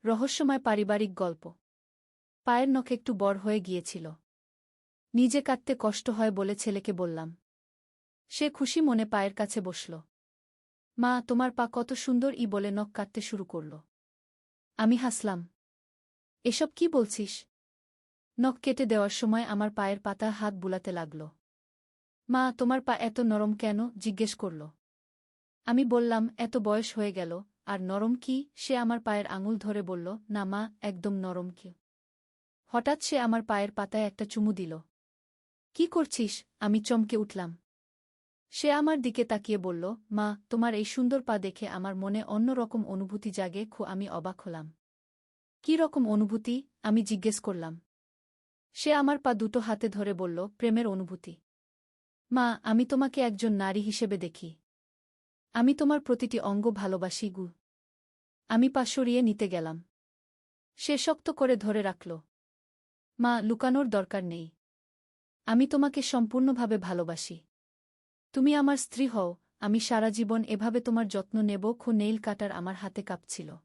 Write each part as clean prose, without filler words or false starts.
রহস্যময় পারিবারিক গল্প। পায়ের নখ একটু বড় হয়ে গিয়েছিল। নিজে কাটতে কষ্ট হয় বলে ছেলেকে বললাম। সে খুশি মনে পায়ের কাছে বসল। মা, তোমার পা কত সুন্দর বলে নখ কাটতে শুরু করল। আমি হাসলাম। এসব কি বলছিস? নখ কেটে দেওয়ার সময় আমার পায়ের পাতা হাত বুলাতে লাগল। মা, তোমার পা এত নরম কেন? জিজ্ঞেস করল। আমি বললাম, এত বয়স হয়ে গেল, আর নরম কি? সে আমার পায়ের আঙুল ধরে বলল, না মা, একদম নরম কি। হঠাৎ সে আমার পায়ের পাতায় একটা চুমু দিল। কি করছিস? আমি চমকে উঠলাম। সে আমার দিকে তাকিয়ে বলল, মা, তোমার এই সুন্দর পা দেখে আমার মনে অন্য রকম অনুভূতি জাগে। আমি অবাক হলাম। কি রকম অনুভূতি? আমি জিজ্ঞেস করলাম। সে আমার পা দুটো হাতে ধরে বলল, প্রেমের অনুভূতি। মা, আমি তোমাকে একজন নারী হিসেবে দেখি। আমি তোমার প্রতিটি অঙ্গ ভালোবাসি গু। আমি পা সরিয়ে নিতে গেলাম। সে শক্ত করে ধরে রাখল। মা, লুকানোর দরকার নেই। আমি তোমাকে সম্পূর্ণভাবে ভালোবাসি। তুমি আমার স্ত্রী হও, আমি সারা জীবন এভাবে তোমার যত্ন নেব। নেইল কাটার আমার হাতে কাঁপছিল।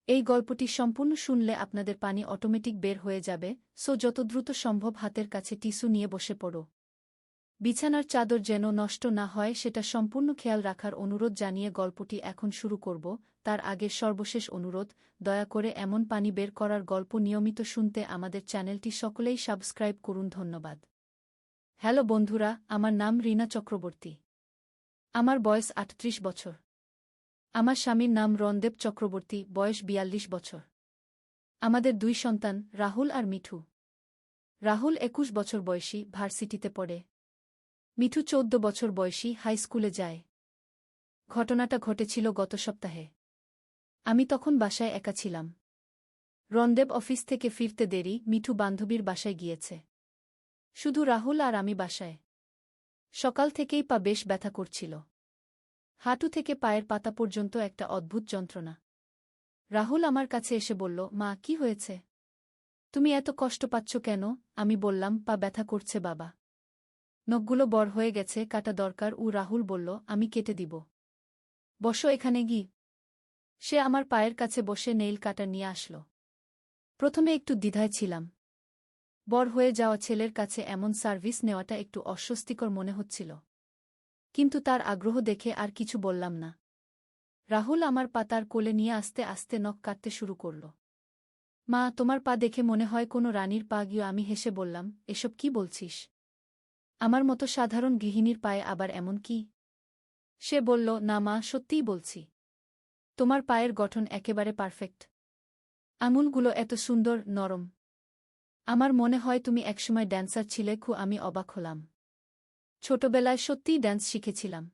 এই গল্পটি সম্পূর্ণ শুনলে আপনাদের পানি অটোমেটিক বের হয়ে যাবে, যত দ্রুত সম্ভব হাতের কাছে টিস্যু নিয়ে বসে পড়ো। বিছানার চাদর যেন নষ্ট না হয় সেটা সম্পূর্ণ খেয়াল রাখার অনুরোধ জানিয়ে গল্পটি এখন শুরু করব। তার আগে সর্বশেষ অনুরোধ, দয়া করে এমন পানি বের করার গল্প নিয়মিত শুনতে আমাদের চ্যানেলটি সকলেই সাবস্ক্রাইব করুন। ধন্যবাদ। হ্যালো বন্ধুরা, আমার নাম রিনা চক্রবর্তী। আমার বয়স ৩৮ বছর। আমার স্বামীর নাম রণদেব চক্রবর্তী, বয়স ৪২ বছর। আমাদের ২ সন্তান, রাহুল আর মিঠু। রাহুল ২১ বছর বয়সী, ভার্সিটিতে পড়ে। মিঠু ১৪ বছর বয়সী, হাই স্কুলে যায়। ঘটনাটা ঘটেছিল গত সপ্তাহে। আমি তখন বাসায় একা ছিলাম। রণদেব অফিস থেকে ফিরতে দেরি, মিঠু বান্ধবীর বাসায় গিয়েছে। শুধু রাহুল আর আমি বাসায়। সকাল থেকেই পা বেশ ব্যথা করছিল। হাঁটু থেকে পায়ের পাতা পর্যন্ত একটা অদ্ভুত যন্ত্রণা। রাহুল আমার কাছে এসে বলল, মা, কি হয়েছে? তুমি এত কষ্ট পাচ্ছ কেন? আমি বললাম, পা ব্যথা করছে বাবা। নখগুলো বড় হয়ে গেছে, কাটা দরকার। রাহুল বলল, আমি কেটে দিব। বসো এখানে গি। সে আমার পায়ের কাছে বসে নেইল কাটার নিয়ে আসলো। প্রথমে একটু দ্বিধায় ছিলাম। বড় হয়ে যাওয়া ছেলের কাছে এমন সার্ভিস নেওয়াটা একটু অস্বস্তিকর মনে হচ্ছিল। কিন্তু তার আগ্রহ দেখে আর কিছু বললাম না। রাহুল আমার পা তার কোলে নিয়ে আস্তে আস্তে নখ কাটতে শুরু করল। মা, তোমার পা দেখে মনে হয় কোনো রানীর পা গিয়ে। আমি হেসে বললাম, এসব কি বলছিস? আমার মতো সাধারণ গৃহিণীর পায়ে আবার এমন কি? সে বলল, না মা, সত্যিই বলছি। তোমার পায়ের গঠন একেবারে পারফেক্ট। আঙুলগুলো এত সুন্দর, নরম। আমার মনে হয় তুমি একসময় ড্যান্সার ছিলে। আমি অবাক হলাম। ছোটবেলায় সত্যিই ড্যান্স শিখেছিলাম।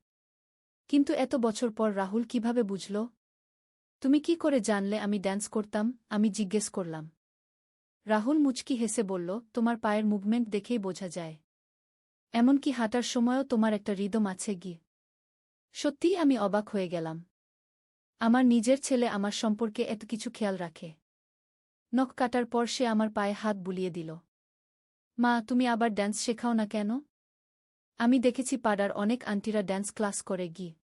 কিন্তু এত বছর পর রাহুল কিভাবে বুঝল? তুমি কি করে জানলে আমি ড্যান্স করতাম? আমি জিজ্ঞেস করলাম। রাহুল মুচকি হেসে বলল, তোমার পায়ের মুভমেন্ট দেখেই বোঝা যায়। এমনকি হাঁটার সময়ও তোমার একটা রিদম আছে গি। সত্যিই আমি অবাক হয়ে গেলাম। আমার নিজের ছেলে আমার সম্পর্কে এত কিছু খেয়াল রাখে। নখ কাটার পর সে আমার পায়ে হাত বুলিয়ে দিল। মা, তুমি আবার ড্যান্স শেখাও না কেন? আমি দেখেছি পাড়ার অনেক আন্টিরা ড্যান্স ক্লাস করে গি।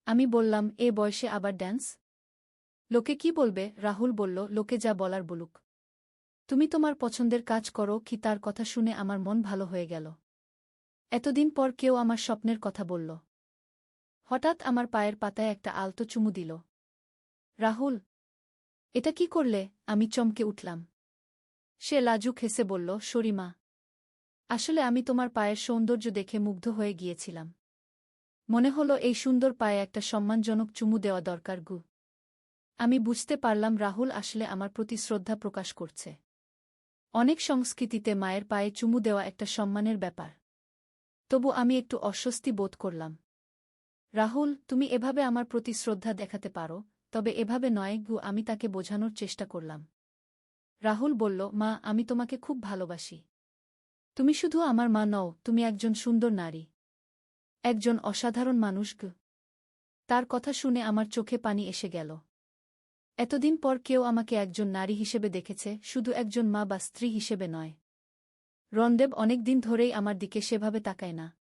আমি বললাম, এ বয়সে আবার ড্যান্স? লোকে কি বলবে? রাহুল বলল, লোকে যা বলার বলুক। তুমি তোমার পছন্দের কাজ করো। তার কথা শুনে আমার মন ভালো হয়ে গেল। এতদিন পর কেউ আমার স্বপ্নের কথা বলল। হঠাৎ আমার পায়ের পাতায় একটা আলতো চুমু দিল। রাহুল, এটা কি করলে? আমি চমকে উঠলাম। সে লাজুক হেসে বলল, সরি মা। আসলে আমি তোমার পায়ের সৌন্দর্য দেখে মুগ্ধ হয়ে গিয়েছিলাম। মনে হলো এই সুন্দর পায়ে একটা সম্মানজনক চুমু দেওয়া দরকার গু। আমি বুঝতে পারলাম রাহুল আসলে আমার প্রতি শ্রদ্ধা প্রকাশ করছে। অনেক সংস্কৃতিতে মায়ের পায়ে চুমু দেওয়া একটা সম্মানের ব্যাপার। তবু আমি একটু অস্বস্তি বোধ করলাম। রাহুল, তুমি এভাবে আমার প্রতি শ্রদ্ধা দেখাতে পারো, তবে এভাবে নয় গু। আমি তাকে বোঝানোর চেষ্টা করলাম। রাহুল বলল, মা, আমি তোমাকে খুব ভালোবাসি। তুমি শুধু আমার মা নও, তুমি একজন সুন্দর নারী। একজন অসাধারণ মানুষ গু। তার কথা শুনে আমার চোখে পানি এসে গেল। এতদিন পর কেউ আমাকে একজন নারী হিসেবে দেখেছে, শুধু একজন মা বা স্ত্রী হিসেবে নয়। রণদেব অনেক দিন ধরেই আমার দিকে সেভাবে তাকায় না।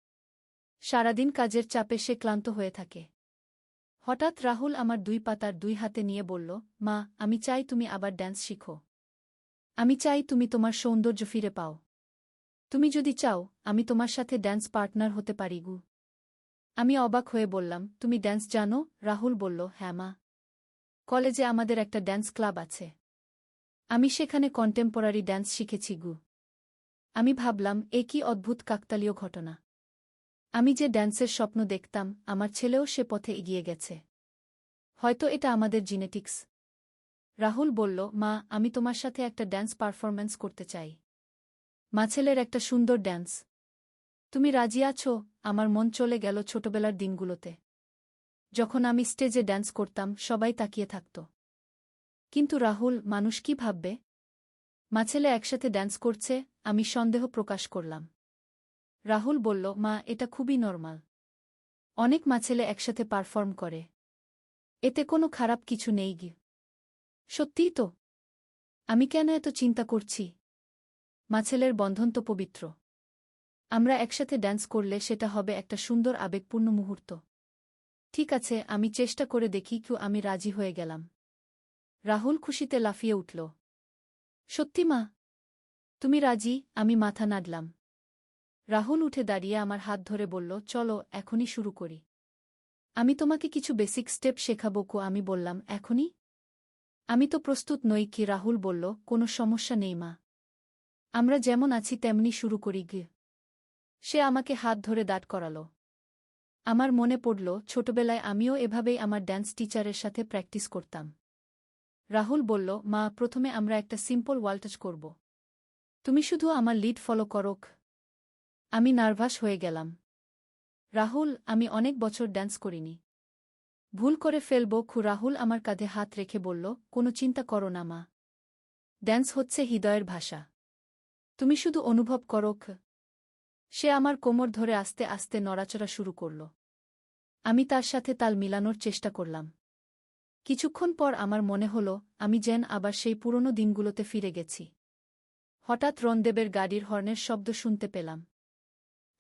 সারাদিন কাজের চাপে সে ক্লান্ত হয়ে থাকে। হঠাৎ রাহুল আমার 2 পাতার 2 হাতে নিয়ে বলল, মা, আমি চাই তুমি আবার ড্যান্স শিখো। আমি চাই তুমি তোমার সৌন্দর্য ফিরে পাও। তুমি যদি চাও, আমি তোমার সাথে ড্যান্স পার্টনার হতে পারি গু। আমি অবাক হয়ে বললাম, তুমি ড্যান্স জানো? রাহুল বলল, হ্যাঁ মা। কলেজে আমাদের একটা ড্যান্স ক্লাব আছে। আমি সেখানে কন্টেম্পোরারি ড্যান্স শিখেছি গু। আমি ভাবলাম, এ কি অদ্ভুত কাকতালীয় ঘটনা। আমি যে ড্যান্সের স্বপ্ন দেখতাম, আমার ছেলেও সে পথে এগিয়ে গেছে। হয়তো এটা আমাদের জিনেটিক্স। রাহুল বলল, মা, আমি তোমার সাথে একটা ড্যান্স পারফরম্যান্স করতে চাই। মা, ছেলের একটা সুন্দর ড্যান্স। তুমি রাজি আছো? আমার মন চলে গেল ছোটবেলার দিনগুলোতে। যখন আমি স্টেজে ড্যান্স করতাম, সবাই তাকিয়ে থাকত। কিন্তু রাহুল, মানুষ কি ভাববে? মা, ছেলে একসাথে ড্যান্স করছে। আমি সন্দেহ প্রকাশ করলাম। রাহুল বলল, মা, এটা খুবই নরমাল। অনেক মা ছেলে একসাথে পারফর্ম করে। এতে কোনো খারাপ কিছু নেই গি। সত্যিই তো। আমি কেন এত চিন্তা করছি? মা ছেলের বন্ধন তো পবিত্র। আমরা একসাথে ড্যান্স করলে সেটা হবে একটা সুন্দর আবেগপূর্ণ মুহূর্ত। ঠিক আছে, আমি চেষ্টা করে দেখি। আমি রাজি হয়ে গেলাম। রাহুল খুশিতে লাফিয়ে উঠল। সত্যি মা? তুমি রাজি? আমি মাথা নাড়লাম। রাহুল উঠে দাঁড়িয়ে আমার হাত ধরে বলল, চলো এখনই শুরু করি। আমি তোমাকে কিছু বেসিক স্টেপ শেখাবো। আমি বললাম, এখনই? আমি তো প্রস্তুত নই। কি? রাহুল বলল, কোনো সমস্যা নেই মা। আমরা যেমন আছি তেমনি শুরু করি গিয়ে। সে আমাকে হাত ধরে দাঁড় করাল। আমার মনে পড়ল, ছোটবেলায় আমিও এভাবেই আমার ড্যান্স টিচারের সাথে প্র্যাকটিস করতাম। রাহুল বলল, মা, প্রথমে আমরা একটা সিম্পল ওয়ালটাচ করব। তুমি শুধু আমার লিড ফলো করো। আমি নার্ভাস হয়ে গেলাম। রাহুল, আমি অনেক বছর ড্যান্স করিনি। ভুল করে ফেলব। রাহুল আমার কাঁধে হাত রেখে বলল, কোনো চিন্তা করো না মা। ড্যান্স হচ্ছে হৃদয়ের ভাষা। তুমি শুধু অনুভব করো। সে আমার কোমর ধরে আস্তে আস্তে নড়াচড়া শুরু করল। আমি তার সাথে তাল মিলানোর চেষ্টা করলাম। কিছুক্ষণ পর আমার মনে হল, আমি যেন আবার সেই পুরনো দিনগুলোতে ফিরে গেছি। হঠাৎ রণদেবের গাড়ির হর্নের শব্দ শুনতে পেলাম।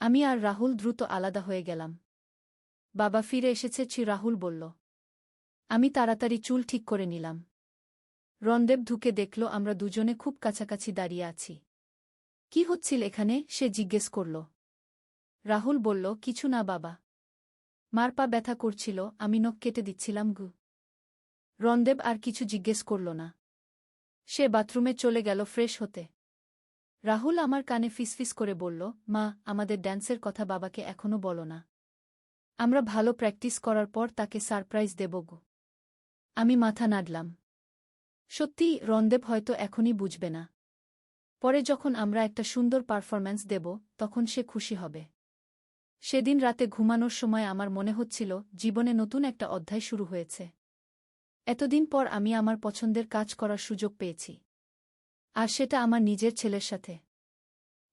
আমি আর রাহুল দ্রুত আলাদা হয়ে গেলাম। বাবা ফিরে এসেছে। রাহুল বলল। আমি তাড়াতাড়ি চুল ঠিক করে নিলাম। রণদেব ঢুকে দেখল আমরা দুজনে খুব কাছাকাছি দাঁড়িয়ে আছি। কি হচ্ছিল এখানে? সে জিজ্ঞেস করল। রাহুল বলল, কিছু না বাবা। মার পা ব্যথা করছিল, আমি নখ কেটে দিচ্ছিলাম গু। রণদেব আর কিছু জিজ্ঞেস করল না। সে বাথরুমে চলে গেল ফ্রেশ হতে। রাহুল আমার কানে ফিসফিস করে বলল, মা, আমাদের ড্যান্সের কথা বাবাকে এখনো বলো না। আমরা ভালো প্র্যাকটিস করার পর তাকে সারপ্রাইজ দেব গো। আমি মাথা নাড়লাম। সত্যিই, রণদেব হয়তো এখনই বুঝবে না। পরে যখন আমরা একটা সুন্দর পারফরম্যান্স দেব, তখন সে খুশি হবে। সেদিন রাতে ঘুমানোর সময় আমার মনে হচ্ছিল, জীবনে নতুন একটা অধ্যায় শুরু হয়েছে। এতদিন পর আমি আমার পছন্দের কাজ করার সুযোগ পেয়েছি। আর সেটা আমার নিজের ছেলের সাথে।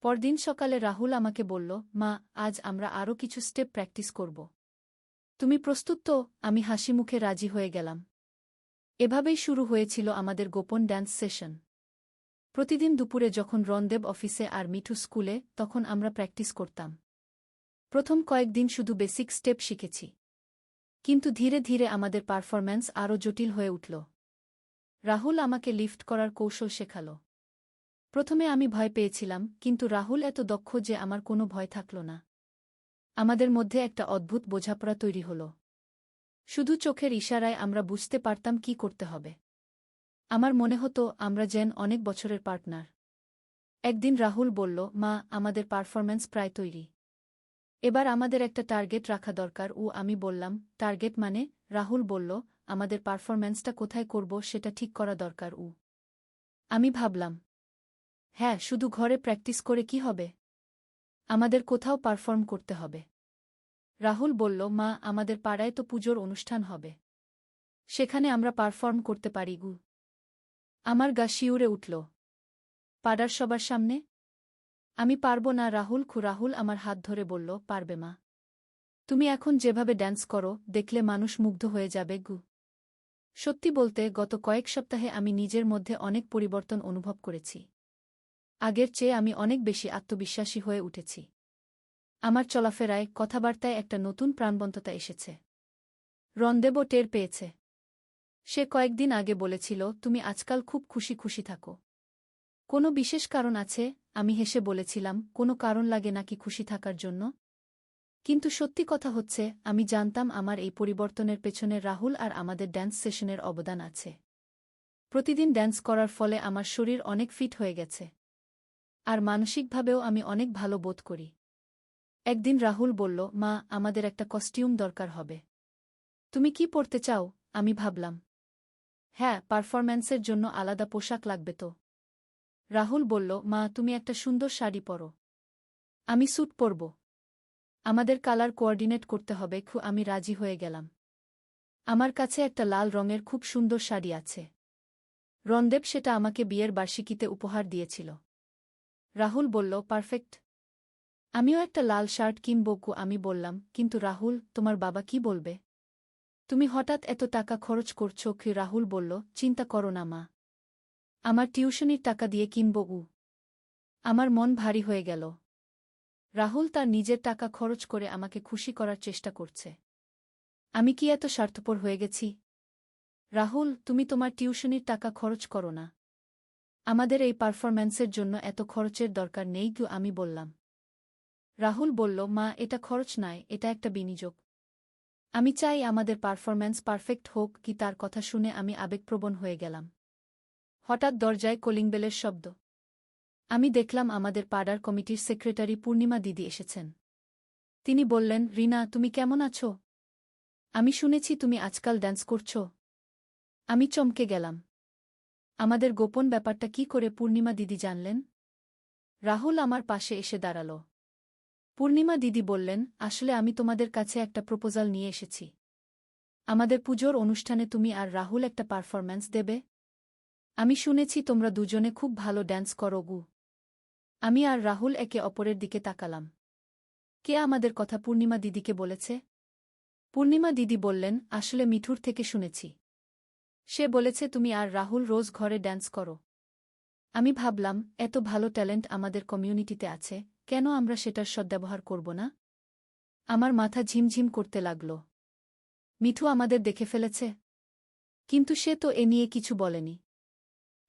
পরদিন সকালে রাহুল আমাকে বলল, মা, আজ আমরা আরও কিছু স্টেপ প্র্যাকটিস করব। তুমি প্রস্তুত তো? আমি হাসিমুখে রাজি হয়ে গেলাম। এভাবেই শুরু হয়েছিল আমাদের গোপন ড্যান্স সেশন। প্রতিদিন দুপুরে যখন রণদেব অফিসে আর মিঠু স্কুলে, তখন আমরা প্র্যাকটিস করতাম। প্রথম কয়েকদিন শুধু বেসিক স্টেপ শিখেছি। কিন্তু ধীরে ধীরে আমাদের পারফরম্যান্স আরও জটিল হয়ে উঠল। রাহুল আমাকে লিফট করার কৌশল শেখাল। প্রথমে আমি ভয় পেয়েছিলাম, কিন্তু রাহুল এত দক্ষ যে আমার কোনো ভয় থাকল না। আমাদের মধ্যে একটা অদ্ভুত বোঝাপড়া তৈরি হল। শুধু চোখের ইশারায় আমরা বুঝতে পারতাম কি করতে হবে। আমার মনে হতো আমরা যেন অনেক বছরের পার্টনার। একদিন রাহুল বলল, মা, আমাদের পারফরম্যান্স প্রায় তৈরি। এবার আমাদের একটা টার্গেট রাখা দরকার। আমি বললাম, টার্গেট মানে? রাহুল বলল, আমাদের পারফরম্যান্সটা কোথায় করব সেটা ঠিক করা দরকার। আমি ভাবলাম, হ্যাঁ, শুধু ঘরে প্র্যাকটিস করে কি হবে? আমাদের কোথাও পারফর্ম করতে হবে। রাহুল বলল, মা, আমাদের পাড়ায় তো পুজোর অনুষ্ঠান হবে। সেখানে আমরা পারফর্ম করতে পারি গু। আমার গা শিউরে উঠল। পাড়ার সবার সামনে? আমি পারব না। রাহুল আমার হাত ধরে বলল, পারবে মা। তুমি এখন যেভাবে ড্যান্স করো, দেখলে মানুষ মুগ্ধ হয়ে যাবে গু। সত্যি বলতে, গত কয়েক সপ্তাহে আমি নিজের মধ্যে অনেক পরিবর্তন অনুভব করেছি। আগের চেয়ে আমি অনেক বেশি আত্মবিশ্বাসী হয়ে উঠেছি। আমার চলাফেরায়, কথাবার্তায় একটা নতুন প্রাণবন্ততা এসেছে। রণদেবও টের পেয়েছে। সে কয়েকদিন আগে বলেছিল, তুমি আজকাল খুব খুশি খুশি থাকো। কোনো বিশেষ কারণ আছে? আমি হেসে বলেছিলাম, কোনো কারণ লাগে নাকি খুশি থাকার জন্য? কিন্তু সত্যি কথা হচ্ছে, আমি জানতাম আমার এই পরিবর্তনের পেছনে রাহুল আর আমাদের ড্যান্স সেশনের অবদান আছে। প্রতিদিন ড্যান্স করার ফলে আমার শরীর অনেক ফিট হয়ে গেছে। আর মানসিকভাবেও আমি অনেক ভালো বোধ করি। একদিন রাহুল বলল, মা, আমাদের একটা কস্টিউম দরকার হবে। তুমি কি পরতে চাও? আমি ভাবলাম, হ্যাঁ, পারফরম্যান্সের জন্য আলাদা পোশাক লাগবে তো। রাহুল বলল, মা, তুমি একটা সুন্দর শাড়ি পরো। আমি স্যুট পরব। আমাদের কালার কোঅর্ডিনেট করতে হবে। আমি রাজি হয়ে গেলাম। আমার কাছে একটা লাল রঙের খুব সুন্দর শাড়ি আছে। রণদেব সেটা আমাকে বিয়ের বার্ষিকীতে উপহার দিয়েছিল। রাহুল বলল, পারফেক্ট। আমিও একটা লাল শার্ট কিনব। আমি বললাম, কিন্তু রাহুল, তোমার বাবা কি বলবে? তুমি হঠাৎ এত টাকা খরচ করছো। রাহুল বলল, চিন্তা করো না মা। আমার টিউশনির টাকা দিয়ে কিনব। আমার মন ভারী হয়ে গেল। রাহুল তার নিজের টাকা খরচ করে আমাকে খুশি করার চেষ্টা করছে। আমি কি এত স্বার্থপর হয়ে গেছি? রাহুল, তুমি তোমার টিউশনির টাকা খরচ করো না। আমাদের এই পারফরম্যান্সের জন্য এত খরচের দরকার নেই। আমি বললাম। রাহুল বলল, মা, এটা খরচ নয়, এটা একটা বিনিয়োগ। আমি চাই আমাদের পারফরম্যান্স পারফেক্ট হোক। তার কথা শুনে আমি আবেগপ্রবণ হয়ে গেলাম। হঠাৎ দরজায় কলিং বেলের শব্দ। আমি দেখলাম আমাদের পাড়ার কমিটির সেক্রেটারি পূর্ণিমা দিদি এসেছেন। তিনি বললেন, রিনা, তুমি কেমন আছো? আমি শুনেছি তুমি আজকাল ড্যান্স করছ। আমি চমকে গেলাম। আমাদের গোপন ব্যাপারটা কি করে পূর্ণিমা দিদি জানলেন? রাহুল আমার পাশে এসে দাঁড়াল। পূর্ণিমা দিদি বললেন, আসলে আমি তোমাদের কাছে একটা প্রপোজাল নিয়ে এসেছি। আমাদের পুজোর অনুষ্ঠানে তুমি আর রাহুল একটা পারফরম্যান্স দেবে। আমি শুনেছি তোমরা দুজনে খুব ভালো ড্যান্স করো। আমি আর রাহুল একে অপরের দিকে তাকালাম। কে আমাদের কথা পূর্ণিমা দিদিকে বলেছে? পূর্ণিমা দিদি বললেন, আসলে মিঠুর থেকে শুনেছি। সে বলেছে তুমি আর রাহুল রোজ ঘরে ড্যান্স করো। আমি ভাবলাম, এত ভালো ট্যালেন্ট আমাদের কমিউনিটিতে আছে, কেন আমরা সেটার সদ্ব্যবহার করব না? আমার মাথা ঝিমঝিম করতে লাগল। মিঠু আমাদের দেখে ফেলেছে? কিন্তু সে তো এ নিয়ে কিছু বলেনি।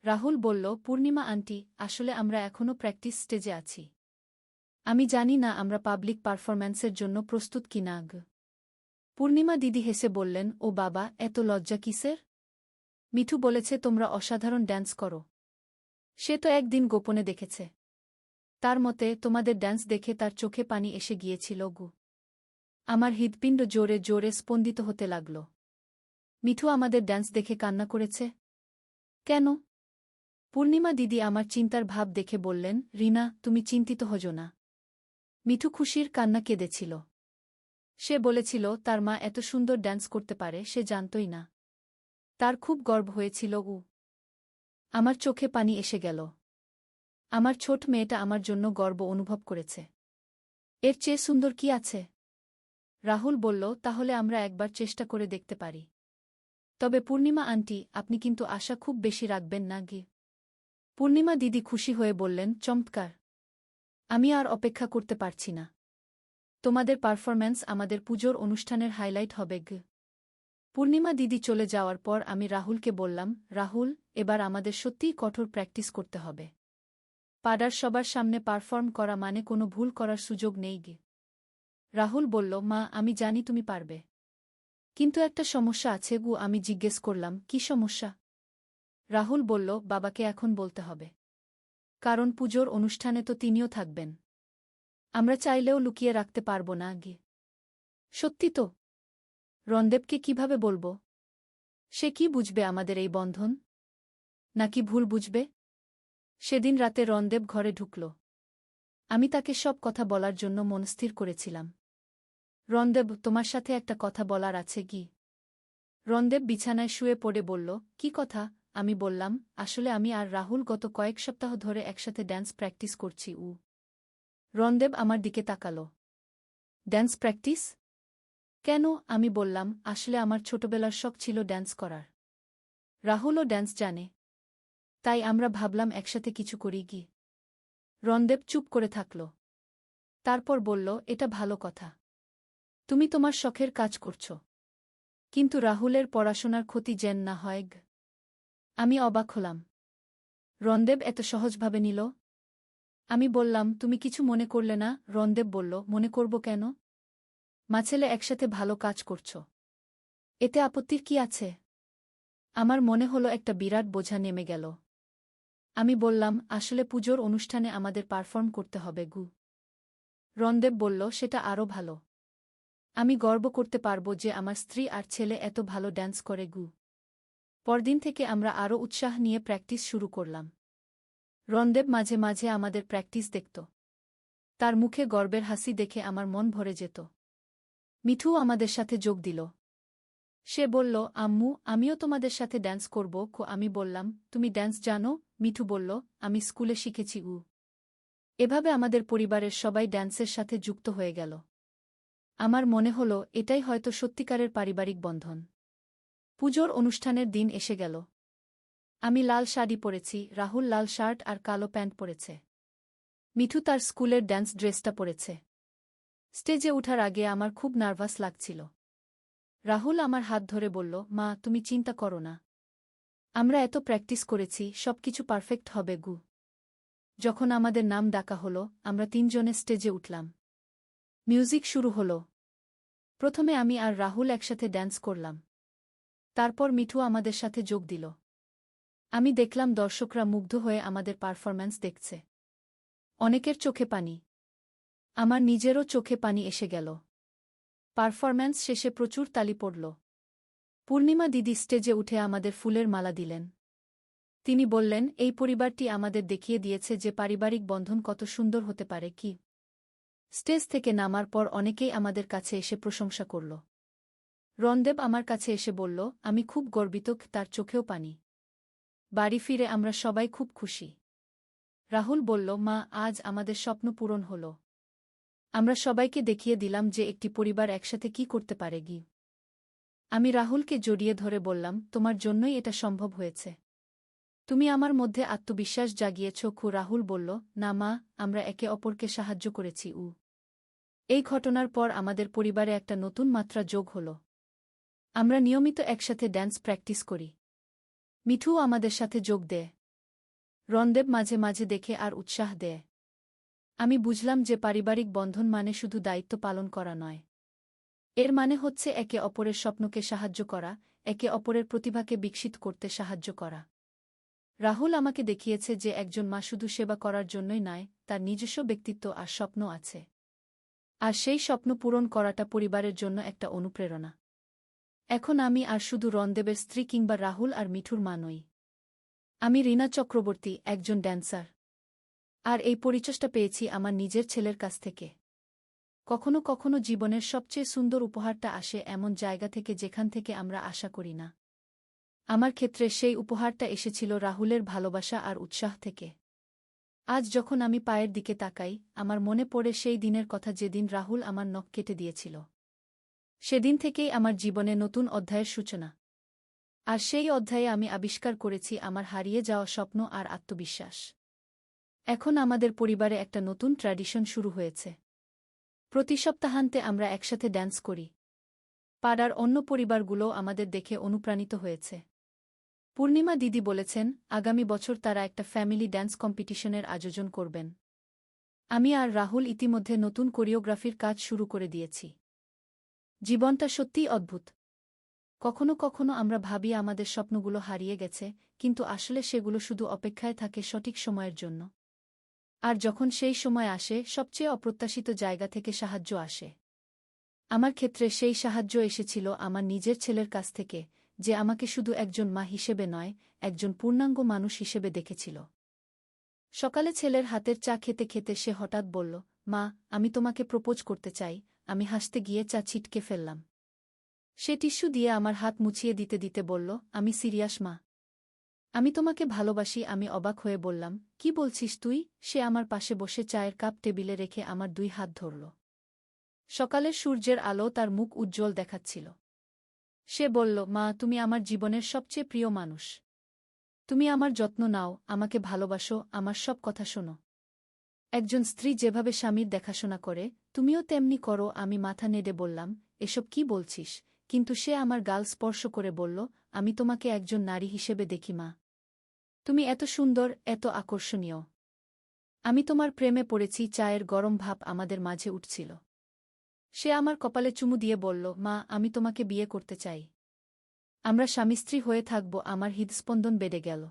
রাহুল বলল, পূর্ণিমা আন্টি, আসলে আমরা এখনও প্র্যাকটিস স্টেজে আছি। আমি জানি না আমরা পাবলিক পারফরম্যান্সের জন্য প্রস্তুত কিনা। পূর্ণিমা দিদি হেসে বললেন, ও বাবা, এত লজ্জা কিসের? মিঠু বলেছে তোমরা অসাধারণ ড্যান্স করো। সে তো একদিন গোপনে দেখেছে। তার মতে তোমাদের ড্যান্স দেখে তার চোখে পানি এসে গিয়েছিল। আমার হৃৎপিণ্ড জোরে জোরে স্পন্দিত হতে লাগল। মিঠু আমাদের ড্যান্স দেখে কান্না করেছে? কেন? পূর্ণিমা দিদি আমার চিন্তার ভাব দেখে বললেন, রিনা, তুমি চিন্তিত হজো না। মিঠু খুশির কান্না কেঁদেছিল। সে বলেছিল তার মা এত সুন্দর ড্যান্স করতে পারে, সে জানতই না। তার খুব গর্ব হয়েছিল। আমার চোখে পানি এসে গেল। আমার ছোট মেয়েটা আমার জন্য গর্ব অনুভব করেছে। এর চেয়ে সুন্দর কি আছে? রাহুল বলল, তাহলে আমরা একবার চেষ্টা করে দেখতে পারি। তবে পূর্ণিমা আন্টি, আপনি কিন্তু আশা খুব বেশি রাখবেন না। পূর্ণিমা দিদি খুশি হয়ে বললেন, চমৎকার। আমি আর অপেক্ষা করতে পারছি না। তোমাদের পারফরম্যান্স আমাদের পুজোর অনুষ্ঠানের হাইলাইট হবে। পূর্ণিমা দিদি চলে যাওয়ার পর আমি রাহুলকে বললাম, রাহুল, এবার আমাদের সত্যিই কঠোর প্র্যাকটিস করতে হবে। পাড়ার সবার সামনে পারফর্ম করা মানে কোনো ভুল করার সুযোগ নেই। রাহুল বলল, মা, আমি জানি তুমি পারবে। কিন্তু একটা সমস্যা আছে। আমি জিজ্ঞেস করলাম, কি সমস্যা? রাহুল বলল, বাবাকে এখন বলতে হবে। কারণ পুজোর অনুষ্ঠানে তো তিনিও থাকবেন। আমরা চাইলেও লুকিয়ে রাখতে পারব না। সত্যি তো? রণদেবকে কিভাবে বলব? সে কি বুঝবে আমাদের এই বন্ধন? নাকি ভুল বুঝবে? সেদিন রাতে রণদেব ঘরে ঢুকল। আমি তাকে সব কথা বলার জন্য মনস্থির করেছিলাম। রণদেব, তোমার সাথে একটা কথা বলার আছে। রণদেব বিছানায় শুয়ে পড়ে বলল, কি কথা? আমি বললাম, আসলে আমি আর রাহুল গত কয়েক সপ্তাহ ধরে একসাথে ড্যান্স প্র্যাকটিস করছি। রণদেব আমার দিকে তাকাল। Dance practice? কেন? আমি বললাম, আসলে আমার ছোটবেলার শখ ছিল ড্যান্স করার। রাহুলও ড্যান্স জানে। তাই আমরা ভাবলাম একসাথে কিছু করি। রণদেব চুপ করে থাকল। তারপর বলল, এটা ভালো কথা। তুমি তোমার শখের কাজ করছ। কিন্তু রাহুলের পড়াশোনার ক্ষতি যেন না হয়। আমি অবাক হলাম। রণদেব এত সহজভাবে নিল। আমি বললাম, তুমি কিছু মনে করলে না? রণদেব বলল, মনে করব কেন? মা ছেলে একসাথে ভালো কাজ করছ, এতে আপত্তির কি আছে? আমার মনে হলো একটা বিরাট বোঝা নেমে গেল। আমি বললাম, আসলে পুজোর অনুষ্ঠানে আমাদের পারফর্ম করতে হবে গু। রণদেব বলল, সেটা আরও ভালো। আমি গর্ব করতে পারব যে আমার স্ত্রী আর ছেলে এত ভালো ড্যান্স করে গু। পরদিন থেকে আমরা আরও উৎসাহ নিয়ে প্র্যাকটিস শুরু করলাম। রণদেব মাঝে মাঝে আমাদের প্র্যাকটিস দেখত। তার মুখে গর্বের হাসি দেখে আমার মন ভরে যেত। মিঠুও আমাদের সাথে যোগ দিল। সে বলল, আম্মু, আমিও তোমাদের সাথে ড্যান্স করব। আমি বললাম, তুমি ড্যান্স জানো? মিঠু বলল, আমি স্কুলে শিখেছি উ। এভাবে আমাদের পরিবারের সবাই ড্যান্সের সাথে যুক্ত হয়ে গেল। আমার মনে হল এটাই হয়তো সত্যিকারের পারিবারিক বন্ধন। পুজোর অনুষ্ঠানের দিন এসে গেল। আমি লাল শাড়ি পরেছি, রাহুল লাল শার্ট আর কালো প্যান্ট পরেছে। মিঠু তার স্কুলের ড্যান্স ড্রেসটা পরেছে। স্টেজে ওঠার আগে আমার খুব নার্ভাস লাগছিল। রাহুল আমার হাত ধরে বলল, মা, তুমি চিন্তা করো না। আমরা এত প্র্যাকটিস করেছি, সবকিছু পারফেক্ট হবে গু। যখন আমাদের নাম ডাকা হলো, আমরা তিনজনে স্টেজে উঠলাম। মিউজিক শুরু হলো। প্রথমে আমি আর রাহুল একসাথে ড্যান্স করলাম। তারপর মিঠু আমাদের সাথে যোগ দিল। আমি দেখলাম দর্শকরা মুগ্ধ হয়ে আমাদের পারফরম্যান্স দেখছে। অনেকের চোখে পানি। আমার নিজেরও চোখে পানি এসে গেল। পারফরম্যান্স শেষে প্রচুর তালি পড়ল। পূর্ণিমা দিদি স্টেজে উঠে আমাদের ফুলের মালা দিলেন। তিনি বললেন, এই পরিবারটি আমাদের দেখিয়ে দিয়েছে যে পারিবারিক বন্ধন কত সুন্দর হতে পারে কি। স্টেজ থেকে নামার পর অনেকেই আমাদের কাছে এসে প্রশংসা করল। রণদেব আমার কাছে এসে বলল, আমি খুব গর্বিত। তার চোখেও পানি। বাড়ি ফিরে আমরা সবাই খুব খুশি। রাহুল বলল, মা, আজ আমাদের স্বপ্ন পূরণ হল। আমরা সবাইকে দেখিয়ে দিলাম যে একটি পরিবার একসাথে কি করতে পারে গি। আমি রাহুলকে জড়িয়ে ধরে বললাম, তোমার জন্যই এটা সম্ভব হয়েছে। তুমি আমার মধ্যে আত্মবিশ্বাস জাগিয়েছ। রাহুল বলল, না মা, আমরা একে অপরকে সাহায্য করেছি উ। এই ঘটনার পর আমাদের পরিবারে একটা নতুন মাত্রা যোগ হল। আমরা নিয়মিত একসাথে ড্যান্স প্র্যাকটিস করি। মিঠুও আমাদের সাথে যোগ দেয়। রণদেব মাঝে মাঝে দেখে আর উৎসাহ দেয়। আমি বুঝলাম যে পারিবারিক বন্ধন মানে শুধু দায়িত্ব পালন করা নয়। এর মানে হচ্ছে একে অপরের স্বপ্নকে সাহায্য করা, একে অপরের প্রতিভাকে বিকশিত করতে সাহায্য করা। রাহুল আমাকে দেখিয়েছে যে একজন মা শুধু সেবা করার জন্যই নয়, তার নিজস্ব ব্যক্তিত্ব আর স্বপ্ন আছে। আর সেই স্বপ্ন পূরণ করাটা পরিবারের জন্য একটা অনুপ্রেরণা। এখন আমি আর শুধু রণদেবের স্ত্রী কিংবা রাহুল আর মিঠুর মা নই। আমি রীনা চক্রবর্তী, একজন ড্যান্সার। আর এই পরিচয়টা পেয়েছি আমার নিজের ছেলের কাছ থেকে। কখনো কখনো জীবনের সবচেয়ে সুন্দর উপহারটা আসে এমন জায়গা থেকে যেখান থেকে আমরা আশা করি না। আমার ক্ষেত্রে সেই উপহারটা এসেছিল রাহুলের ভালোবাসা আর উৎসাহ থেকে। আজ যখন আমি পায়ের দিকে তাকাই, আমার মনে পড়ে সেই দিনের কথা যেদিন রাহুল আমার নখ কেটে দিয়েছিল। সেদিন থেকেই আমার জীবনে নতুন অধ্যায়ের সূচনা। আর সেই অধ্যায়ে আমি আবিষ্কার করেছি আমার হারিয়ে যাওয়া স্বপ্ন আর আত্মবিশ্বাস। এখন আমাদের পরিবারে একটা নতুন ট্র্যাডিশন শুরু হয়েছে। প্রতি সপ্তাহান্তে আমরা একসাথে ড্যান্স করি। পাড়ার অন্য পরিবারগুলোও আমাদের দেখে অনুপ্রাণিত হয়েছে। পূর্ণিমা দিদি বলেছেন, আগামী বছর তারা একটা ফ্যামিলি ড্যান্স কম্পিটিশনের আয়োজন করবেন। আমি আর রাহুল ইতিমধ্যে নতুন কোরিওগ্রাফির কাজ শুরু করে দিয়েছি। জীবনটা সত্যিই অদ্ভুত। কখনো কখনো আমরা ভাবি আমাদের স্বপ্নগুলো হারিয়ে গেছে, কিন্তু আসলে সেগুলো শুধু অপেক্ষায় থাকে সঠিক সময়ের জন্য। আর যখন সেই সময় আসে, সবচেয়ে অপ্রত্যাশিত জায়গা থেকে সাহায্য আসে। আমার ক্ষেত্রে সেই সাহায্য এসেছিল আমার নিজের ছেলের কাছ থেকে, যে আমাকে শুধু একজন মা হিসেবে নয়, একজন পূর্ণাঙ্গ মানুষ হিসেবে দেখেছিল। সকালে ছেলের হাতের চা খেতে খেতে সে হঠাৎ বলল, মা, আমি তোমাকে প্রপোজ করতে চাই। আমি হাসতে গিয়ে চা ছিটকে ফেললাম। সে টিস্যু দিয়ে আমার হাত মুছিয়ে দিতে দিতে বলল, আমি সিরিয়াস মা। আমি তোমাকে ভালোবাসি। আমি অবাক হয়ে বললাম, কি বলছিস তুই? সে আমার পাশে বসে চায়ের কাপ টেবিলে রেখে আমার 2 হাত ধরল। সকালের সূর্যের আলো তার মুখ উজ্জ্বল দেখাচ্ছিল। সে বলল, মা, তুমি আমার জীবনের সবচেয়ে প্রিয় মানুষ। তুমি আমার যত্ন নাও, আমাকে ভালোবাসো, আমার সব কথা শোনো। একজন স্ত্রী যেভাবে স্বামীর দেখাশোনা করে, তুমিও তেমনি করো। আমি মাথা নেড়ে বললাম, এসব কি বলছিস? কিন্তু সে আমার গাল স্পর্শ করে বলল, আমি তোমাকে একজন নারী হিসেবে দেখি মা। তুমি এত সুন্দর, এত আকর্ষণীয়। আমি তোমার প্রেমে পড়েছি। চায়ের গরম ভাপ আমাদের মাঝে উঠছিল। সে আমার কপালে চুমু দিয়ে বলল, মা, আমি তোমাকে বিয়ে করতে চাই। আমরা স্বামী-স্ত্রী হয়ে থাকব। আমার হৃদস্পন্দন বেড়ে গেল।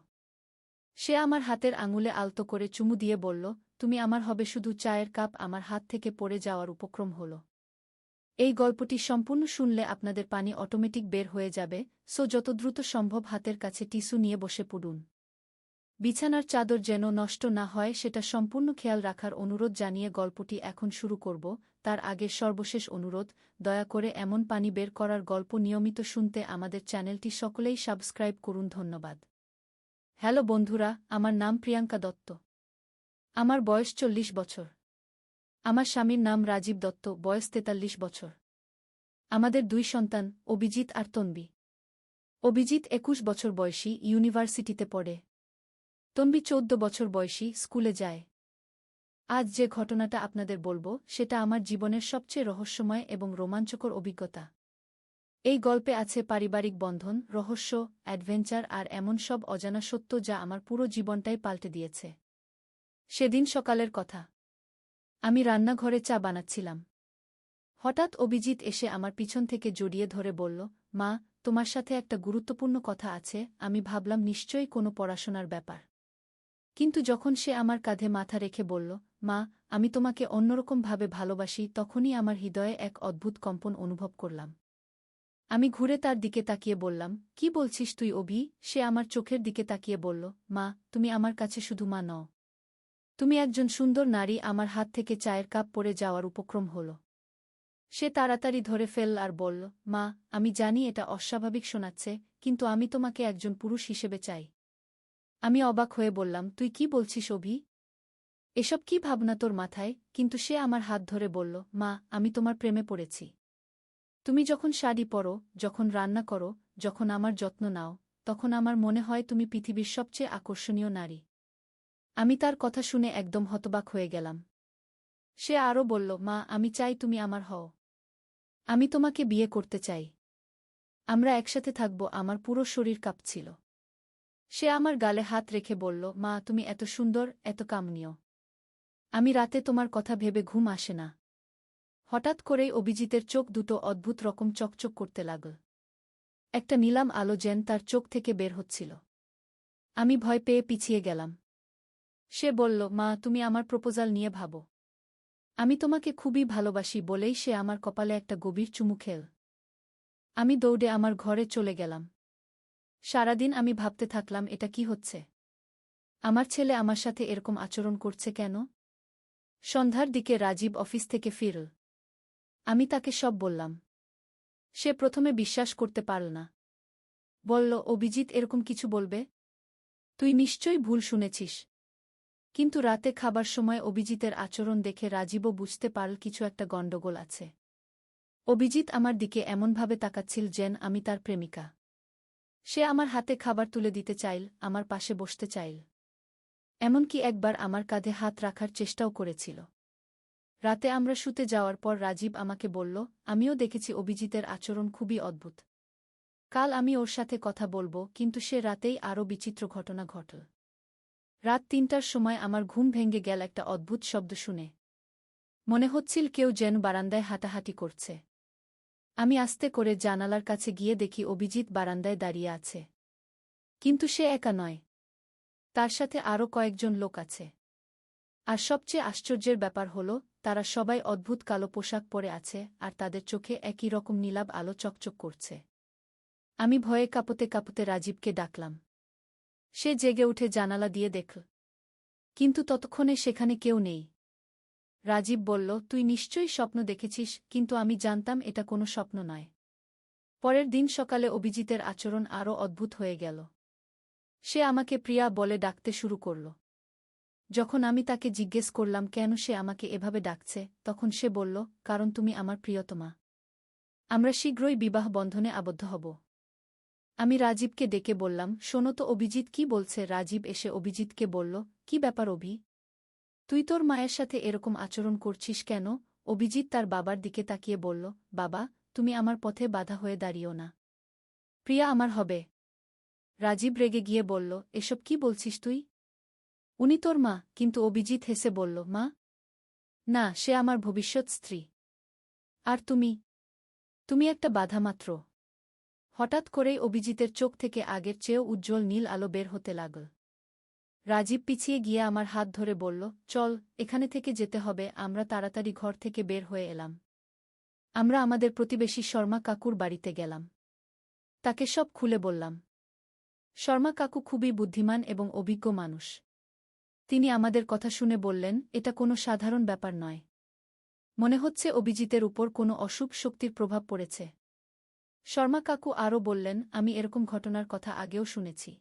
সে আমার হাতের আঙুলে আলতো করে চুমু দিয়ে বলল, তুমি আমার হবে। শুধু চায়ের কাপ আমার হাত থেকে পড়ে যাওয়ার উপক্রম হল। এই গল্পটি সম্পূর্ণ শুনলে আপনাদের পানি অটোমেটিক বের হয়ে যাবে, সো যত দ্রুত সম্ভব হাতের কাছে টিস্যু নিয়ে বসে পড়ুন। বিছানার চাদর যেন নষ্ট না হয় সেটা সম্পূর্ণ খেয়াল রাখার অনুরোধ জানিয়ে গল্পটি এখন শুরু করব। তার আগে সর্বশেষ অনুরোধ, দয়া করে এমন পানি বের করার গল্প নিয়মিত শুনতে আমাদের চ্যানেলটি সকলেই সাবস্ক্রাইব করুন। ধন্যবাদ। হ্যালো বন্ধুরা, আমার নাম প্রিয়াঙ্কা দত্ত। আমার বয়স 40 বছর। আমার স্বামীর নাম রাজীব দত্ত, বয়স 43 বছর। আমাদের 2 সন্তান, অভিজিৎ আর তন্বী। অভিজিৎ 21 বছর বয়সী, ইউনিভার্সিটিতে পড়ে। তন্বী 14 বছর বয়সী, স্কুলে যায়। আজ যে ঘটনাটা আপনাদের বলবো সেটা আমার জীবনের সবচেয়ে রহস্যময় এবং রোমাঞ্চকর অভিজ্ঞতা। এই গল্পে আছে পারিবারিক বন্ধন, রহস্য, অ্যাডভেঞ্চার আর এমন সব অজানা সত্য যা আমার পুরো জীবনটাই পাল্টে দিয়েছে। সেদিন সকালের কথা। আমি রান্নাঘরে চা বানাচ্ছিলাম। হঠাৎ অভিজিৎ এসে আমার পিছন থেকে জড়িয়ে ধরে বলল, মা, তোমার সাথে একটা গুরুত্বপূর্ণ কথা আছে। আমি ভাবলাম নিশ্চয়ই কোনো পড়াশোনার ব্যাপার। কিন্তু যখন সে আমার কাঁধে মাথা রেখে বলল, মা, আমি তোমাকে অন্যরকমভাবে ভালোবাসি, তখনই আমার হৃদয়ে এক অদ্ভুত কম্পন অনুভব করলাম। আমি ঘুরে তার দিকে তাকিয়ে বললাম, কি বলছিস তুই অভি? সে আমার চোখের দিকে তাকিয়ে বলল, মা, তুমি আমার কাছে শুধু মা নও। তুমি একজন সুন্দর নারী। আমার হাত থেকে চায়ের কাপ পড়ে যাওয়ার উপক্রম হল। সে তাড়াতাড়ি ধরে ফেলল আর বলল, মা, আমি জানি এটা অস্বাভাবিক শোনাচ্ছে, কিন্তু আমি তোমাকে একজন পুরুষ হিসেবে চাই। আমি অবাক হয়ে বললাম, তুই কি বলছিস অভি? এসব কি ভাবনা তোর মাথায়? কিন্তু সে আমার হাত ধরে বলল, মা, আমি তোমার প্রেমে পড়েছি। তুমি যখন শাড়ি পরো, যখন রান্না করো, যখন আমার যত্ন নাও, তখন আমার মনে হয় তুমি পৃথিবীর সবচেয়ে আকর্ষণীয় নারী। আমি তার কথা শুনে একদম হতবাক হয়ে গেলাম। সে আরও বলল, মা, আমি চাই তুমি আমার হও। আমি তোমাকে বিয়ে করতে চাই। আমরা একসাথে থাকব। আমার পুরো শরীর কাঁপছিল। সে আমার গালে হাত রেখে বলল, মা, তুমি এত সুন্দর, এত কামনীয়। আমি রাতে তোমার কথা ভেবে ঘুম আসে না। হঠাৎ করেই অভিজিতের চোখ দুটো অদ্ভুত রকম চকচক করতে লাগল। একটা নীলাম আলো যেন তার চোখ থেকে বের হচ্ছিল। আমি ভয় পেয়ে পিছিয়ে গেলাম। সে বলল, মা, তুমি আমার প্রপোজাল নিয়ে ভাবো। আমি তোমাকে খুবই ভালোবাসি বলেই সে আমার কপালে একটা গভীর চুমু খেল। আমি দৌড়ে আমার ঘরে চলে গেলাম। সারাদিন আমি ভাবতে থাকলাম, এটা কি হচ্ছে? আমার ছেলে আমার সাথে এরকম আচরণ করছে কেন? সন্ধ্যার দিকে রাজীব অফিস থেকে ফিরল। আমি তাকে সব বললাম। সে প্রথমে বিশ্বাস করতে পারল না। বলল, অভিজিৎ এরকম কিছু বলবে? তুই নিশ্চয়ই ভুল শুনেছিস। কিন্তু রাতে খাবার সময় অভিজিতের আচরণ দেখে রাজীবও বুঝতে পারল কিছু একটা গণ্ডগোল আছে। অভিজিৎ আমার দিকে এমনভাবে তাকাচ্ছিল যেন আমি তার প্রেমিকা। সে আমার হাতে খাবার তুলে দিতে চাইল, আমার পাশে বসতে চাইল। এমনকি একবার আমার কাঁধে হাত রাখার চেষ্টাও করেছিল। রাতে আমরা শুতে যাওয়ার পর রাজীব আমাকে বলল, আমিও দেখেছি অভিজিতের আচরণ খুবই অদ্ভুত। কাল আমি ওর সাথে কথা বলবো। কিন্তু সে রাতেই আরও বিচিত্র ঘটনা ঘটল। রাত 3টার সময় আমার ঘুম ভেঙে গেল একটা অদ্ভুত শব্দ শুনে। মনে হচ্ছিল কেউ যেন বারান্দায় হাঁটাহাঁটি করছে। আমি আস্তে করে জানালার কাছে গিয়ে দেখি অভিজিৎ বারান্দায় দাঁড়িয়ে আছে। কিন্তু সে একা নয়। তার সাথে আরও কয়েকজন লোক আছে। আর সবচেয়ে আশ্চর্যের ব্যাপার হল, তারা সবাই অদ্ভুত কালো পোশাক পরে আছে আর তাদের চোখে একই রকম নীলাভ আলো চকচক করছে। আমি ভয়ে কাঁপতে কাঁপতে রাজীবকে ডাকলাম। সে জেগে উঠে জানালা দিয়ে দেখল। কিন্তু ততক্ষণে সেখানে কেউ নেই। রাজীব বলল, তুই নিশ্চয়ই স্বপ্ন দেখেছিস। কিন্তু আমি জানতাম এটা কোনো স্বপ্ন নয়। পরের দিন সকালে অভিজিতের আচরণ আরও অদ্ভুত হয়ে গেল। সে আমাকে প্রিয়া বলে ডাকতে শুরু করল। যখন আমি তাকে জিজ্ঞেস করলাম কেন সে আমাকে এভাবে ডাকছে, তখন সে বলল, কারণ তুমি আমার প্রিয়তমা। আমরা শীঘ্রই বিবাহ বন্ধনে আবদ্ধ হব। আমি রাজীবকে ডেকে বললাম, শোনো তো অভিজিৎ কি বলছে। রাজীব এসে অভিজিৎকে বলল, কি ব্যাপার অভি? তুই তোর মায়ের সাথে এরকম আচরণ করছিস কেন? অভিজিৎ তার বাবার দিকে তাকিয়ে বলল, বাবা, তুমি আমার পথে বাধা হয়ে দাঁড়িও না। প্রিয়া আমার হবে। রাজীব রেগে গিয়ে বলল, এসব কি বলছিস তুই? উনি তোর মা। কিন্তু অভিজিৎ হেসে বলল, মা? না, সে আমার ভবিষ্যৎ স্ত্রী। আর তুমি? তুমি একটা বাধা মাত্র। হঠাৎ করেই অভিজিতের চোখ থেকে আগের চেয়েও উজ্জ্বল নীল আলো বের হতে লাগল। রাজীব পিছিয়ে গিয়ে আমার হাত ধরে বলল, চল, এখানে থেকে যেতে হবে। আমরা তাড়াতাড়ি ঘর থেকে বের হয়ে এলাম। আমরা আমাদের প্রতিবেশী শর্মা কাকুর বাড়িতে গেলাম। তাকে সব খুলে বললাম। শর্মা কাকু খুবই বুদ্ধিমান এবং অভিজ্ঞ মানুষ। তিনি আমাদের কথা শুনে বললেন, এটা কোনো সাধারণ ব্যাপার নয়। মনে হচ্ছে অভিজিতের উপর কোনো অশুভ শক্তির প্রভাব পড়েছে। শর্মা কাকু আরও বললেন, আমি এরকম ঘটনার কথা আগেও শুনেছি।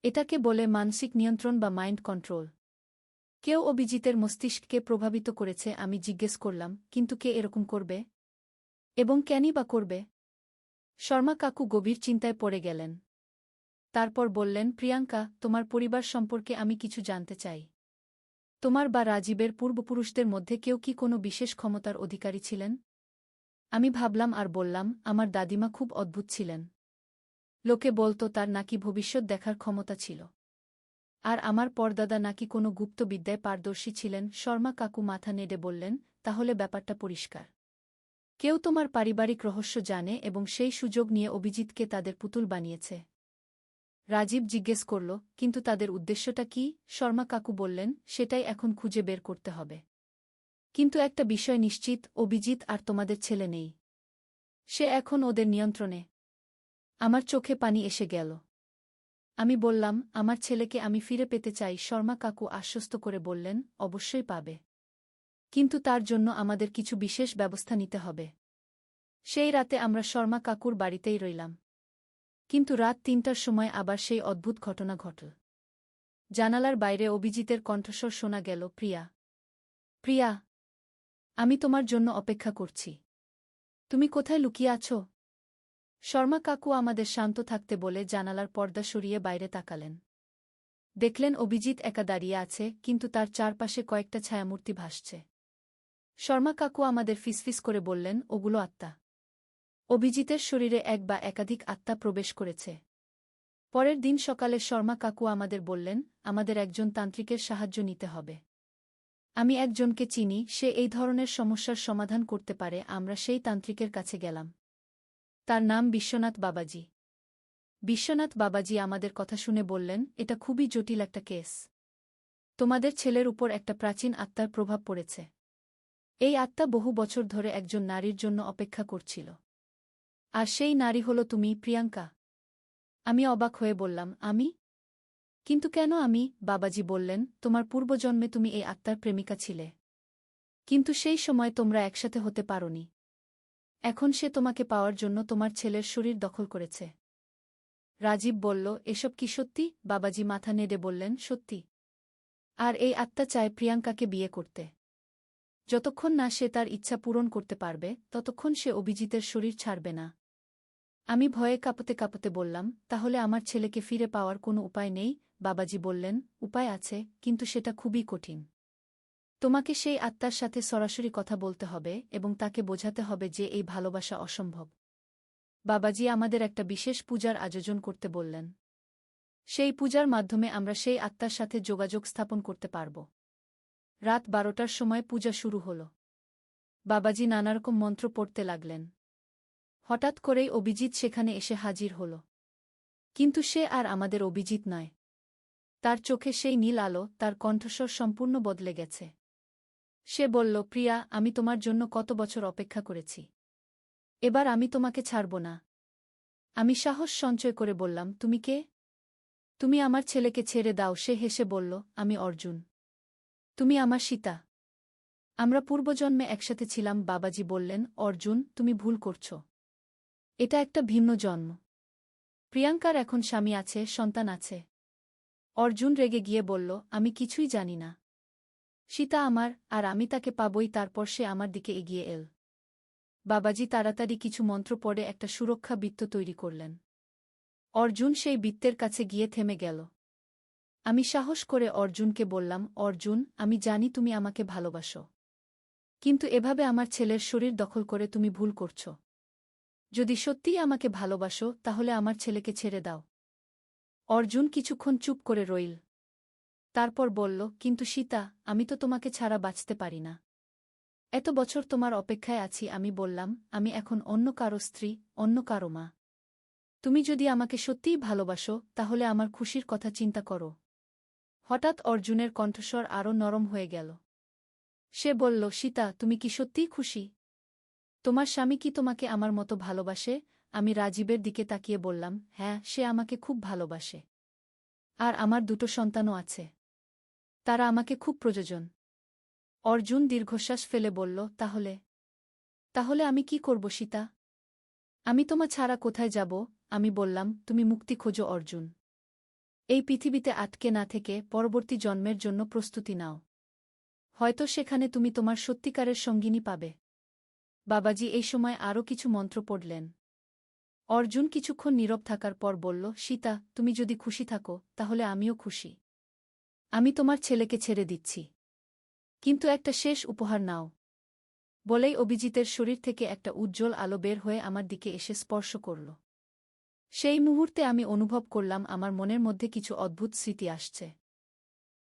এটাকে বলে মানসিক নিয়ন্ত্রণ বা মাইন্ড কন্ট্রোল। কেউ অভিজিতের মস্তিষ্ককে প্রভাবিত করেছে। আমি জিজ্ঞেস করলাম, কিন্তু কে এরকম করবে? এবং কেনই বা করবে? শর্মা কাকু গভীর চিন্তায় পড়ে গেলেন। তারপর বললেন, প্রিয়াঙ্কা, তোমার পরিবার সম্পর্কে আমি কিছু জানতে চাই। তোমার বা রাজীবের পূর্বপুরুষদের মধ্যে কেউ কি কোনো বিশেষ ক্ষমতার অধিকারী ছিলেন? আমি ভাবলাম আর বললাম, আমার দাদিমা খুব অদ্ভুত ছিলেন। লোকে বলতো তার নাকি ভবিষ্যৎ দেখার ক্ষমতা ছিল। আর আমার পরদাদা নাকি কোনো গুপ্ত বিদ্যায় পারদর্শী ছিলেন। শর্মা কাকু মাথা নেড়ে বললেন, তাহলে ব্যাপারটা পরিষ্কার। কেউ তোমার পারিবারিক রহস্য জানে এবং সেই সুযোগ নিয়ে অভিজিৎকে তাদের পুতুল বানিয়েছে। রাজীব জিজ্ঞেস করল, কিন্তু তাদের উদ্দেশ্যটা কি? শর্মা কাকু বললেন, সেটাই এখন খুঁজে বের করতে হবে। কিন্তু একটা বিষয় নিশ্চিত, অভিজিৎ আর তোমাদের ছেলে নেই। সে এখন ওদের নিয়ন্ত্রণে। আমার চোখে পানি এসে গেল। আমি বললাম, আমার ছেলেকে আমি ফিরে পেতে চাই। শর্মা কাকু আশ্বস্ত করে বললেন, অবশ্যই পাবে। কিন্তু তার জন্য আমাদের কিছু বিশেষ ব্যবস্থা নিতে হবে। সেই রাতে আমরা শর্মা কাকুর বাড়িতেই রইলাম। কিন্তু রাত ৩টার সময় আবার সেই অদ্ভুত ঘটনা ঘটল। জানালার বাইরে অভিজিতের কণ্ঠস্বর শোনা গেল, প্রিয়া, প্রিয়া, আমি তোমার জন্য অপেক্ষা করছি। তুমি কোথায় লুকিয়ে আছো? শর্মা কাকু আমাদের শান্ত থাকতে বলে জানালার পর্দা সরিয়ে বাইরে তাকালেন। দেখলেন অভিজিৎ একা দাঁড়িয়ে আছে, কিন্তু তার চারপাশে কয়েকটা ছায়ামূর্তি ভাসছে। শর্মা কাকু আমাদের ফিসফিস করে বললেন, ওগুলো আত্মা। অভিজিতের শরীরে এক বা একাধিক আত্মা প্রবেশ করেছে। পরের দিন সকালে শর্মা কাকু আমাদের বললেন, আমাদের একজন তান্ত্রিকের সাহায্য নিতে হবে। আমি একজনকে চিনি, সে এই ধরনের সমস্যার সমাধান করতে পারে। আমরা সেই তান্ত্রিকের কাছে গেলাম। তার নাম বিশ্বনাথ বাবাজি। বিশ্বনাথ বাবাজি আমাদের কথা শুনে বললেন, এটা খুবই জটিল একটা কেস। তোমাদের ছেলের উপর একটা প্রাচীন আত্মার প্রভাব পড়েছে। এই আত্মা বহু বছর ধরে একজন নারীর জন্য অপেক্ষা করছিল। আর সেই নারী হল তুমি, প্রিয়াঙ্কা। আমি অবাক হয়ে বললাম, আমি? কিন্তু কেন আমি? বাবাজি বললেন, তোমার পূর্বজন্মে তুমি এই আত্মার প্রেমিকা ছিলে। কিন্তু সেই সময় তোমরা একসাথে হতে পারোনি। এখন সে তোমাকে পাওয়ার জন্য তোমার ছেলের শরীর দখল করেছে। রাজীব বলল, এসব কি সত্যি? বাবাজি মাথা নেড়ে বললেন, সত্যি। আর এই আত্মা চায় প্রিয়াঙ্কাকে বিয়ে করতে। যতক্ষণ না সে তার ইচ্ছা পূরণ করতে পারবে, ততক্ষণ সে অভিজিতের শরীর ছাড়বে না। আমি ভয়ে কাঁপতে কাঁপতে বললাম, তাহলে আমার ছেলেকে ফিরে পাওয়ার কোনো উপায় নেই? বাবাজি বললেন, উপায় আছে, কিন্তু সেটা খুবই কঠিন। তোমাকে সেই আত্মার সাথে সরাসরি কথা বলতে হবে এবং তাকে বোঝাতে হবে যে এই ভালোবাসা অসম্ভব। বাবাজি আমাদের একটা বিশেষ পূজার আয়োজন করতে বললেন। সেই পূজার মাধ্যমে আমরা সেই আত্মার সাথে যোগাযোগ স্থাপন করতে পারব। রাত 12টার সময় পূজা শুরু হল। বাবাজি নানারকম মন্ত্র পড়তে লাগলেন। হঠাৎ করেই অভিজিৎ সেখানে এসে হাজির হল। কিন্তু সে আর আমাদের অভিজিৎ নয়। তার চোখে সেই নীল আলো, তার কণ্ঠস্বর সম্পূর্ণ বদলে গেছে। সে বলল, প্রিয়া, আমি তোমার জন্য কত বছর অপেক্ষা করেছি। এবার আমি তোমাকে ছাড়ব না। আমি সাহস সঞ্চয় করে বললাম, তুমি কে? তুমি আমার ছেলেকে ছেড়ে দাও। সে হেসে বলল, আমি অর্জুন। তুমি আমার সীতা। আমরা পূর্বজন্মে একসাথে ছিলাম। বাবাজি বললেন, অর্জুন, তুমি ভুল করছ। এটা একটা ভিন্ন জন্ম। প্রিয়াঙ্কার এখন স্বামী আছে, সন্তান আছে। অর্জুন রেগে গিয়ে বলল, আমি কিছুই জানি না। সীতা আমার, আর আমি তাকে পাবই। তারপর সে আমার দিকে এগিয়ে এল। বাবাজি তাড়াতাড়ি কিছু মন্ত্র পড়ে একটা সুরক্ষা বৃত্ত তৈরি করলেন। অর্জুন সেই বৃত্তের কাছে গিয়ে থেমে গেল। আমি সাহস করে অর্জুনকে বললাম, অর্জুন, আমি জানি তুমি আমাকে ভালোবাসো। কিন্তু এভাবে আমার ছেলের শরীর দখল করে তুমি ভুল করছ। যদি সত্যিই আমাকে ভালোবাসো তাহলে আমার ছেলেকে ছেড়ে দাও। অর্জুন কিছুক্ষণ চুপ করে রইল। তারপর বলল, কিন্তু সীতা, আমি তো তোমাকে ছাড়া বাঁচতে পারি না। এত বছর তোমার অপেক্ষায় আছি। আমি বললাম, আমি এখন অন্য কারো স্ত্রী, অন্য কারো মা। তুমি যদি আমাকে সত্যিই ভালোবাসো তাহলে আমার খুশির কথা চিন্তা করো। হঠাৎ অর্জুনের কণ্ঠস্বর আরও নরম হয়ে গেল। সে বলল, সীতা, তুমি কি সত্যিই খুশি? তোমার স্বামী কি তোমাকে আমার মতো ভালোবাসে? আমি রাজীবের দিকে তাকিয়ে বললাম, হ্যাঁ, সে আমাকে খুব ভালোবাসে। আর আমার দুটো সন্তানও আছে। তারা আমাকে খুব প্রয়োজন। অর্জুন দীর্ঘশ্বাস ফেলে বলল, তাহলে তাহলে আমি কি করব সীতা? আমি তোমা ছাড়া কোথায় যাব? আমি বললাম, তুমি মুক্তি খোঁজো অর্জুন। এই পৃথিবীতে আটকে না থেকে পরবর্তী জন্মের জন্য প্রস্তুতি নাও। হয়তো সেখানে তুমি তোমার সত্যিকারের সঙ্গিনী পাবে। বাবাজি এই সময় আরও কিছু মন্ত্র পড়লেন। অর্জুন কিছুক্ষণ নীরব থাকার পর বলল, সীতা, তুমি যদি খুশি থাকো তাহলে আমিও খুশি। আমি তোমার ছেলেকে ছেড়ে দিচ্ছি। কিন্তু একটা শেষ উপহার নাও। বলেই অভিজিতের শরীর থেকে একটা উজ্জ্বল আলো বের হয়ে আমার দিকে এসে স্পর্শ করল। সেই মুহূর্তে আমি অনুভব করলাম আমার মনের মধ্যে কিছু অদ্ভুত স্মৃতি আসছে।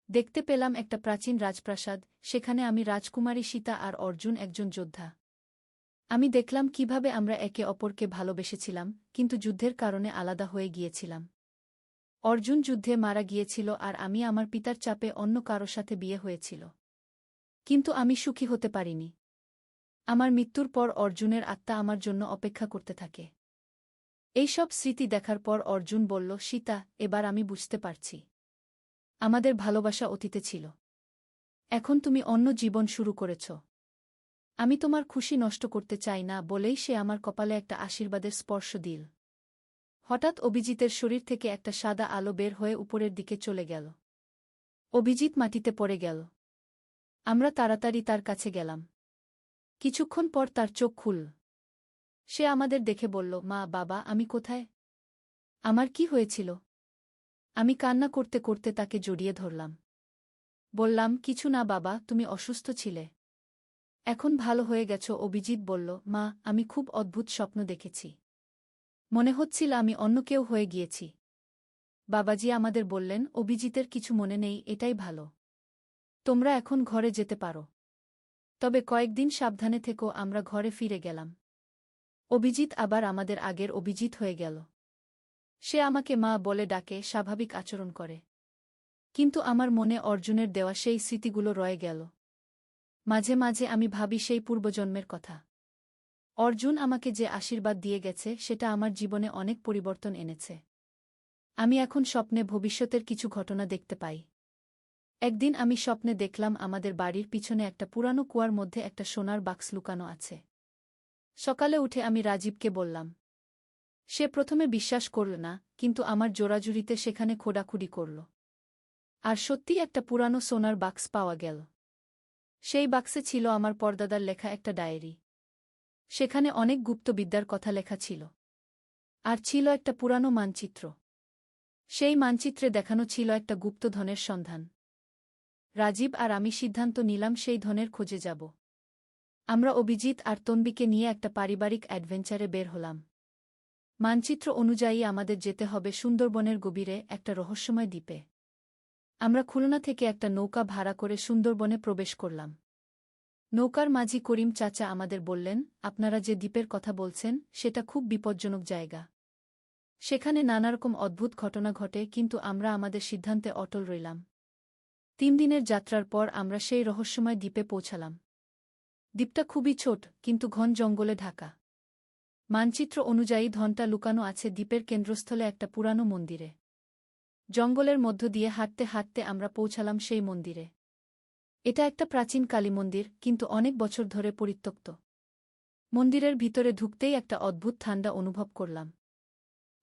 দেখতে পেলাম একটা প্রাচীন রাজপ্রাসাদ, সেখানে আমি রাজকুমারী সীতা আর অর্জুন একজন যোদ্ধা। আমি দেখলাম কিভাবে আমরা একে অপরকে ভালোবেসেছিলাম, কিন্তু যুদ্ধের কারণে আলাদা হয়ে গিয়েছিলাম। অর্জুন যুদ্ধে মারা গিয়েছিল আর আমি আমার পিতার চাপে অন্য কারো সাথে বিয়ে হয়েছিল। কিন্তু আমি সুখী হতে পারিনি। আমার মৃত্যুর পর অর্জুনের আত্মা আমার জন্য অপেক্ষা করতে থাকে। এইসব স্মৃতি দেখার পর অর্জুন বলল, সীতা, এবার আমি বুঝতে পারছি। আমাদের ভালোবাসা অতীতে ছিল। এখন তুমি অন্য জীবন শুরু করেছ। আমি তোমার খুশি নষ্ট করতে চাই না। বলেই সে আমার কপালে একটা আশীর্বাদের স্পর্শ দিল। হঠাৎ অভিজিতের শরীর থেকে একটা সাদা আলো বের হয়ে উপরের দিকে চলে গেল। অভিজিৎ মাটিতে পড়ে গেল। আমরা তাড়াতাড়ি তার কাছে গেলাম। কিছুক্ষণ পর তার চোখ খুলল। সে আমাদের দেখে বলল, মা, বাবা, আমি কোথায়? আমার কি হয়েছিল? আমি কান্না করতে করতে তাকে জড়িয়ে ধরলাম। বললাম, কিছু না বাবা, তুমি অসুস্থ ছিলে। এখন ভালো হয়ে গেছ। অভিজিৎ বলল, মা, আমি খুব অদ্ভুত স্বপ্ন দেখেছি। মনে হচ্ছিল আমি অন্য কেউ হয়ে গিয়েছি। বাবাজি আমাদের বললেন, অভিজিতের কিছু মনে নেই, এটাই ভালো। তোমরা এখন ঘরে যেতে পারো। তবে কয়েকদিন সাবধানে থেকো। আমরা ঘরে ফিরে গেলাম। অভিজিৎ আবার আমাদের আগের অভিজিৎ হয়ে গেল। সে আমাকে মা বলে ডাকে, স্বাভাবিক আচরণ করে। কিন্তু আমার মনে অর্জুনের দেওয়া সেই স্মৃতিগুলো রয়ে গেল। মাঝে মাঝে আমি ভাবি সেই পূর্বজন্মের কথা। অর্জুন আমাকে যে আশীর্বাদ দিয়ে গেছে সেটা আমার জীবনে অনেক পরিবর্তন এনেছে। আমি এখন স্বপ্নে ভবিষ্যতের কিছু ঘটনা দেখতে পাই। একদিন আমি স্বপ্নে দেখলাম আমাদের বাড়ির পিছনে একটা পুরানো কুয়ার মধ্যে একটা সোনার বাক্স লুকানো আছে। সকালে উঠে আমি রাজীবকে বললাম। সে প্রথমে বিশ্বাস করল না, কিন্তু আমার জোরাজুরিতে সেখানে খোঁড়াখুড়ি করল। আর সত্যিই একটা পুরানো সোনার বাক্স পাওয়া গেল। সেই বাক্সে ছিল আমার পরদাদার লেখা একটা ডায়েরি। সেখানে অনেক গুপ্তবিদ্যার কথা লেখা ছিল। আর ছিল একটা পুরানো মানচিত্র। সেই মানচিত্রে দেখানো ছিল একটা গুপ্ত ধনের সন্ধান। রাজীব আর আমি সিদ্ধান্ত নিলাম সেই ধনের খোঁজে যাব। আমরা অভিজিৎ আর তন্বীকে নিয়ে একটা পারিবারিক অ্যাডভেঞ্চারে বের হলাম। মানচিত্র অনুযায়ী আমাদের যেতে হবে সুন্দরবনের গভীরে একটা রহস্যময় দ্বীপে। আমরা খুলনা থেকে একটা নৌকা ভাড়া করে সুন্দরবনে প্রবেশ করলাম। নৌকার মাঝি করিম চাচা আমাদের বললেন, আপনারা যে দ্বীপের কথা বলছেন সেটা খুব বিপজ্জনক জায়গা। সেখানে নানারকম অদ্ভুত ঘটনা ঘটে। কিন্তু আমরা আমাদের সিদ্ধান্তে অটল রইলাম। 3 দিনের যাত্রার পর আমরা সেই রহস্যময় দ্বীপে পৌঁছালাম। দ্বীপটা খুবই ছোট, কিন্তু ঘন জঙ্গলে ঢাকা। মানচিত্র অনুযায়ী ধনটা লুকানো আছে দ্বীপের কেন্দ্রস্থলে একটা পুরানো মন্দিরে। জঙ্গলের মধ্য দিয়ে হাঁটতে হাঁটতে আমরা পৌঁছালাম সেই মন্দিরে। এটা একটা প্রাচীন কালী মন্দির, কিন্তু অনেক বছর ধরে পরিত্যক্ত। মন্দিরের ভিতরে ঢুকতেই একটা অদ্ভুত ঠান্ডা অনুভব করলাম।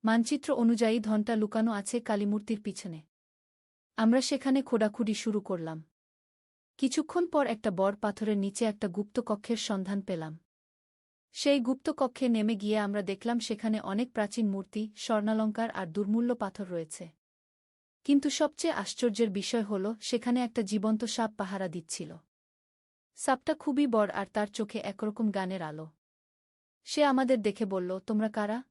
মানচিত্র অনুযায়ী ধনটা লুকানো আছে কালীমূর্তির পিছনে। আমরা সেখানে খোঁড়াখুড়ি শুরু করলাম। কিছুক্ষণ পর একটা বড় পাথরের নিচে একটা গুপ্ত কক্ষের সন্ধান পেলাম। সেই গুপ্ত কক্ষে নেমে গিয়ে আমরা দেখলাম সেখানে অনেক প্রাচীন মূর্তি, স্বর্ণালঙ্কার আর দুর্মূল্য পাথর রয়েছে। কিন্তু সবচেয়ে আশ্চর্যের বিষয় হল সেখানে একটা জীবন্ত সাপ পাহারা দিচ্ছিল। সাপটা খুবই বড় আর তার চোখে একরকম গানের আলো। সে আমাদের দেখে বলল, তোমরা কারা?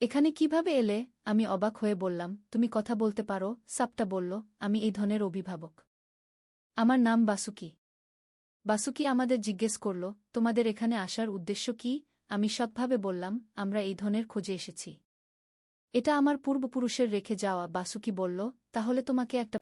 এখানে কিভাবে এলে? আমি অবাক হয়ে বললাম, তুমি কথা বলতে পারো? সাপটা বলল, আমি এই ধনের অভিভাবক। আমার নাম বাসুকি। বাসুকি আমাদের জিজ্ঞেস করল, তোমাদের এখানে আসার উদ্দেশ্য কি? আমি সৎভাবে বললাম, আমরা এই ধনের খোঁজে এসেছি। এটা আমার পূর্বপুরুষের রেখে যাওয়া। বাসুকি বলল, তাহলে তোমাকে একটা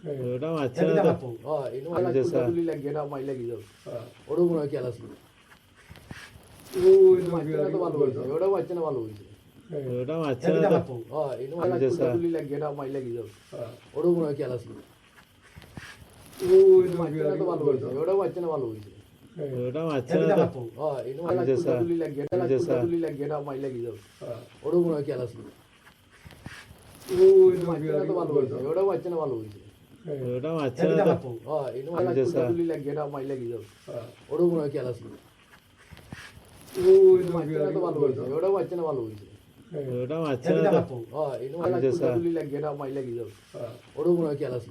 ওটা মারছে না তো ইনো আলা তুলি লাগি না মাই লাগি যাও ওড়ো মনে কি আলাস তো ভালো হয়েছে ওটা মারছে না ভালো হয়েছে ওটা মারছে না তো ইনো আলা তুলি লাগি না মাই লাগি যাও ওড়ো মনে কি আলাস তো ভালো হয়েছে ওটা মারছে না ভালো হয়েছে ওটা মারছে না তো ইনো আলা তুলি লাগি না মাই লাগি যাও ওড়ো মনে কি আলাস তো ভালো হয়েছে ওটা মারছে না ভালো হয়েছে ওটা মারছে না তো ইনো আলা তুলি লাগি না মাই লাগি যাও ওড়ো মনে কি আলাস তো ভালো হয়েছে ওটা মারছে না ভালো হয়েছে ওটা মারছে না তো ইনো আলা তুলি লাগি না মাই লাগি যাও ওড়ো মনে কি আলাস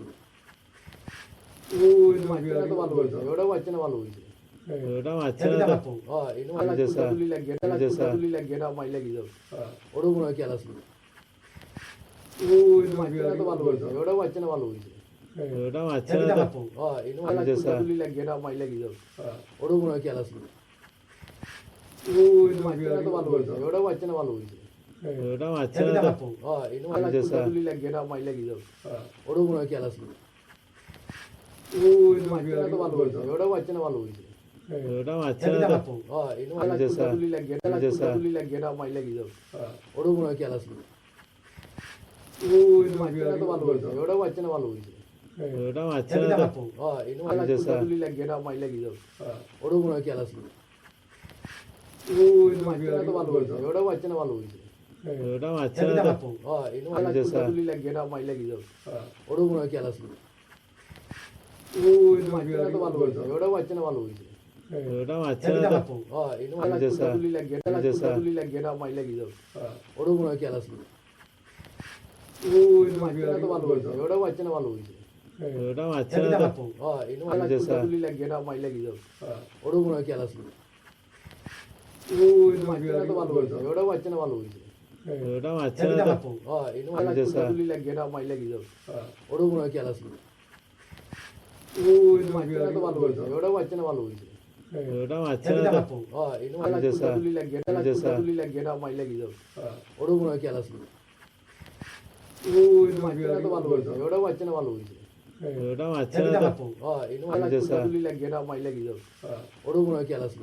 তো ভালো হয়েছে ওটা মারছে না ভালো হয়েছে ওটা মারছে না তো ইনো আলা তুলি লাগি না মাই লাগি যাও ওড়ো মনে কি আলাস তো ভালো হয়েছে ওটা মারছে না ভালো হয়েছে ওটা মারছে না তো ইনো আলা তুলি লাগি না মাই লাগি যাও ওড়ো মনে কি আলাস তো ভালো হয়েছে ওটা মারছে না ভালো হয়েছে ওটা মারছে না তো ইনো আলা তুলি লাগি না মাই লাগি যাও ওড়ো মনে কি আলাস তো ভালো হয়েছে ওটা মারছে না ভালো হয়েছে ওটা মারছে না তো ইনো আলা তুলি লাগি না মাই লাগি যাও ওড়ো মনে কি আলাস তো ভালো হয়েছে ওটা মারছে না ভালো হয়েছে ওটা মারছে না তো ইনো আলা তুলি লাগি না মাই লাগি যাও ওড়ো মনে কি আলাস তো ভালো হয়েছে ওটা মারছে না ভালো হয়েছে ওটা মারছে না তো ইনো আলা তুলি লাগি না মাই লাগি যাও ওড়ো মনে কি আলাস তো ভালো হয়েছে ওটা মারছে না ভালো হয়েছে ওটা মারছে না তো ইনো আলা তুলি লাগি না মাই লাগি যাও ওড়ো মনে কি আলাস তো ভালো হয়েছে ওটা মারছে না ভালো হয়েছে ওটা মারছে না তো ইনো আলা তুলি লাগি না মাই লাগি যাও ওড়ো মনে কি আলাস তো ভালো হয়েছে ওটা মারছে না ভালো হয়েছে ওটা মারছে না তো ইনো আলা তুলি লাগি না মাই লাগি যাও ওড়ো মনে কি আলাস তো ভালো হয়েছে ওটা মারছে না ভালো হয়েছে ওটা মারছে না তো ইনো আলা তুলি লাগি না মাই লাগি যাও ওড়ো মনে কি আলাস তো ভালো হয়েছে ওটা মারছে না ভালো হয়েছে ওটা মারছে না তো ইনো আলা তুলি লাগি না মাই লাগি যাও ওড়ো মনে কি আলাস তো ভালো হয়েছে ওটা মারছে না ভালো হয়েছে ওটা মারছে না তো ইনো আলা তুলি লাগি না মাই লাগি যাও ওড়ো মনে কি আলাস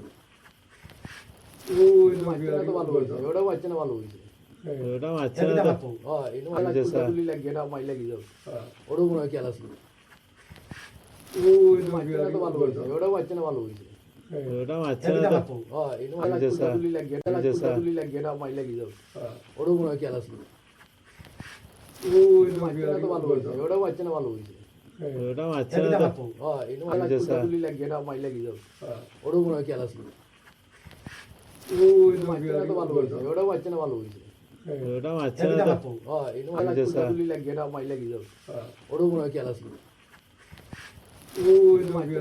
তো ভালো হয়েছে ওটা মারছে না ভালো হয়েছে ওটা মারছে না তো ইনো আলা তুলি লাগি না মাই লাগি যাও ওড়ো মনে কি আলাস তো ভালো হয়েছে ওটা মারছে না ভালো হয়েছে ওটা মারছে না তো ইনো আলা তুলি লাগি না মাই লাগি যাও ওড়ো মনে কি আলাস তো ভালো হয়েছে ওটা মারছে না ভালো হয়েছে ওটা মারছে না তো ইনো আলা তুলি লাগি না মাই লাগি যাও ওড়ো মনে কি আলাস তো ভালো হয়েছে ওটা মারছে না ভালো হয়েছে ওটা মারছে না তো ইনো আলা তুলি লাগি না মাই লাগি যাও ওড়ো মনে কি আলাস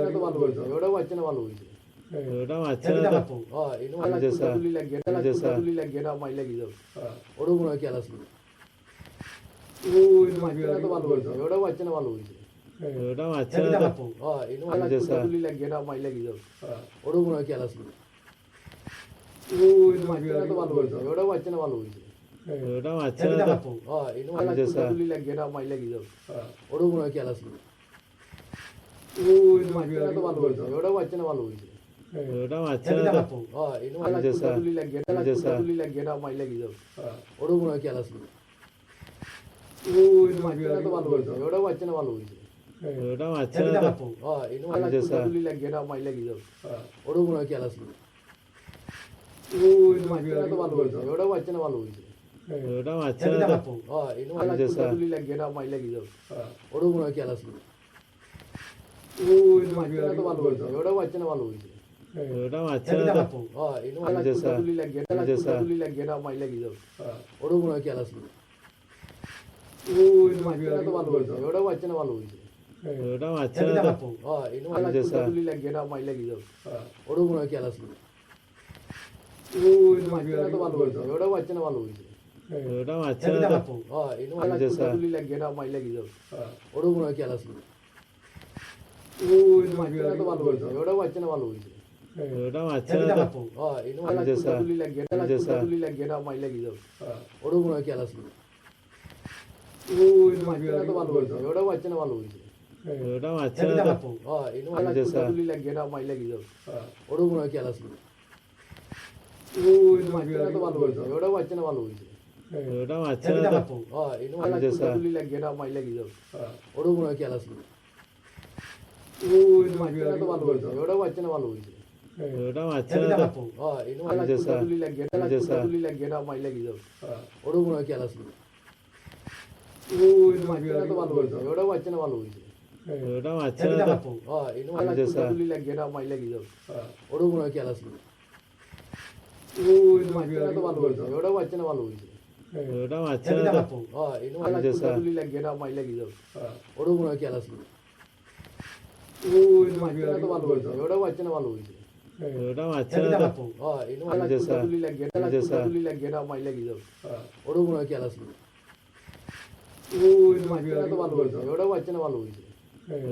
তো ভালো হয়েছে ওটা মারছে না ভালো হয়েছে ওটা মারছে না তো ইনো আলা তুলি লাগি না মাই লাগি যাও ওড়ো মনে কি আলাস তো ভালো হয়েছে ওটা মারছে না ভালো হয়েছে ওটা মারছে না তো ইনো আলা তুলি লাগি না মাই লাগি যাও ওড়ো মনে কি আলাস তো ভালো হয়েছে ওটা মারছে না ভালো হয়েছে ওটা মারছে না তো ইনো আলা তুলি লাগি না মাই লাগি যাও ওড়ো মনে কি আলাস তো ভালো হয়েছে ওটা মারছে না ভালো হয়েছে ওটা মারছে না তো ইনো আলা তুলি লাগি না মাই লাগি যাও ওড়ো মনে কি আলাস তো ভালো হয়েছে ওটা মারছে না ভালো হয়েছে ওটা মারছে না তো ইনো আলা তুলি লাগি না মাই লাগি যাও ওড়ো মনে কি আলাস তো ভালো হয়েছে ওটা মারছে না ভালো হয়েছে ওটা মারছে না তো ইনো আলা তুলি লাগি না মাই লাগি যাও ওড়ো মনে কি আলাস তো ভালো হয়েছে ওটা মারছে না ভালো হয়েছে ওটা মারছে না তো ইনো আলা তুলি লাগি না মাই লাগি যাও ওড়ো মনে কি আলাস তো ভালো হয়েছে ওটা মারছে না ভালো হয়েছে ওটা মারছে না তো ইনো আলা তুলি লাগি না মাই লাগি যাও ওড়ো মনে কি আলাস তো ভালো হয়েছে ওটা মারছে না ভালো হয়েছে ওটা মারছে না তো ইনো আলা তুলি লাগি না মাই লাগি যাও ওড়ো মনে কি আলাস তো ভালো হয়েছে ওটা মারছে না ভালো হয়েছে ওটা মারছে না তো এনে আচ্ছা, স্যার। তুলি লাগিয়ে না মাই লাগি যাও ওরও মনে হয় খেয়াল আছে তো ভালো হয়েছে ওটাও বাচ্চা না ভালো হয়েছে ওটা মারছে না তো এনে আচ্ছা, স্যার। তুলি লাগিয়ে না মাই লাগি যাও ওরও মনে হয় খেয়াল আছে তো ভালো হয়েছে ওটাও বাচ্চা না ভালো হয়েছে ওটা মারছে না তো এনে আচ্ছা, স্যার। তুলি লাগিয়ে আচ্ছা, স্যার। তুলি লাগিয়ে না মাই লাগি যাও ওরও মনে হয় খেয়াল আছে তো ভালো হয়েছে ওটাও বাচ্চা না ভালো হয়েছে ওটা মারছে না তো এনে আচ্ছা, স্যার। তুলি লাগিয়ে না মাই লাগি যাও ওরও মনে হয় খেয়াল আছে তো ভালো হয়েছে ওটাও বাচ্চা না ভালো হয়েছে ওটা মারছে না তো এনে আচ্ছা, স্যার। তুলি লাগিয়ে না মাই লাগি যাও ওরও মনে হয় খেয়াল আছে তো ভালো হয়েছে ওটাও বাচ্চা না ভালো হয়েছে ওটা মারছে না তো এনে আচ্ছা, স্যার। তুলি লাগিয়ে আচ্ছা, স্যার। তুলি লাগিয়ে না মাই লাগি যাও ওরও মনে হয় খেয়াল আছে তো ভালো হয়েছে ওটাও বাচ্চা না ভালো হয়েছে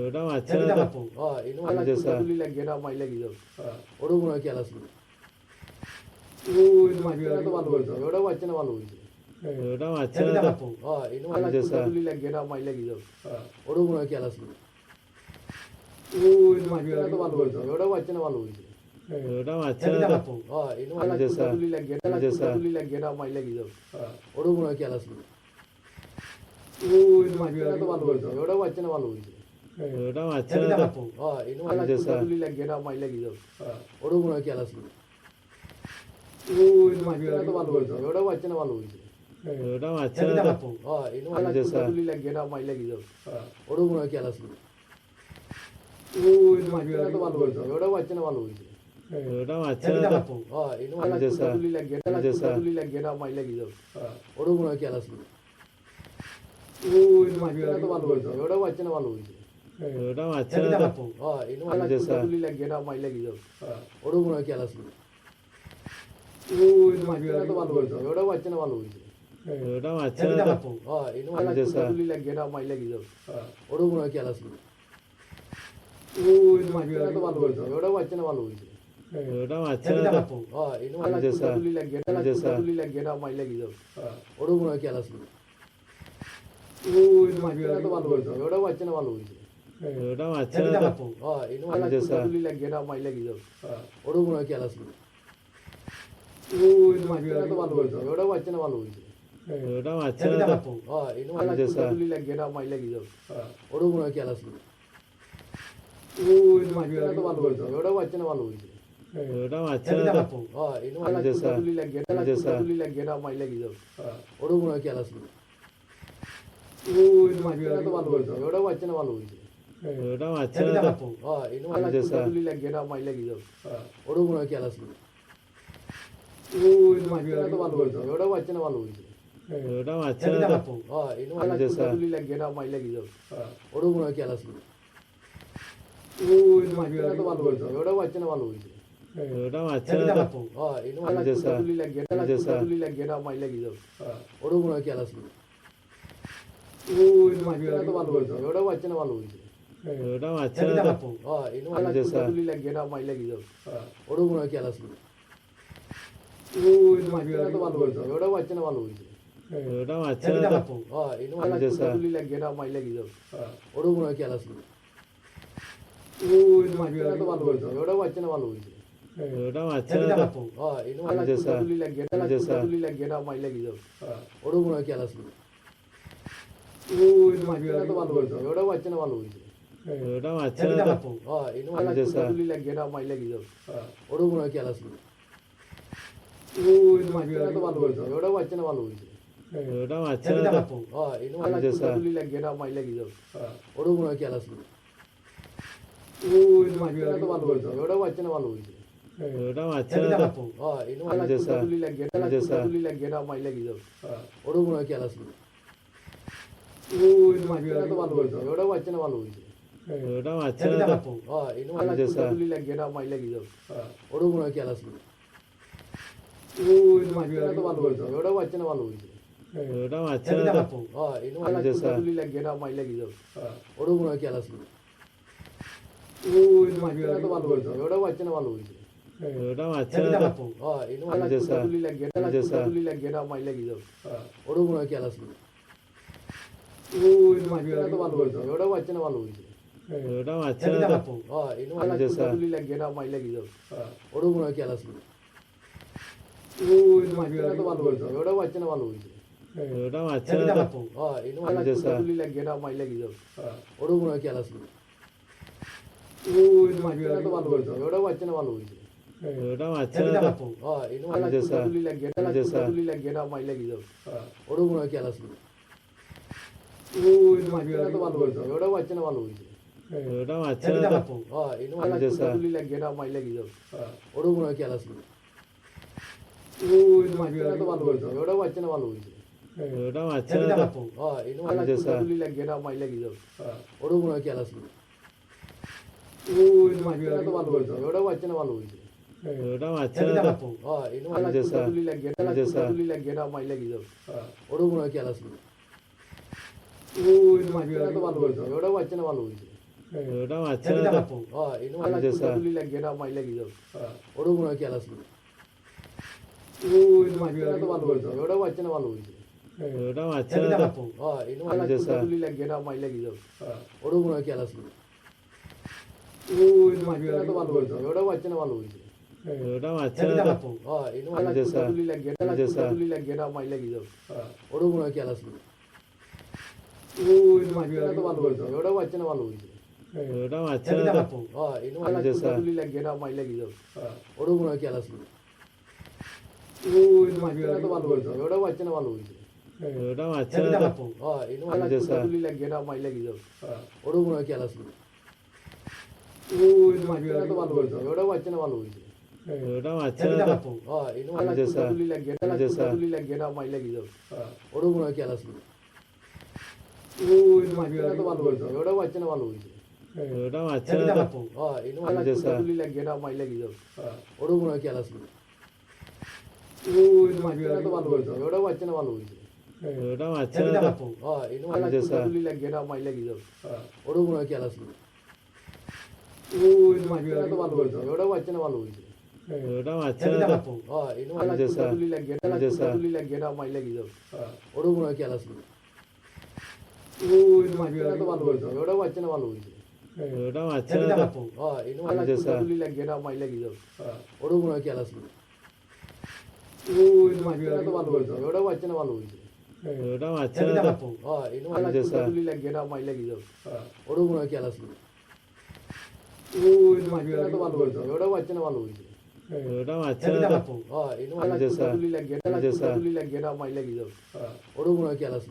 ওটা মারছে না তো এনে আচ্ছা, স্যার। তুলি লাগিয়ে না মাই লাগি যাও ওরও মনে হয় খেয়াল আছে তো ভালো হয়েছে ওটাও বাচ্চা না ভালো হয়েছে ওটা মারছে না তো এনে আচ্ছা, স্যার। তুলি লাগিয়ে না মাই লাগি যাও ওরও মনে হয় খেয়াল আছে তো ভালো হয়েছে ওটাও বাচ্চা না ভালো হয়েছে ওটা মারছে না তো এনে আচ্ছা, স্যার। তুলি লাগিয়ে আচ্ছা, স্যার। তুলি লাগিয়ে না মাই লাগি যাও ওরও মনে হয় খেয়াল আছে তো ভালো হয়েছে ওটাও বাচ্চা না ভালো হয়েছে ওটা মারছে না তো এনে আচ্ছা, স্যার। তুলি লাগিয়ে না মাই লাগি যাও ওরও মনে হয় খেয়াল আছে তো ভালো হয়েছে ওটাও বাচ্চা না ভালো হয়েছে ওটা মারছে না তো এনে আচ্ছা, স্যার। তুলি লাগিয়ে না মাই লাগি যাও ওরও মনে হয় খেয়াল আছে তো ভালো হয়েছে ওটাও বাচ্চা না ভালো হয়েছে ওটা মারছে না তো এনে আচ্ছা, স্যার। তুলি লাগিয়ে আচ্ছা, স্যার। তুলি লাগিয়ে না মাই লাগি যাও ওরও মনে হয় খেয়াল আছে তো ভালো হয়েছে ওটাও বাচ্চা না ভালো হয়েছে ওটা মারছে না তো এনে আচ্ছা, স্যার। তুলি লাগিয়ে না মাই লাগি যাও ওরও মনে হয় খেয়াল আছে তো ভালো হয়েছে ওটাও বাচ্চা না ভালো হয়েছে ওটা মারছে না তো এনে আচ্ছা, স্যার। তুলি লাগিয়ে না মাই লাগি যাও ওরও মনে হয় খেয়াল আছে তো ভালো হয়েছে ওটাও বাচ্চা না ভালো হয়েছে ওটা মারছে না তো এনে আচ্ছা, স্যার। তুলি লাগিয়ে আচ্ছা, স্যার। তুলি লাগিয়ে না মাই লাগি যাও ওরও মনে হয় খেয়াল আছে তো ভালো হয়েছে ওটাও বাচ্চা না ভালো হয়েছে ওটা মারছে না তো এনে আচ্ছা, স্যার। তুলি লাগিয়ে না মাই লাগি যাও ওরও মনে হয় খেয়াল আছে তো ভালো হয়েছে ওটাও বাচ্চা না ভালো হয়েছে ওটা মারছে না তো এনে আচ্ছা, স্যার। তুলি লাগিয়ে না মাই লাগি যাও ওরও মনে হয় খেয়াল আছে তো ভালো হয়েছে ওটাও বাচ্চা না ভালো হয়েছে ওটা মারছে না তো এনে আচ্ছা, স্যার। তুলি লাগিয়ে আচ্ছা, স্যার। তুলি লাগিয়ে না মাই লাগি যাও ওরও মনে হয় খেয়াল আছে তো ভালো হয়েছে ওটাও বাচ্চা না ভালো হয়েছে ওটা মারছে না তো এনে আচ্ছা, স্যার। তুলি লাগিয়ে না মাই লাগি যাও ওরও মনে হয় খেয়াল আছে তো ভালো হয়েছে ওটাও বাচ্চা না ভালো হয়েছে ওটা মারছে না তো এনে আচ্ছা, স্যার। তুলি লাগিয়ে না মাই লাগি যাও ওরও মনে হয় খেয়াল আছে তো ভালো হয়েছে ওটাও বাচ্চা না ভালো হয়েছে ওটা মারছে না তো এনে আচ্ছা, স্যার। তুলি লাগিয়ে আচ্ছা, স্যার। তুলি লাগিয়ে না মাই লাগি যাও ওরও মনে হয় খেয়াল আছে তো ভালো হয়েছে ওটাও বাচ্চা না ভালো হয়েছে ওটা মারছে না তো এনে আচ্ছা, স্যার। তুলি লাগিয়ে না মাই লাগি যাও ওরও মনে হয় খেয়াল আছে তো ভালো হয়েছে ওটাও বাচ্চা না ভালো হয়েছে ওটা মারছে না তো এনে আচ্ছা, স্যার। তুলি লাগিয়ে না মাই লাগি যাও ওরও মনে হয় খেয়াল আছে তো ভালো হয়েছে ওটাও বাচ্চা না ভালো হয়েছে ওটা মারছে না তো এনে আচ্ছা, স্যার। তুলি লাগিয়ে আচ্ছা, স্যার। তুলি লাগিয়ে না মাই লাগি যাও ওরও মনে হয় খেয়াল আছে তো ভালো হয়েছে ওটাও বাচ্চা না ভালো হয়েছে ওটা মারছে না তো এনে আচ্ছা, স্যার। তুলি লাগিয়ে না মাই লাগি যাও ওরও মনে হয় খেয়াল আছে তো ভালো হয়েছে ওটাও বাচ্চা না ভালো হয়েছে ওটা মারছে না তো এনে আচ্ছা, স্যার। তুলি লাগিয়ে না মাই লাগি যাও ওরও মনে হয় খেয়াল আছে তো ভালো হয়েছে ওটাও বাচ্চা না ভালো হয়েছে ওটা মারছে না তো এনে আচ্ছা, স্যার। তুলি লাগিয়ে আচ্ছা, স্যার। তুলি লাগিয়ে না মাই লাগি যাও ওরও মনে হয় খেয়াল আছে তো ভালো হয়েছে ওটাও বাচ্চা না ভালো হয়েছে ওটা মারছে না তো এনে আচ্ছা, স্যার। তুলি লাগিয়ে না মাই লাগি যাও ওরও মনে হয় খেয়াল আছে তো ভালো হয়েছে ওটাও বাচ্চা না ভালো হয়েছে ওটা মারছে না তো এনে আচ্ছা, স্যার। তুলি লাগিয়ে না মাই লাগি যাও ওরও মনে হয় খেয়াল আছে তো ভালো হয়েছে ওটাও বাচ্চা না ভালো হয়েছে ওটা মারছে না তো এনে আচ্ছা, স্যার। তুলি লাগিয়ে আচ্ছা, স্যার। তুলি লাগিয়ে না মাই লাগি যাও ওরও মনে হয় খেয়াল আছে তো ভালো হয়েছে ওটাও বাচ্চা না ভালো হয়েছে ওটা মারছে না তো এনো মাইলা কুটা তুলি লাগিয়ে না মাইলা কি যাও ওরও মনে হয় খেয়াল আছে তো ভালো হয়েছে ওটাও বাচ্চা না ভালো হয়েছে ওটা মারছে না তো এনো মাইলা কুটা তুলি লাগিয়ে না মাইলা কি যাও ওরও মনে হয় খেয়াল আছে তো ভালো হয়েছে ওটাও বাচ্চা না ভালো হয়েছে ওটা মারছে না তো এনো মাইলা কুটা তুলি লাগিয়ে না মাইলা কি যাও ওরও মনে হয় খেয়াল আছে তো ভালো হয়েছে ওটাও বাচ্চা না ভালো হয়েছে ওটা মারছে না তো এনো মাইলা কুটা তুলি লাগিয়ে না মাইলা কি যাও ওরও মনে হয় খেয়াল আছে তো ভালো হয়েছে ওটাও বাচ্চা না ভালো হয়েছে ওটা মারছে না তো এনো মাইলা কুটা তুলি লাগিয়ে না মাইলা কি যাও ওরও মনে হয় খেয়াল আছে তো ভালো হয়েছে ওটাও বাচ্চা না ভালো হয়েছে ওটা মারছে না তো এনো মাইলা কুটা তুলি লাগিয়ে না মাইলা কি যাও ওরও মনে হয় খেয়াল আছে তো ভালো হয়েছে ওটাও বাচ্চা না ভালো হয়েছে ওটা মারছে না তো এনো মাইলা কুটা তুলি লাগিয়ে না মাইলা কি যাও ওরও মনে হয় খেয়াল আছে তো ভালো হয়েছে ওটাও বাচ্চা না ভালো হয়েছে ওটা মারছে না তো এনো মাইলা কুটা তুলি লাগিয়ে না মাইলা কি যাও ওরও মনে হয় খেয়াল আছে তো ভালো হয়েছে ওটাও বাচ্চা না ভালো হয়েছে ওটা মারছে না তো এনো মাইলা কুটা তুলি লাগিয়ে না মাইলা কি যাও ওরও মনে হয় খেয়াল আছে তো ভালো হয়েছে ওটাও বাচ্চা না ভালো হয়েছে ওটা মারছে না তো এনো মাইলা কুটা তুলি লাগিয়ে না মাইলা কি যাও ওরও মনে হয় খেয়াল আছে তো ভালো হয়েছে ওটাও বাচ্চা না ভালো হয়েছে ওটা মারছে না তো এনো মাইলা কুটা তুলি লাগিয়ে না মাইলা কি যাও ওরও মনে হয় খেয়াল আছে তো ভালো হয়েছে ওটাও বাচ্চা না ভালো হয়েছে ওটা মারছে না তো এনো মাইলা কুটা তুলি লাগিয়ে না মাইলা কি যাও ওরও মনে হয় খেয়াল আছে তো ভালো হয়েছে ওটাও বাচ্চা না ভালো হয়েছে ওটা মারছে না তো এনো মাইলা কুটা তুলি লাগিয়ে না মাইলা কি যাও ওরও মনে হয় খেয়াল আছে তো ভালো হয়েছে ওটাও বাচ্চা না ভালো হয়েছে ওটা মারছে না তো এনো মাইলা কুটা তুলি লাগিয়ে না মাইলা কি যাও ওরও মনে হয় খেয়াল আছে তো ভালো হয়েছে ওটাও বাচ্চা না ভালো হয়েছে ওটা মারছে না তো এনো মাইলা কুটা তুলি লাগিয়ে না মাইলা কি যাও ওরও মনে হয় খেয়াল আছে তো ভালো হয়েছে ওটাও বাচ্চা না ভালো হয়েছে ওটা মারছে না তো এনো মাইলা কুটা তুলি লাগিয়ে না মাইলা কি যাও ওরও মনে হয় খেয়াল আছে তো ভালো হয়েছে ওটাও বাচ্চা না ভালো হয়েছে ওটা মারছে না তো এনো মাইলা কুটা তুলি লাগিয়ে না মাইলা কি যাও ওরও মনে হয় খেয়াল আছে তো ভালো হয়েছে ওটাও বাচ্চা না ভালো হয়েছে ওটা মারছে না তো এনো মাইলা কুটা তুলি লাগিয়ে না মাইলা কি যাও ওরও মনে হয় খেয়াল আছে তো ভালো হয়েছে ওটাও বাচ্চা না ভালো হয়েছে ওটা মারছে না তো এনো মাইলা কুটা তুলি লাগিয়ে না মাইলা কি যাও ওরও মনে হয় খেয়াল আছে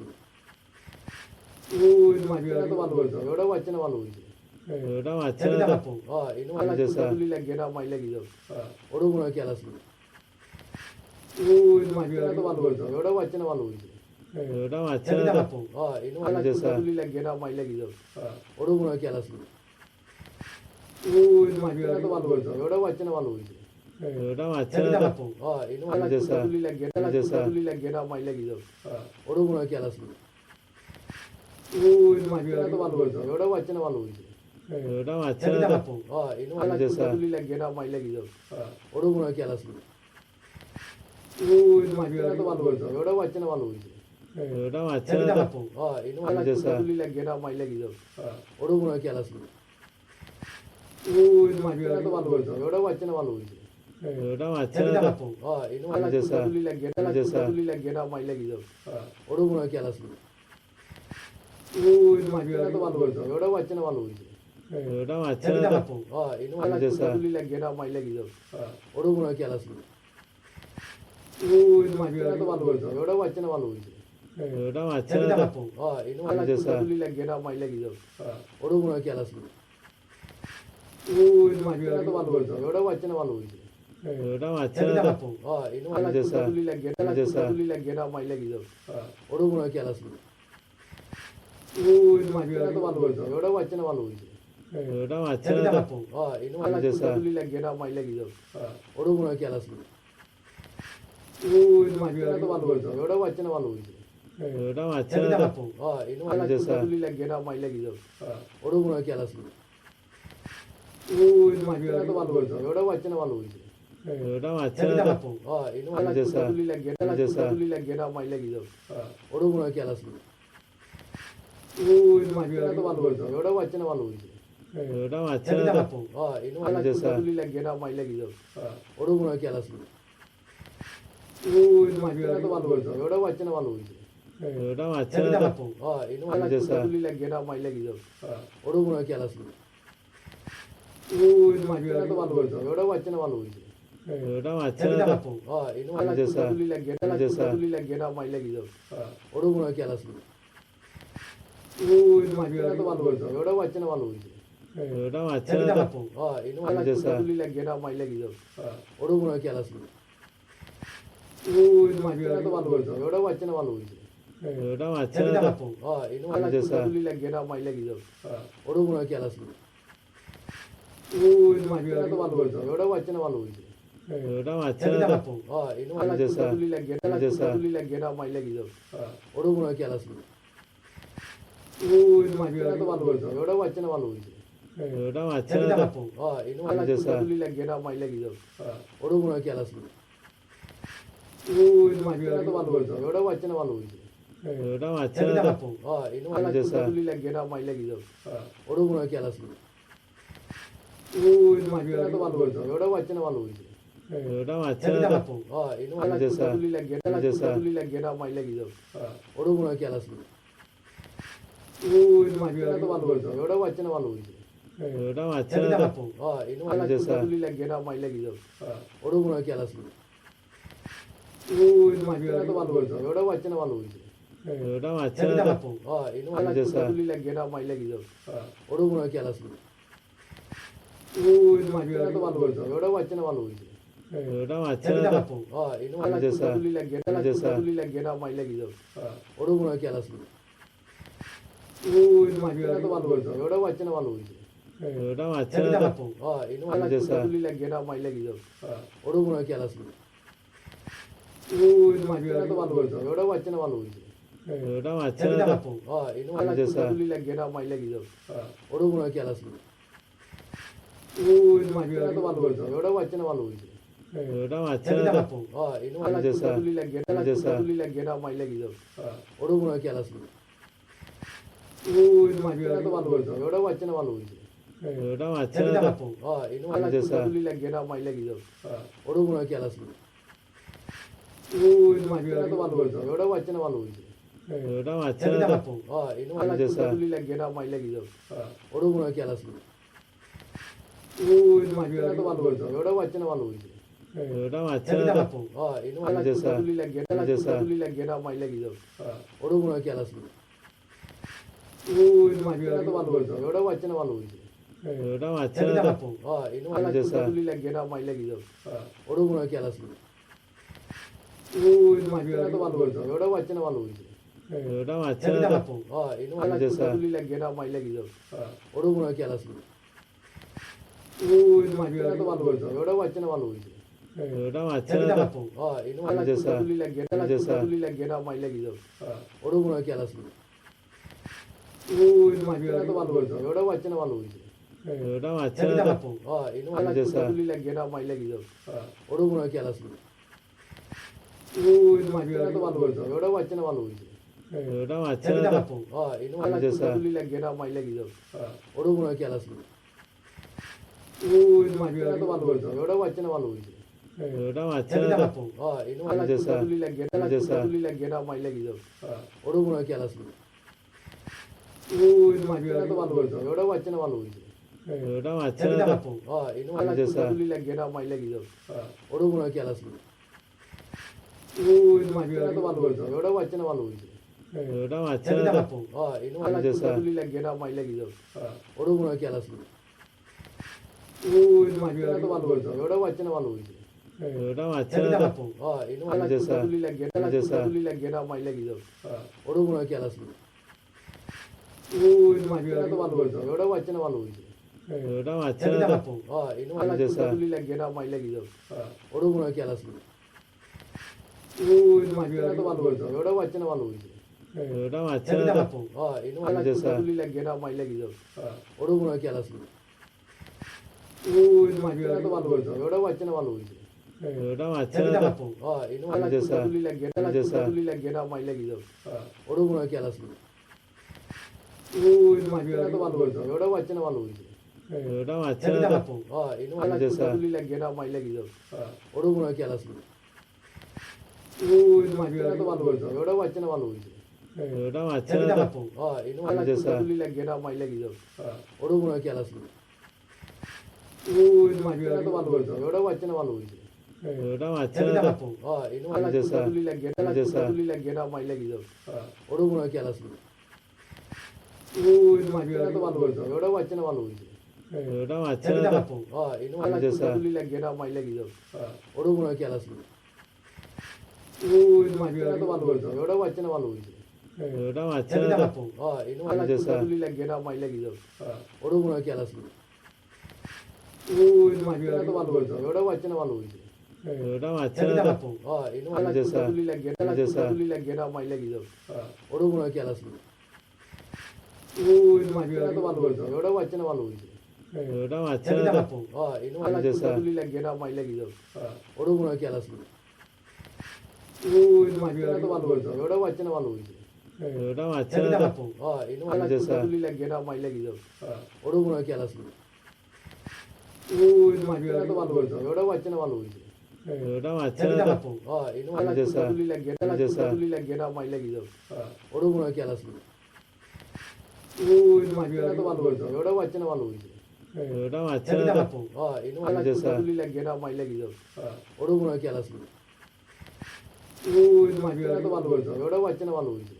তো ভালো হয়েছে ওটাও বাচ্চা না ভালো হয়েছে ওটা মারছে না তো এনো মাইলা কুটা তুলি লাগিয়ে না মাইলা কি যাও ওরও মনে হয় খেয়াল আছে তো ভালো হয়েছে ওটাও বাচ্চা না ভালো হয়েছে ওটা মারছে না তো এনো মাইলা কুটা তুলি লাগিয়ে না মাইলা কি যাও ওরও মনে হয় খেয়াল আছে তো ভালো হয়েছে ওটাও বাচ্চা না ভালো হয়েছে ওটা মারছে না তো এনো মাইলা কুটা তুলি লাগিয়ে না মাইলা কি যাও ওরও মনে হয় খেয়াল আছে তো ভালো হয়েছে ওটাও বাচ্চা না ভালো হয়েছে ওটা মারছে না তো এনো মাইলা কুটা তুলি লাগিয়ে না মাইলা কি যাও ওরও মনে হয় খেয়াল আছে তো ভালো হয়েছে ওটাও বাচ্চা না ভালো হয়েছে ওটা মারছে না তো এনো মাইলা কুটা তুলি লাগিয়ে না মাইলা কি যাও ওরও মনে হয় খেয়াল আছে তো ভালো হয়েছে ওটাও বাচ্চা না ভালো হয়েছে ওটা মারছে না তো এনো মাইলা কুটা তুলি লাগিয়ে না মাইলা কি যাও ওরও মনে হয় খেয়াল আছে তো ভালো হয়েছে ওটাও বাচ্চা না ভালো হয়েছে ওটা মারছে না তো এনো মাইলা কুটা তুলি লাগিয়ে না মাইলা কি যাও ওরও মনে হয় খেয়াল আছে তো ভালো হয়েছে ওটাও বাচ্চা না ভালো হয়েছে ওটা মারছে না তো এনো মাইলা কুটা তুলি লাগিয়ে না মাইলা কি যাও ওরও মনে হয় খেয়াল আছে তো ভালো হয়েছে ওটাও বাচ্চা না ভালো হয়েছে ওটা মারছে না তো এনো মাইলা কুটা তুলি লাগিয়ে না মাইলা কি যাও ওরও মনে হয় খেয়াল আছে তো ভালো হয়েছে ওটাও বাচ্চা না ভালো হয়েছে ওটা মারছে না তো এনো মাইলা কুটা তুলি লাগিয়ে না মাইলা কি যাও ওরও মনে হয় খেয়াল আছে তো ভালো হয়েছে ওটাও বাচ্চা না ভালো হয়েছে ওটা মারছে না তো এনো মাইলা কুটা তুলি লাগিয়ে না মাইলা কি যাও ওরও মনে হয় খেয়াল আছে তো ভালো হয়েছে ওটাও বাচ্চা না ভালো হয়েছে ওটা মারছে না তো এনো মাইলা যে স্যার। তুলি লাগে না মাইলা কি যাও ওরও মনে হয় খেয়াল আছে তো ভালো হয়েছে ওটাও বাচ্চা না ভালো হয়েছে ওটা মারছে না তো এনো মাইলা যে স্যার। তুলি লাগে না মাইলা কি যাও ওরও মনে হয় খেয়াল আছে তো ভালো হয়েছে ওটাও বাচ্চা না ভালো হয়েছে ওটা মারছে না তো এনো মাইলা যে স্যার। তুলি লাগে যে স্যার। তুলি লাগে না মাইলা কি যাও ওরও মনে হয় খেয়াল আছে তো ভালো হয়েছে ওটাও বাচ্চা না ভালো হয়েছে ওটা মারছে না তো এনো মাইলা যে স্যার। তুলি লাগে না মাইলা কি যাও ওরও মনে হয় খেয়াল আছে তো ভালো হয়েছে ওটাও বাচ্চা না ভালো হয়েছে ওটা মারছে না তো এনো মাইলা যে স্যার। তুলি লাগে না মাইলা কি যাও ওরও মনে হয় খেয়াল আছে তো ভালো হয়েছে ওটাও বাচ্চা না ভালো হয়েছে ওটা মারছে না তো এনো মাইলা যে স্যার। তুলি লাগে যে স্যার। তুলি লাগে না মাইলা কি যাও ওরও মনে হয় খেয়াল আছে তো ভালো হয়েছে ওটাও বাচ্চা না ভালো হয়েছে ওটা মারছে না তো এনো মাইলা যে স্যার। তুলি লাগে না মাইলা কি যাও ওরও মনে হয় খেয়াল আছে তো ভালো হয়েছে ওটাও বাচ্চা না ভালো হয়েছে ওটা মারছে না তো এনো মাইলা যে স্যার। তুলি লাগে না মাইলা কি যাও ওরও মনে হয় খেয়াল আছে তো ভালো হয়েছে ওটাও বাচ্চা না ভালো হয়েছে ওটা মারছে না তো এনো মাইলা যে স্যার। তুলি লাগে যে স্যার। তুলি লাগে না মাইলা কি যাও ওরও মনে হয় খেয়াল আছে তো ভালো হয়েছে ওটাও বাচ্চা না ভালো হয়েছে ওটা মারছে না তো এনো মাইলা যে স্যার। তুলি লাগে না মাইলা কি যাও ওরও মনে হয় খেয়াল আছে তো ভালো হয়েছে ওটাও বাচ্চা না ভালো হয়েছে ওটা মারছে না তো এনো মাইলা যে স্যার। তুলি লাগে না মাইলা কি যাও ওরও মনে হয় খেয়াল আছে তো ভালো হয়েছে ওটাও বাচ্চা না ভালো হয়েছে ওটা মারছে না তো এনো মাইলা যে স্যার। তুলি লাগে যে স্যার। তুলি লাগে না মাইলা কি যাও ওরও মনে হয় খেয়াল আছে তো ভালো হয়েছে ওটাও বাচ্চা না ভালো হয়েছে ওটা মারছে না তো এনো মাইলা যে স্যার। তুলি লাগে না মাইলা কি যাও ওরও মনে হয় খেয়াল আছে তো ভালো হয়েছে ওটাও বাচ্চা না ভালো হয়েছে ওটা মারছে না তো এনো মাইলা যে স্যার। তুলি লাগে না মাইলা কি যাও ওরও মনে হয় খেয়াল আছে তো ভালো হয়েছে ওটাও বাচ্চা না ভালো হয়েছে ওটা মারছে না তো এনো মাইলা যে স্যার। তুলি লাগে যে স্যার। তুলি লাগে না মাইলা কি যাও ওরও মনে হয় খেয়াল আছে তো ভালো হয়েছে ওটাও বাচ্চা না ভালো হয়েছে ওটা মারছে না তো এনো মাইলা যে স্যার। তুলি লাগে না মাইলা কি যাও ওরও মনে হয় খেয়াল আছে তো ভালো হয়েছে ওটাও বাচ্চা না ভালো হয়েছে ওটা মারছে না তো এনো মাইলা যে স্যার। তুলি লাগে না মাইলা কি যাও ওরও মনে হয় খেয়াল আছে তো ভালো হয়েছে ওটাও বাচ্চা না ভালো হয়েছে ওটা মারছে না তো এনো মাইলা যে স্যার। তুলি লাগে যে স্যার। তুলি লাগে না মাইলা কি যাও ওরও মনে হয় খেয়াল আছে তো ভালো হয়েছে ওটাও বাচ্চা না ভালো হয়েছে ওটা মারছে না তো এনো মাইলা যে স্যার। তুলি লাগে না মাইলা কি যাও ওরও মনে হয় খেয়াল আছে তো ভালো হয়েছে ওটাও বাচ্চা না ভালো হয়েছে ওটা মারছে না তো এনো মাইলা যে স্যার। তুলি লাগে না মাইলা কি যাও ওরও মনে হয় খেয়াল আছে তো ভালো হয়েছে ওটাও বাচ্চা না ভালো হয়েছে ওটা মারছে না তো এনো মাইলা যে স্যার। তুলি লাগে যে স্যার। তুলি লাগে না মাইলা কি যাও ওরও মনে হয় খেয়াল আছে তো ভালো হয়েছে ওটাও বাচ্চা না ভালো হয়েছে ওটা মারছে না তো এনো মাইলা যে স্যার। তুলি লাগে না মাইলা কি যাও ওরও মনে হয় খেয়াল আছে তো ভালো হয়েছে ওটাও বাচ্চা না ভালো হয়েছে ওটা মারছে না তো এনো মাইলা যে স্যার। তুলি লাগে না মাইলা কি যাও ওরও মনে হয় খেয়াল আছে তো ভালো হয়েছে ওটাও বাচ্চা না ভালো হয়েছে ওটা মারছে না তো এনো মাইলা যে স্যার। তুলি লাগে যে স্যার। তুলি লাগে না মাইলা কি যাও ওরও মনে হয় খেয়াল আছে তো ভালো হয়েছে ওটাও বাচ্চা না ভালো হয়েছে ওটা মারছে না তো এনো মাইলা যে স্যার। তুলি লাগে না মাইলা কি যাও ওরও মনে হয় খেয়াল আছে তো ভালো হয়েছে ওটাও বাচ্চা না ভালো হয়েছে ওটা মারছে না তো এনো মাইলা যে স্যার। তুলি লাগে না মাইলা কি যাও ওরও মনে হয় খেয়াল আছে তো ভালো হয়েছে ওটাও বাচ্চা না ভালো হয়েছে ওটা মারছে না তো এনো মাইলা যে স্যার। তুলি লাগে যে স্যার। তুলি লাগে না মাইলা কি যাও ওরও মনে হয় খেয়াল আছে তো ভালো হয়েছে ওটাও বাচ্চা না ভালো হয়েছে ওটা মারছে না তো এনো মাইলা যে স্যার। তুলি লাগে না মাইলা কি যাও ওরও মনে হয় খেয়াল আছে তো ভালো হয়েছে ওটাও বাচ্চা না ভালো হয়েছে ওটা মারছে না তো এনো মাইলা যে স্যার। তুলি লাগে না মাইলা কি যাও ওরও মনে হয় খেয়াল আছে তো ভালো হয়েছে ওটাও বাচ্চা না ভালো হয়েছে ওটা মারছে না তো এনো মাইলা যে স্যার। তুলি লাগে যে স্যার। তুলি লাগে না মাইলা কি যাও ওরও মনে হয় খেয়াল আছে তো ভালো হয়েছে ওটাও বাচ্চা না ভালো হয়েছে ওটা মারছে না তো এনো আচ্ছা, স্যার। তুলি লাগিয়ে না মাই লাগি যাও ওরও কোনো খেয়াল আছে তো ভালো হয়েছে ওটাও বাচ্চা না ভালো হয়েছে ওটা মারছে না তো এনো আচ্ছা, স্যার। তুলি লাগিয়ে না মাই লাগি যাও ওরও কোনো খেয়াল আছে তো ভালো হয়েছে ওটাও বাচ্চা না ভালো হয়েছে ওটা মারছে না তো এনো আচ্ছা, স্যার। তুলি লাগিয়ে আচ্ছা, স্যার। তুলি লাগিয়ে না মাই লাগি যাও ওরও কোনো খেয়াল আছে তো ভালো হয়েছে ওটাও বাচ্চা না ভালো হয়েছে ওটা মারছে না তো এনো আচ্ছা, স্যার। তুলি লাগিয়ে না মাই লাগি যাও ওরও কোনো খেয়াল আছে তো ভালো হয়েছে ওটাও বাচ্চা না ভালো হয়েছে ওটা মারছে না তো এনো আচ্ছা, স্যার। তুলি লাগিয়ে না মাই লাগি যাও ওরও কোনো খেয়াল আছে তো ভালো হয়েছে ওটাও বাচ্চা না ভালো হয়েছে ওটা মারছে না তো এনো আচ্ছা, স্যার। তুলি লাগিয়ে আচ্ছা, স্যার। তুলি লাগিয়ে না মাই লাগি যাও ওরও কোনো খেয়াল আছে তো ভালো হয়েছে ওটাও বাচ্চা না ভালো হয়েছে ওটা মারছে না তো এনো আচ্ছা, স্যার। তুলি লাগিয়ে না মাই লাগি যাও ওরও কোনো খেয়াল আছে তো ভালো হয়েছে ওটাও বাচ্চা না ভালো হয়েছে ওটা মারছে না তো এনো আচ্ছা, স্যার। তুলি লাগিয়ে না মাই লাগি যাও ওরও কোনো খেয়াল আছে তো ভালো হয়েছে ওটাও বাচ্চা না ভালো হয়েছে ওটা মারছে না তো এনো আচ্ছা, স্যার। তুলি লাগিয়ে আচ্ছা, স্যার। তুলি লাগিয়ে না মাই লাগি যাও ওরও কোনো খেয়াল আছে তো ভালো হয়েছে ওটাও বাচ্চা না ভালো হয়েছে ওটা মারছে না তো এনো আচ্ছা, স্যার। তুলি লাগিয়ে না মাই লাগি যাও ওরও কোনো খেয়াল আছে তো ভালো হয়েছে ওটাও বাচ্চা না ভালো হয়েছে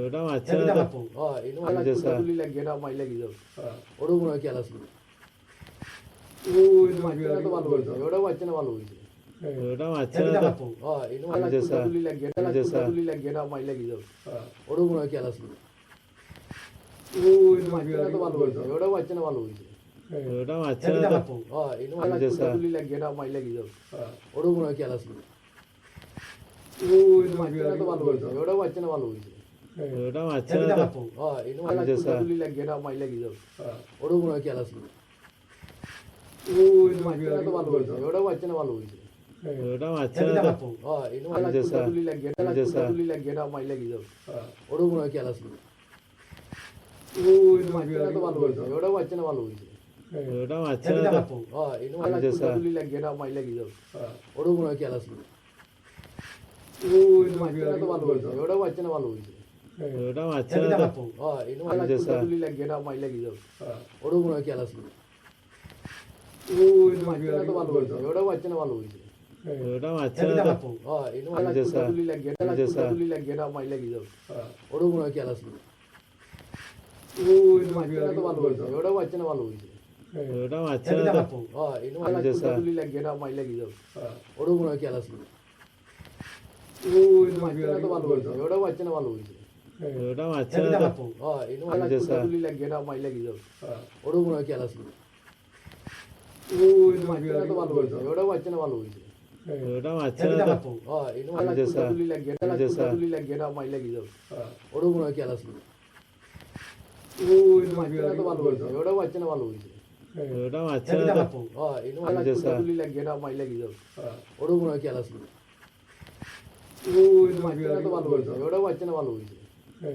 ওটা মারছে না তো এনো আচ্ছা, স্যার। তুলি লাগিয়ে না মাই লাগি যাও ওরও কোনো খেয়াল আছে তো ভালো হয়েছে ওটাও বাচ্চা না ভালো হয়েছে ওটা মারছে না তো এনো আচ্ছা, স্যার। তুলি লাগিয়ে আচ্ছা, স্যার। তুলি লাগিয়ে না মাই লাগি যাও ওরও কোনো খেয়াল আছে তো ভালো হয়েছে ওটাও বাচ্চা না ভালো হয়েছে ওটা মারছে না তো এনো আচ্ছা, স্যার। তুলি লাগিয়ে না মাই লাগি যাও ওরও কোনো খেয়াল আছে তো ভালো হয়েছে ওটাও বাচ্চা না ভালো হয়েছে ওটা মারছে না তো এনো আচ্ছা, স্যার। তুলি লাগিয়ে না মাই লাগি যাও ওরও কোনো খেয়াল আছে তো ভালো হয়েছে ওটাও বাচ্চা না ভালো হয়েছে ওটা মারছে না তো এনো আচ্ছা, স্যার। তুলি লাগিয়ে আচ্ছা, স্যার। তুলি লাগিয়ে না মাই লাগি যাও ওরও কোনো খেয়াল আছে তো ভালো হয়েছে ওটাও বাচ্চা না ভালো হয়েছে ওটা মারছে না তো এনো আচ্ছা, স্যার। তুলি লাগিয়ে না মাই লাগি যাও ওরও কোনো খেয়াল আছে তো ভালো হয়েছে ওটাও বাচ্চা না ভালো হয়েছে ওটা মারছে না তো এনো আচ্ছা, স্যার। তুলি লাগিয়ে না মাই লাগি যাও ওরও কোনো খেয়াল আছে তো ভালো হয়েছে ওটাও বাচ্চা না ভালো হয়েছে ওটা মারছে না তো এনো আচ্ছা, স্যার। তুলি লাগিয়ে আচ্ছা, স্যার। তুলি লাগিয়ে না মাই লাগি যাও ওরও কোনো খেয়াল আছে তো ভালো হয়েছে ওটাও বাচ্চা না ভালো হয়েছে ওটা মারছে না তো এনো আচ্ছা, স্যার। তুলি লাগিয়ে না মাই লাগি যাও ওরও কোনো খেয়াল আছে তো ভালো হয়েছে ওটাও বাচ্চা না ভালো হয়েছে ওটা মারছে না তো এনো আচ্ছা, স্যার। তুলি লাগিয়ে না মাই লাগি যাও ওরও কোনো খেয়াল আছে তো ভালো হয়েছে ওটাও বাচ্চা না ভালো হয়েছে ওটা মারছে না তো এনো আচ্ছা, স্যার। তুলি লাগিয়ে আচ্ছা, স্যার। তুলি লাগিয়ে না মাই লাগি যাও ওরও কোনো খেয়াল আছে তো ভালো হয়েছে ওটাও বাচ্চা না ভালো হয়েছে ওটা মারছে না তো এনো আচ্ছা, স্যার। তুলি লাগিয়ে না মাই লাগি যাও ওরও কোনো খেয়াল আছে তো ভালো হয়েছে ওটাও বাচ্চা না ভালো হয়েছে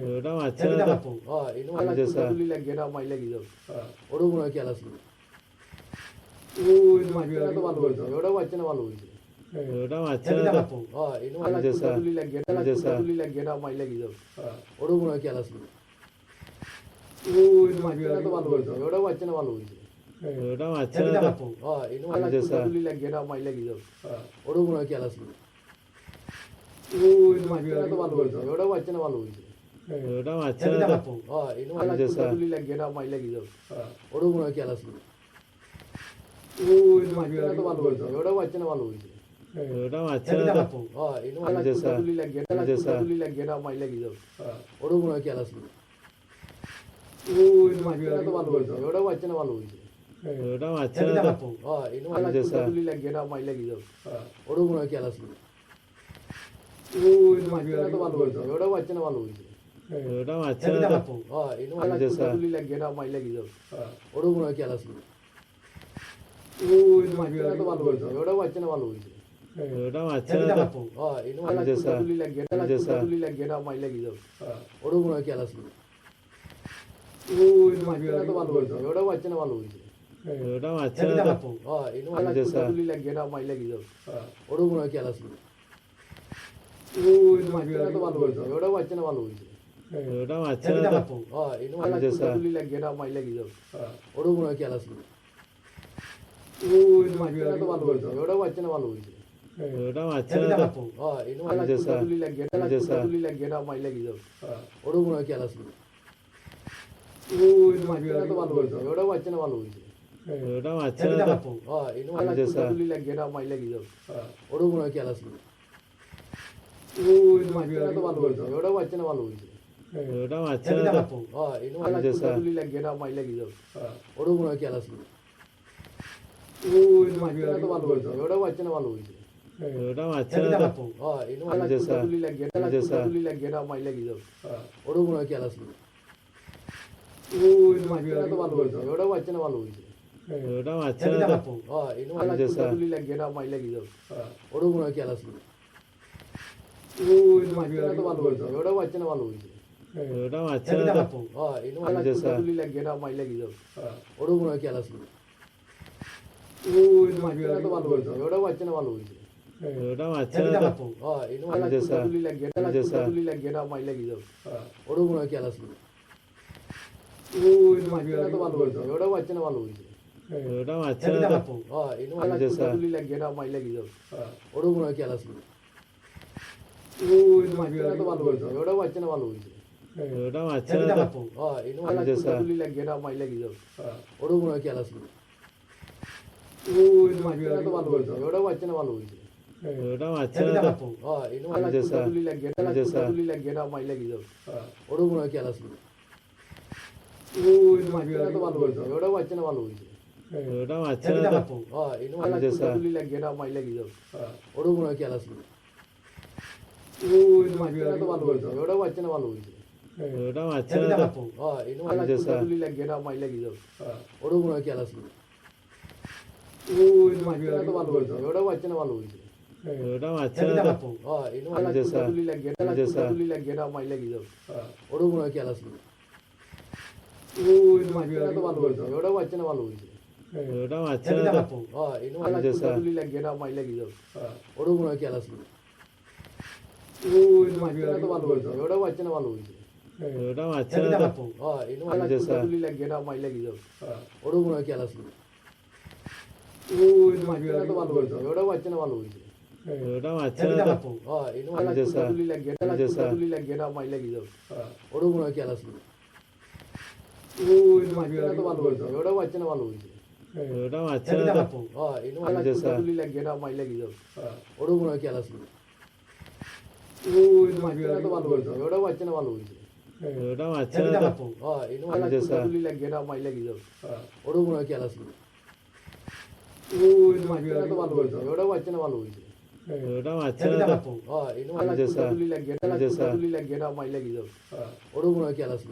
ওটা মারছে না তো এনো আচ্ছা, স্যার। তুলি লাগিয়ে না মাই লাগি যাও ওরও কোনো খেয়াল আছে তো ভালো হয়েছে ওটাও বাচ্চা না ভালো হয়েছে ওটা মারছে না তো এনো আচ্ছা, স্যার। তুলি লাগিয়ে আচ্ছা, স্যার। তুলি লাগিয়ে না মাই লাগি যাও ওরও কোনো খেয়াল আছে তো ভালো হয়েছে ওটাও বাচ্চা না ভালো হয়েছে ওটা মারছে না তো এনো আচ্ছা, স্যার। তুলি লাগিয়ে না মাই লাগি যাও ওরও কোনো খেয়াল আছে তো ভালো হয়েছে ওটাও বাচ্চা না ভালো হয়েছে ওটা মারছে না তো এনো আচ্ছা, স্যার। তুলি লাগিয়ে না মাই লাগি যাও ওরও কোনো খেয়াল আছে তো ভালো হয়েছে ওটাও বাচ্চা না ভালো হয়েছে ওটা মারছে না তো এনো আচ্ছা, স্যার। তুলি লাগিয়ে আচ্ছা, স্যার। তুলি লাগিয়ে না মাই লাগি যাও ওরও কোনো খেয়াল আছে তো ভালো হয়েছে ওটাও বাচ্চা না ভালো হয়েছে ওটা মারছে না তো এনো আচ্ছা, স্যার। তুলি লাগিয়ে না মাই লাগি যাও ওরও কোনো খেয়াল আছে তো ভালো হয়েছে ওটাও বাচ্চা না ভালো হয়েছে ওটা মারছে না তো এনো আচ্ছা, স্যার। তুলি লাগিয়ে না মাই লাগি যাও ওরও কোনো খেয়াল আছে তো ভালো হয়েছে ওটাও বাচ্চা না ভালো হয়েছে ওটা মারছে না তো এনো আচ্ছা, স্যার। তুলি লাগিয়ে আচ্ছা, স্যার। তুলি লাগিয়ে না মাই লাগি যাও ওরও কোনো খেয়াল আছে তো ভালো হয়েছে ওটাও বাচ্চা না ভালো হয়েছে ওটা মাছ এনো আলা কুলি লাগে না মাই লাগি যাও ওরও মনে হয় খেয়াল আছে তো ভালো হয়েছে ওটাও বাচ্চা না ভালো হয়েছে ওটা মাছ এনো আলা কুলি লাগে না মাই লাগি যাও ওরও মনে হয় খেয়াল আছে তো ভালো হয়েছে ওটাও বাচ্চা না ভালো হয়েছে ওটা মাছ এনো আলা কুলি লাগে না মাই লাগি যাও ওরও মনে হয় খেয়াল আছে তো ভালো হয়েছে ওটাও বাচ্চা না ভালো হয়েছে ওটা মাছ এনো আলা কুলি লাগে না মাই লাগি যাও ওরও মনে হয় খেয়াল আছে তো ভালো হয়েছে ওটাও বাচ্চা না ভালো হয়েছে ওটা মাছ এনো আলা কুলি লাগে না মাই লাগি যাও ওরও মনে হয় খেয়াল আছে তো ভালো হয়েছে ওটাও বাচ্চা না ভালো হয়েছে ওটা মাছ এনো আলা কুলি লাগে না মাই লাগি যাও ওরও মনে হয় খেয়াল আছে তো ভালো হয়েছে ওটাও বাচ্চা না ভালো হয়েছে ওটা মাছ এনো আলা কুলি লাগে না মাই লাগি যাও ওরও মনে হয় খেয়াল আছে তো ভালো হয়েছে ওটাও বাচ্চা না ভালো হয়েছে ওটা মাছ এনো আলা কুলি লাগে না মাই লাগি যাও ওরও মনে হয় খেয়াল আছে তো ভালো হয়েছে ওটাও বাচ্চা না ভালো হয়েছে ওটা মাছ এনো আলা কুলি লাগে না মাই লাগি যাও ওরও মনে হয় খেয়াল আছে তো ভালো হয়েছে ওটাও বাচ্চা না ভালো হয়েছে ওটা মাছ এনো আলা কুলি লাগে না মাই লাগি যাও ওরও মনে হয় খেয়াল আছে তো ভালো হয়েছে ওটাও বাচ্চা না ভালো হয়েছে ওটা মাছ এনো আলা কুলি লাগে না মাই লাগি যাও ওরও মনে হয় খেয়াল আছে তো ভালো হয়েছে ওটাও বাচ্চা না ভালো হয়েছে ওটা মাছ এনো আলা কুলি লাগে না মাই লাগি যাও ওরও মনে হয় খেয়াল আছে তো ভালো হয়েছে ওটাও বাচ্চা না ভালো হয়েছে ওটা মাছ এনো আলা কুলি লাগে না মাই লাগি যাও ওরও মনে হয় খেয়াল আছে তো ভালো হয়েছে ওটাও বাচ্চা না ভালো হয়েছে ওটা মাছ এনো আলা কুলি লাগে না মাই লাগি যাও ওরও মনে হয় খেয়াল আছে তো ভালো হয়েছে ওটাও বাচ্চা না ভালো হয়েছে ওটা মাছ এনো আলা কুলি লাগে না মাই লাগি যাও ওরও মনে হয় খেয়াল আছে তো ভালো হয়েছে ওটাও বাচ্চা না ভালো হয়েছে ওটা মাছ এনো আলা কুলি লাগে না মাই লাগি যাও ওরও মনে হয় খেয়াল আছে তো ভালো হয়েছে ওটাও বাচ্চা না ভালো হয়েছে ওটা মাছ এনো আলা কুলি লাগে না মাই লাগি যাও ওরও মনে হয় খেয়াল আছে তো ভালো হয়েছে ওটাও বাচ্চা না ভালো হয়েছে ওটা মাছ এনো আলা কুলি লাগে না মাই লাগি যাও ওরও মনে হয় খেয়াল আছে তো ভালো হয়েছে ওটাও বাচ্চা না ভালো হয়েছে ওটা মাছ এনো আলা কুলি লাগে না মাই লাগি যাও ওরও মনে হয় খেয়াল আছে তো ভালো হয়েছে ওটাও বাচ্চা না ভালো হয়েছে ওটা মাছ এনো আলা কুলি লাগে না মাই লাগি যাও ওরও মনে হয় খেয়াল আছে তো ভালো হয়েছে ওটাও বাচ্চা না ভালো হয়েছে ওটা মাছ এনো আলা কুলি লাগে না মাই লাগি যাও ওরও মনে হয় খেয়াল আছে তো ভালো হয়েছে ওটাও বাচ্চা না ভালো হয়েছে ওটা মাছ এনো আলা কুলি লাগে না মাই লাগি যাও ওরও মনে হয় খেয়াল আছে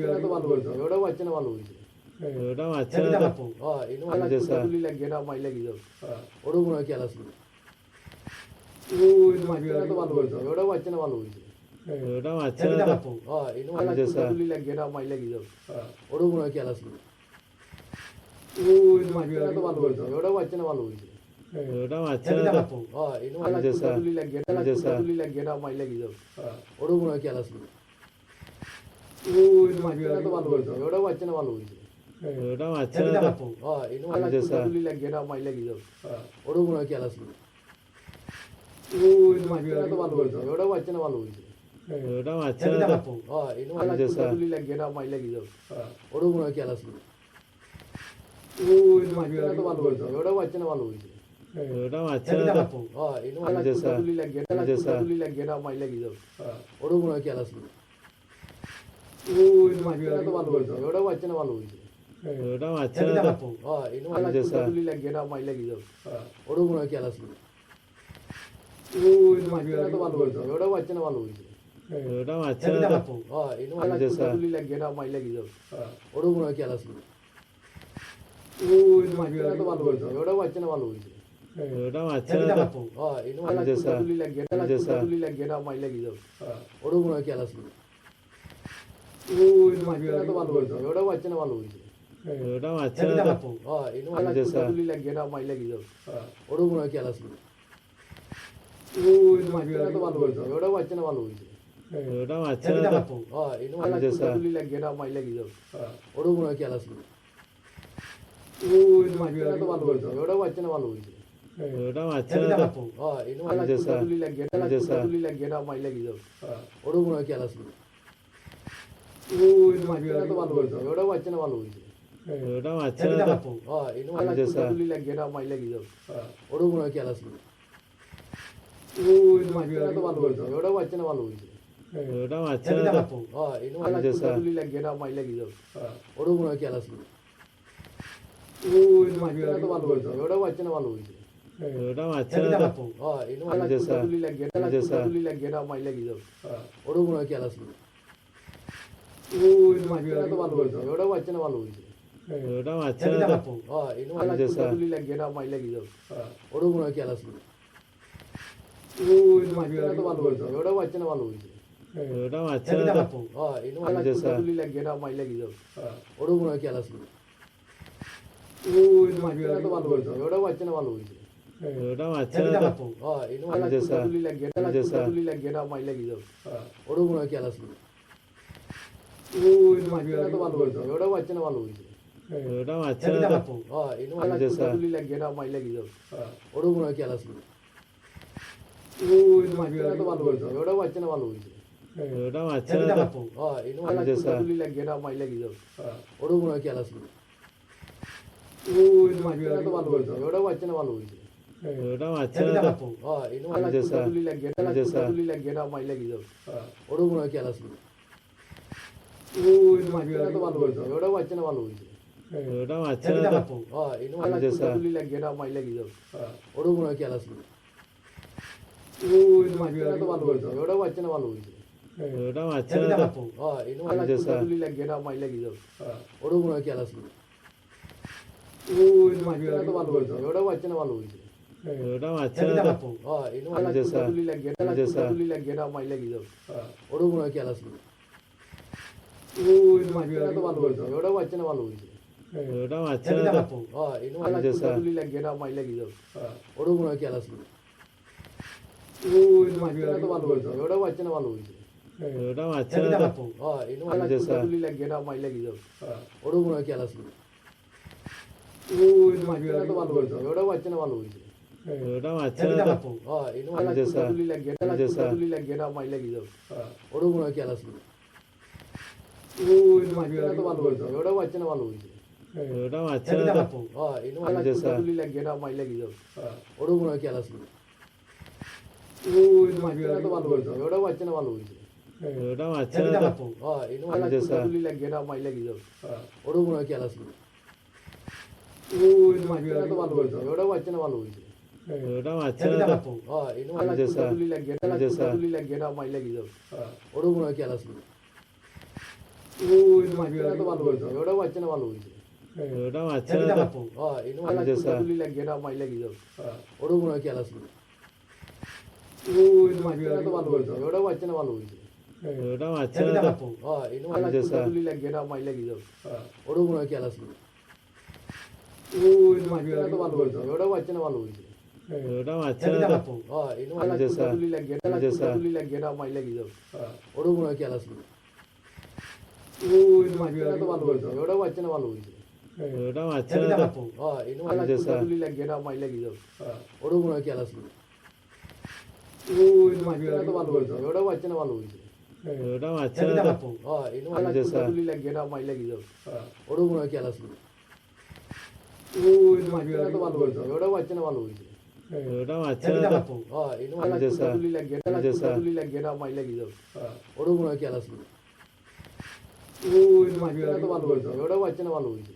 তো ভালো হয়েছে ওটাও বাচ্চা না ভালো হয়েছে ওটা মাছ এনো আলা কুলি লাগে না মাই লাগি যাও ওরও মনে হয় খেয়াল আছে তো ভালো হয়েছে ওটাও বাচ্চা না ভালো হয়েছে ওটা মাছ এনো আলা কুলি লাগে না মাই লাগি যাও ওরও মনে হয় খেয়াল আছে তো ভালো হয়েছে ওটাও বাচ্চা না ভালো হয়েছে ওটা মাছ এনো আলা কুলি লাগে না মাই লাগি যাও ওরও মনে হয় খেয়াল আছে তো ভালো হয়েছে ওটাও বাচ্চা না ভালো হয়েছে ওটা মাছ এনো আলা কুলি লাগে না মাই লাগি যাও ওরও মনে হয় খেয়াল আছে তো ভালো হয়েছে ওটাও বাচ্চা না ভালো হয়েছে ওটা মাছ এনো আলা কুলি লাগে না মাই লাগি যাও ওরও মনে হয় খেয়াল আছে তো ভালো হয়েছে ওটাও বাচ্চা না ভালো হয়েছে ওটা মাছ এনো আলা কুলি লাগে না মাই লাগি যাও ওরও মনে হয় খেয়াল আছে তো ভালো হয়েছে ওটাও বাচ্চা না ভালো হয়েছে ওটা মাছ এনো আলা কুলি লাগে না মাই লাগি যাও ওরও মনে হয় খেয়াল আছে তো ভালো হয়েছে ওটাও বাচ্চা না ভালো হয়েছে ওটা মাছ এনো আলা কুলি লাগে না মাই লাগি যাও ওরও মনে হয় খেয়াল আছে তো ভালো হয়েছে ওটাও বাচ্চা না ভালো হয়েছে ওটা মারছে জানি না না তো বাপু এনো মাইলা আচ্ছা, স্যার। তুলি লাগে না মাইলা কি যাও ওরও মনে হয় খেয়াল আছে ওই মাইলা তো ভালো হয়েছে ওটাও বাচ্চা না ভালো হয়েছে ওটা মারছে জানি না না তো বাপু এনো মাইলা আচ্ছা, স্যার। তুলি লাগে না মাইলা কি যাও ওরও মনে হয় খেয়াল আছে ওই মাইলা তো ভালো হয়েছে ওটাও বাচ্চা না ভালো হয়েছে ওটা মারছে জানি না না তো বাপু এনো মাইলা আচ্ছা, স্যার। তুলি লাগে না আচ্ছা, স্যার। তুলি লাগে না মাইলা কি যাও ওরও মনে হয় খেয়াল আছে ওই মাইলা তো ভালো হয়েছে ওটাও বাচ্চা না ভালো হয়েছে ওটা মারছে জানি না না তো বাপু এনো মাইলা আচ্ছা, স্যার। তুলি লাগে না মাইলা কি যাও ওরও মনে হয় খেয়াল আছে ওই মাইলা তো ভালো হয়েছে ওটাও বাচ্চা না ভালো হয়েছে ওটা মারছে জানি না না তো বাপু এনো মাইলা আচ্ছা, স্যার। তুলি লাগে না মাইলা কি যাও ওরও মনে হয় খেয়াল আছে ওই মাইলা তো ভালো হয়েছে ওটাও বাচ্চা না ভালো হয়েছে ওটা মারছে জানি না না তো বাপু এনো মাইলা আচ্ছা, স্যার। তুলি লাগে আচ্ছা, স্যার। তুলি লাগে না মাইলা কি যাও ওরও মনে হয় খেয়াল আছে ওই মাইলা তো ভালো হয়েছে ওটাও বাচ্চা না ভালো হয়েছে ওটা মারছে জানি না না তো বাপু এনো মাইলা আচ্ছা, স্যার। তুলি লাগে না মাইলা কি যাও ওরও মনে হয় খেয়াল আছে ওই মাইলা তো ভালো হয়েছে ওটাও বাচ্চা না ভালো হয়েছে ওটা মারছে জানি না না তো বাপু এনো মাইলা আচ্ছা, স্যার। তুলি লাগে না মাইলা কি যাও ওরও মনে হয় খেয়াল আছে ওই মাইলা তো ভালো হয়েছে ওটাও বাচ্চা না ভালো হয়েছে ওটা মারছে জানি না না তো বাপু এনো মাইলা আচ্ছা, স্যার। তুলি লাগে আচ্ছা, স্যার। তুলি লাগে না মাইলা কি যাও ওরও মনে হয় খেয়াল আছে ওই মাইলা তো ভালো হয়েছে ওটাও বাচ্চা না ভালো হয়েছে ওটা মারছে জানি না না তো বাপু এনো মাইলা আচ্ছা, স্যার। তুলি লাগে না মাইলা কি যাও ওরও মনে হয় খেয়াল আছে ওই মাইলা তো ভালো হয়েছে ওটাও বাচ্চা না ভালো হয়েছে ওটা মারছে জানি না না তো বাপু এনো মাইলা আচ্ছা, স্যার। তুলি লাগে না মাইলা কি যাও ওরও মনে হয় খেয়াল আছে ওই মাইলা তো ভালো হয়েছে ওটাও বাচ্চা না ভালো হয়েছে ওটা মারছে জানি না না তো বাপু এনো মাইলা আচ্ছা, স্যার। তুলি লাগে আচ্ছা, স্যার। তুলি লাগে না মাইলা কি যাও ওরও মনে হয় খেয়াল আছে ওই মাইলা তো ভালো হয়েছে ওটাও বাচ্চা না ভালো হয়েছে ওটা মারছে জানি না না তো বাপু এনো মাইলা আচ্ছা, স্যার। তুলি লাগে না মাইলা কি যাও ওরও মনে হয় খেয়াল আছে ওই মাইলা তো ভালো হয়েছে ওটাও বাচ্চা না ভালো হয়েছে ওটা মারছে জানি না না তো বাপু এনো মাইলা আচ্ছা, স্যার। তুলি লাগে না মাইলা কি যাও ওরও মনে হয় খেয়াল আছে ওই মাইলা তো ভালো হয়েছে ওটাও বাচ্চা না ভালো হয়েছে ওটা মারছে জানি না না তো বাপু এনো মাইলা আচ্ছা, স্যার। তুলি লাগে আচ্ছা, স্যার। তুলি লাগে না মাইলা কি যাও ওরও মনে হয় খেয়াল আছে ওই মাইলা তো ভালো হয়েছে ওটাও বাচ্চা না ভালো হয়েছে ওটা মারছে জানি না না তো বাপু এনো মাইলা আচ্ছা, স্যার। তুলি লাগে না মাইলা কি যাও ওরও মনে হয় খেয়াল আছে ওই মাইলা তো ভালো হয়েছে ওটাও বাচ্চা না ভালো হয়েছে ওটা মারছে জানি না না তো বাপু এনো মাইলা আচ্ছা, স্যার। তুলি লাগে না মাইলা কি যাও ওরও মনে হয় খেয়াল আছে ওই মাইলা তো ভালো হয়েছে ওটাও বাচ্চা না ভালো হয়েছে ওটা মারছে জানি না না তো বাপু এনো মাইলা আচ্ছা, স্যার। তুলি লাগে আচ্ছা, স্যার। তুলি লাগে না মাইলা কি যাও ওরও মনে হয় খেয়াল আছে ওই মাইলা তো ভালো হয়েছে ওটাও বাচ্চা না ভালো হয়েছে ওটা মারছে জানি না না তো বাপু এনো মাইলা আচ্ছা, স্যার। তুলি লাগে না মাইলা কি যাও ওরও মনে হয় খেয়াল আছে ওই মাইলা তো ভালো হয়েছে ওটাও বাচ্চা না ভালো হয়েছে ওটা মারছে জানি না না তো বাপু এনো মাইলা আচ্ছা, স্যার। তুলি লাগে না মাইলা কি যাও ওরও মনে হয় খেয়াল আছে ওই মাইলা তো ভালো হয়েছে ওটাও বাচ্চা না ভালো হয়েছে ওটা মারছে জানি না না তো বাপু এনো মাইলা আচ্ছা, স্যার। তুলি লাগে আচ্ছা, স্যার। তুলি লাগে না মাইলা কি যাও ওরও মনে হয় খেয়াল আছে ওই মাইলা তো ভালো হয়েছে ওটাও বাচ্চা না ভালো হয়েছে ওটা মারছে জানি না না তো বাপু এনো মাইলা আচ্ছা, স্যার। তুলি লাগে না মাইলা কি যাও ওরও মনে হয় খেয়াল আছে ওই মাইলা তো ভালো হয়েছে ওটাও বাচ্চা না ভালো হয়েছে ওটা মারছে জানি না না তো বাপু এনো মাইলা আচ্ছা, স্যার। তুলি লাগে না মাইলা কি যাও ওরও মনে হয় খেয়াল আছে ওই মাইলা তো ভালো হয়েছে ওটাও বাচ্চা না ভালো হয়েছে ওটা মারছে জানি না না তো বাপু এনো মাইলা আচ্ছা, স্যার। তুলি লাগে আচ্ছা, স্যার। তুলি লাগে না মাইলা কি যাও ওরও মনে হয় খেয়াল আছে ওই মাইলা তো ভালো হয়েছে ওটাও বাচ্চা না ভালো হয়েছে ওটা মারছে জানি না না তো বাপু এনো মাইলা আচ্ছা, স্যার। তুলি লাগে না মাইলা কি যাও ওরও মনে হয় খেয়াল আছে ওই মাইলা তো ভালো হয়েছে ওটাও বাচ্চা না ভালো হয়েছে ওটা মারছে জানি না না তো বাপু এনো মাইলা আচ্ছা, স্যার। তুলি লাগে না মাইলা কি যাও ওরও মনে হয় খেয়াল আছে ওই মাইলা তো ভালো হয়েছে ওটাও বাচ্চা না ভালো হয়েছে ওটা মারছে জানি না না তো বাপু এনো মাইলা আচ্ছা, স্যার। তুলি লাগে আচ্ছা, স্যার। তুলি লাগে না মাইলা কি যাও ওরও মনে হয় খেয়াল আছে ওই মাইলা তো ভালো হয়েছে ওটাও বাচ্চা না ভালো হয়েছে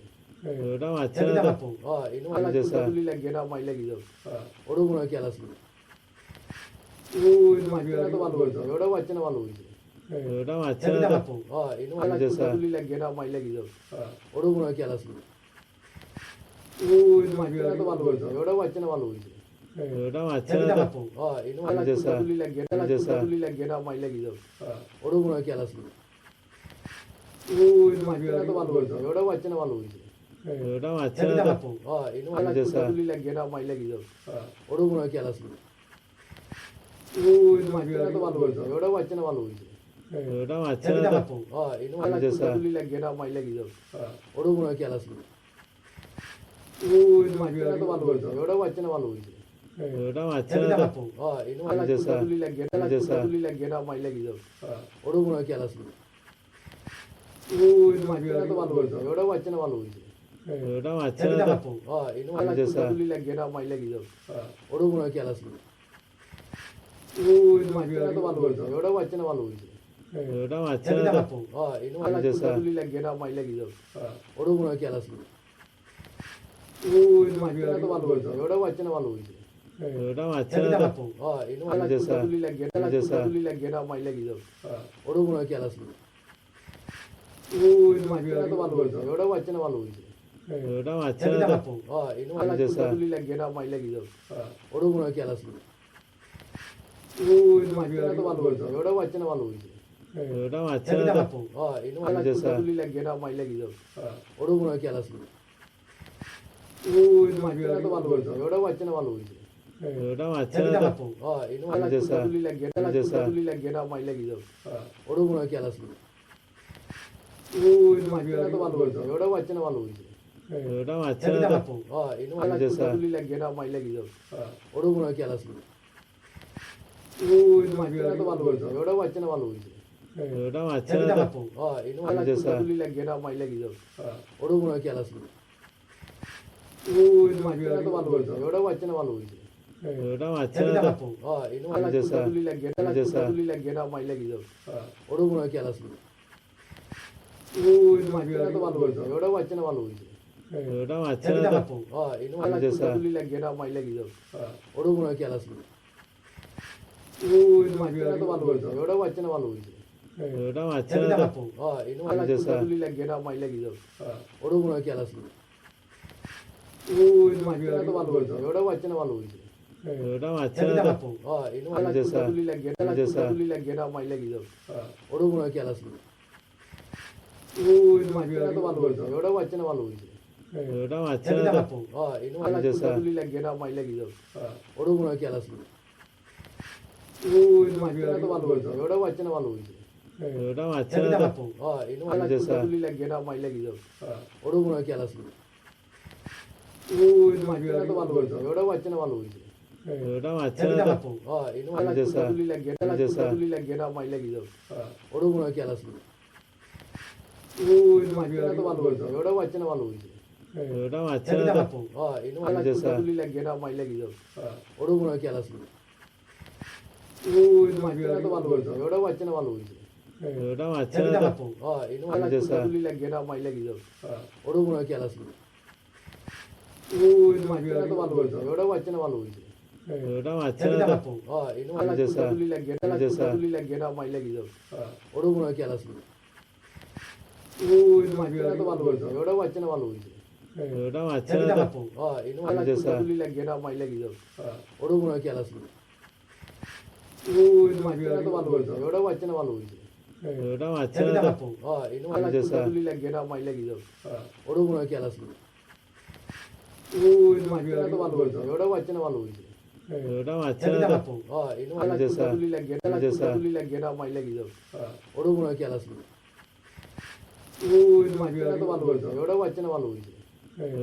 ওটা মারছে জানি না না তো বাপু এনো মাইলা আচ্ছা, স্যার। তুলি লাগে না মাইলা কি যাও ওরও মনে হয় খেয়াল আছে ওই মাইলা তো ভালো হয়েছে ওটাও বাচ্চা না ভালো হয়েছে ওটা মারছে জানি না না তো বাপু এনো মাইলা আচ্ছা, স্যার। তুলি লাগে না মাইলা কি যাও ওরও মনে হয় খেয়াল আছে ওই মাইলা তো ভালো হয়েছে ওটাও বাচ্চা না ভালো হয়েছে ওটা মারছে জানি না না তো বাপু এনো মাইলা আচ্ছা, স্যার। তুলি লাগে আচ্ছা, স্যার। তুলি লাগে না মাইলা কি যাও ওরও মনে হয় খেয়াল আছে ওই মাইলা তো ভালো হয়েছে ওটাও বাচ্চা না ভালো হয়েছে ওটা মারছে না তো এনো মাইলা তুলি লাগিয়ে না মাইলা কি যাও ওরও মনে হয় খেয়াল আছে তো ভালো হয়েছে ওটাও বাচ্চা না ভালো হয়েছে ওটা মারছে না তো এনো মাইলা তুলি লাগিয়ে না মাইলা কি যাও ওরও মনে হয় খেয়াল আছে তো ভালো হয়েছে ওটাও বাচ্চা না ভালো হয়েছে ওটা মারছে না তো এনো মাইলা তুলি লাগিয়ে না মাইলা কি যাও ওরও মনে হয় খেয়াল আছে তো ভালো হয়েছে ওটাও বাচ্চা না ভালো হয়েছে ওটা মারছে না তো এনো মাইলা তুলি লাগিয়ে না মাইলা কি যাও ওরও মনে হয় খেয়াল আছে তো ভালো হয়েছে ওটাও বাচ্চা না ভালো হয়েছে ওটা মারছে না তো এনো মাইলা তুলি লাগিয়ে না মাইলা কি যাও ওরও মনে হয় খেয়াল আছে তো ভালো হয়েছে ওটাও বাচ্চা না ভালো হয়েছে ওটা মারছে না তো এনো মাইলা তুলি লাগিয়ে না মাইলা কি যাও ওরও মনে হয় খেয়াল আছে তো ভালো হয়েছে ওটাও বাচ্চা না ভালো হয়েছে ওটা মারছে না তো এনো মাইলা তুলি লাগিয়ে না মাইলা কি যাও ওরও মনে হয় খেয়াল আছে তো ভালো হয়েছে ওটাও বাচ্চা না ভালো হয়েছে ওটা মারছে না তো এনো মাইলা তুলি লাগিয়ে না মাইলা কি যাও ওরও মনে হয় খেয়াল আছে তো ভালো হয়েছে ওটাও বাচ্চা না ভালো হয়েছে ওটা মারছে না তো এনো মাইলা তুলি লাগিয়ে না মাইলা কি যাও ওরও মনে হয় খেয়াল আছে তো ভালো হয়েছে ওটাও বাচ্চা না ভালো হয়েছে ওটা মারছে না তো এনো মাইলা তুলি লাগিয়ে না মাইলা কি যাও ওরও মনে হয় খেয়াল আছে তো ভালো হয়েছে ওটাও বাচ্চা না ভালো হয়েছে ওটা মারছে না তো এনো মাইলা তুলি লাগিয়ে না মাইলা কি যাও ওরও মনে হয় খেয়াল আছে তো ভালো হয়েছে ওটাও বাচ্চা না ভালো হয়েছে ওটা মারছে না তো এনো মাইলা তুলি লাগিয়ে না মাইলা কি যাও ওরও মনে হয় খেয়াল আছে তো ভালো হয়েছে ওটাও বাচ্চা না ভালো হয়েছে ওটা মারছে না তো এনো মাইলা তুলি লাগিয়ে না মাইলা কি যাও ওরও মনে হয় খেয়াল আছে তো ভালো হয়েছে ওটাও বাচ্চা না ভালো হয়েছে ওটা মারছে না তো এনো মাইলা তুলি লাগিয়ে না মাইলা কি যাও ওরও মনে হয় খেয়াল আছে তো ভালো হয়েছে ওটাও বাচ্চা না ভালো হয়েছে ওটা মারছে না তো এনো মাইলা তুলি লাগিয়ে না মাইলা কি যাও ওরও মনে হয় খেয়াল আছে তো ভালো হয়েছে ওটাও বাচ্চা না ভালো হয়েছে ওটা মারছে না তো এনো মাইলা তুলি লাগিয়ে না মাইলা কি যাও ওরও মনে হয় খেয়াল আছে তো ভালো হয়েছে ওটাও বাচ্চা না ভালো হয়েছে ওটা মারছে না তো এনো মাইলা তুলি লাগিয়ে না মাইলা কি যাও ওরও মনে হয় খেয়াল আছে তো ভালো হয়েছে ওটাও বাচ্চা না ভালো হয়েছে ওটা মারছে না তো এনো মাইলা তুলি লাগিয়ে না মাইলা কি যাও ওরও মনে হয় খেয়াল আছে তো ভালো হয়েছে ওটাও বাচ্চা না ভালো হয়েছে ওটা মারছে না তো এনো মাইলা তুলি লাগিয়ে না মাইলা কি যাও ওরও মনে হয় খেয়াল আছে তো ভালো হয়েছে ওটাও বাচ্চা না ভালো হয়েছে ওটা মারছে না তো এনো মাইলা তুলি লাগিয়ে না মাইলা কি যাও ওরও মনে হয় খেয়াল আছে তো ভালো হয়েছে ওটাও বাচ্চা না ভালো হয়েছে ওটা মারছে না তো এনো মাইলা তুলি লাগিয়ে না মাইলা কি যাও ওরও মনে হয় খেয়াল আছে তো ভালো হয়েছে ওটাও বাচ্চা না ভালো হয়েছে ওটা মারছে না তো এনো মাইলা তুলি লাগিয়ে না মাইলা কি যাও ওরও মনে হয় খেয়াল আছে তো ভালো হয়েছে ওটাও বাচ্চা না ভালো হয়েছে ওটা মারছে না তো এনো মাইলা তুলি লাগিয়ে না মাইলা কি যাও ওরও মনে হয় খেয়াল আছে তো ভালো হয়েছে ওটাও বাচ্চা না ভালো হয়েছে ওটা মারছে না তো এনো মাইলা তুলি লাগিয়ে না মাইলা কি যাও ওরও মনে হয় খেয়াল আছে তো ভালো হয়েছে ওটাও বাচ্চা না ভালো হয়েছে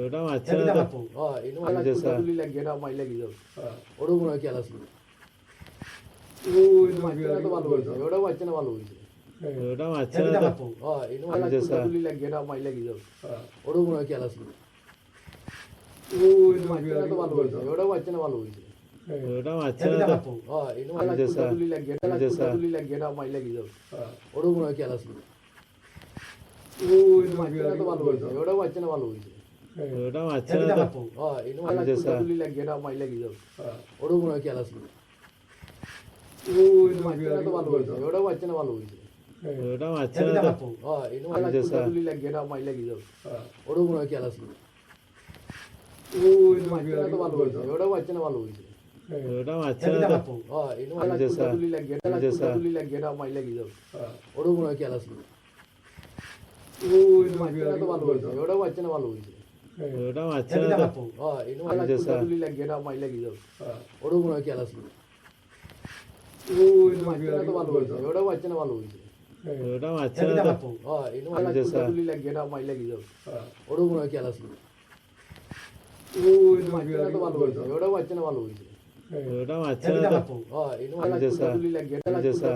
ওটা মারছে না তো এনো মাইলা তুলি লাগিয়ে না মাইলা কি যাও ওরও মনে হয় খেয়াল আছে তো ভালো হয়েছে ওটাও বাচ্চা না ভালো হয়েছে ওটা মারছে না তো এনো মাইলা তুলি লাগিয়ে না মাইলা কি যাও ওরও মনে হয় খেয়াল আছে তো ভালো হয়েছে ওটাও বাচ্চা না ভালো হয়েছে ওটা মারছে না তো এনো মাইলা তুলি লাগিয়ে না মাইলা কি যাও ওরও মনে হয় খেয়াল আছে তো ভালো হয়েছে ওটাও বাচ্চা না ভালো হয়েছে ওটা মারছে না তো এনো মাইলা তুলি লাগিয়ে না মাইলা কি যাও ওরও মনে হয় খেয়াল আছে তো ভালো হয়েছে ওটাও বাচ্চা না ভালো হয়েছে ওটা মারছে না তো এনো মাইলা তুলি লাগিয়ে না মাইলা কি যাও ওরও মনে হয় খেয়াল আছে তো ভালো হয়েছে ওটাও বাচ্চা না ভালো হয়েছে ওটা মারছে না তো এনো মাইলা তুলি লাগিয়ে না মাইলা কি যাও ওরও মনে হয় খেয়াল আছে তো ভালো হয়েছে ওটাও বাচ্চা না ভালো হয়েছে ওটা মারছে না তো এনে তুলি লাগিয়ে না মাই লাগি যাও ওরও মনে হয় খেয়াল আসলো তো ভালো হয়েছে ওটাও পাচ্ছে না ভালো হয়েছে ওটা মারছে না তো এনে তুলি লাগিয়ে না মাই লাগি যাও ওরও মনে হয় খেয়াল আসলো তো ভালো হয়েছে ওটাও পাচ্ছে না ভালো হয়েছে ওটা মারছে না তো এনে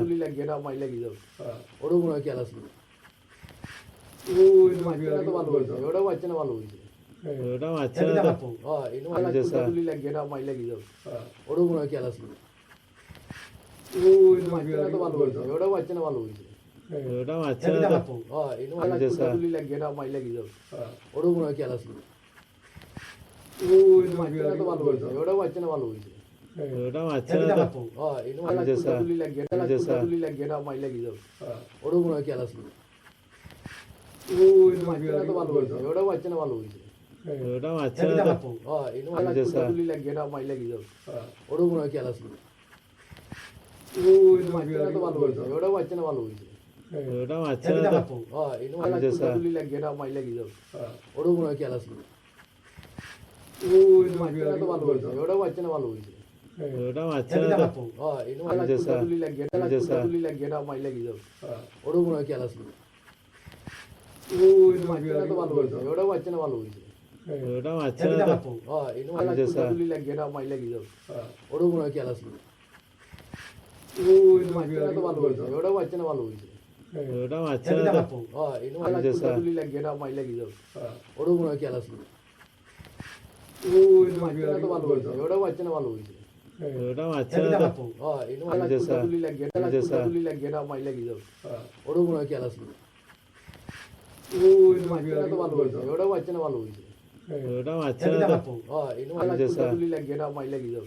তুলি লাগিয়ে না মাই লাগি যাও ওরও মনে হয় খেয়াল আসলো তো ভালো হয়েছে ওটাও পাচ্ছে না ভালো হয়েছে ওটা মারছে না তো এনে তুলি লাগিয়ে না মাই লাগি যাও ওরও মনে হয় খেয়াল আসলো তো ভালো হয়েছে ওটাও পাচ্ছে না ভালো হয়েছে ওটা মারছে না তো এনে তুলি লাগিয়ে না মাই লাগি যাও ওরও মনে হয় খেয়াল আসলো তো ভালো হয়েছে ওটাও পাচ্ছে না ভালো হয়েছে ওটা মারছে না তো এনে তুলি লাগিয়ে না মাই লাগি যাও ওরও মনে হয় খেয়াল আসলো তো ভালো হয়েছে ওটাও পাচ্ছে না ভালো হয়েছে ওটা মারছে না তো এনে তুলি লাগিয়ে না মাই লাগি যাও ওরও মনে হয় খেয়াল আসলো তো ভালো হয়েছে ওটাও পাচ্ছে না ভালো হয়েছে ওটা মারছে না তো এনে তুলি লাগিয়ে না মাই লাগি যাও ওরও মনে হয় খেয়াল আসলো তো ভালো হয়েছে ওটাও পাচ্ছে না ভালো হয়েছে ওটা মারছে না তো এনে তুলি লাগিয়ে না মাই লাগি যাও ওরও মনে হয় খেয়াল আসলো তো ভালো হয়েছে ওটাও পাচ্ছে না ভালো হয়েছে ওটা মারছে না তো এনে তুলি লাগিয়ে না মাই লাগি যাও ওরও মনে হয় খেয়াল আসলো তো ভালো হয়েছে ওটাও পাচ্ছে না ভালো হয়েছে ওটা মারছে না তো এনে তুলি লাগিয়ে না মাই লাগি যাও ওরও মনে হয় খেয়াল আসলো তো ভালো হয়েছে ওটাও পাচ্ছে না ভালো হয়েছে ওটা মারছে না তো এনে তুলি লাগিয়ে না মাই লাগি যাও ওরও মনে হয় খেয়াল আসলো তো ভালো হয়েছে ওটাও পাচ্ছে না ভালো হয়েছে ওটা মারছে না তো এনে তুলি লাগিয়ে না মাই লাগি যাও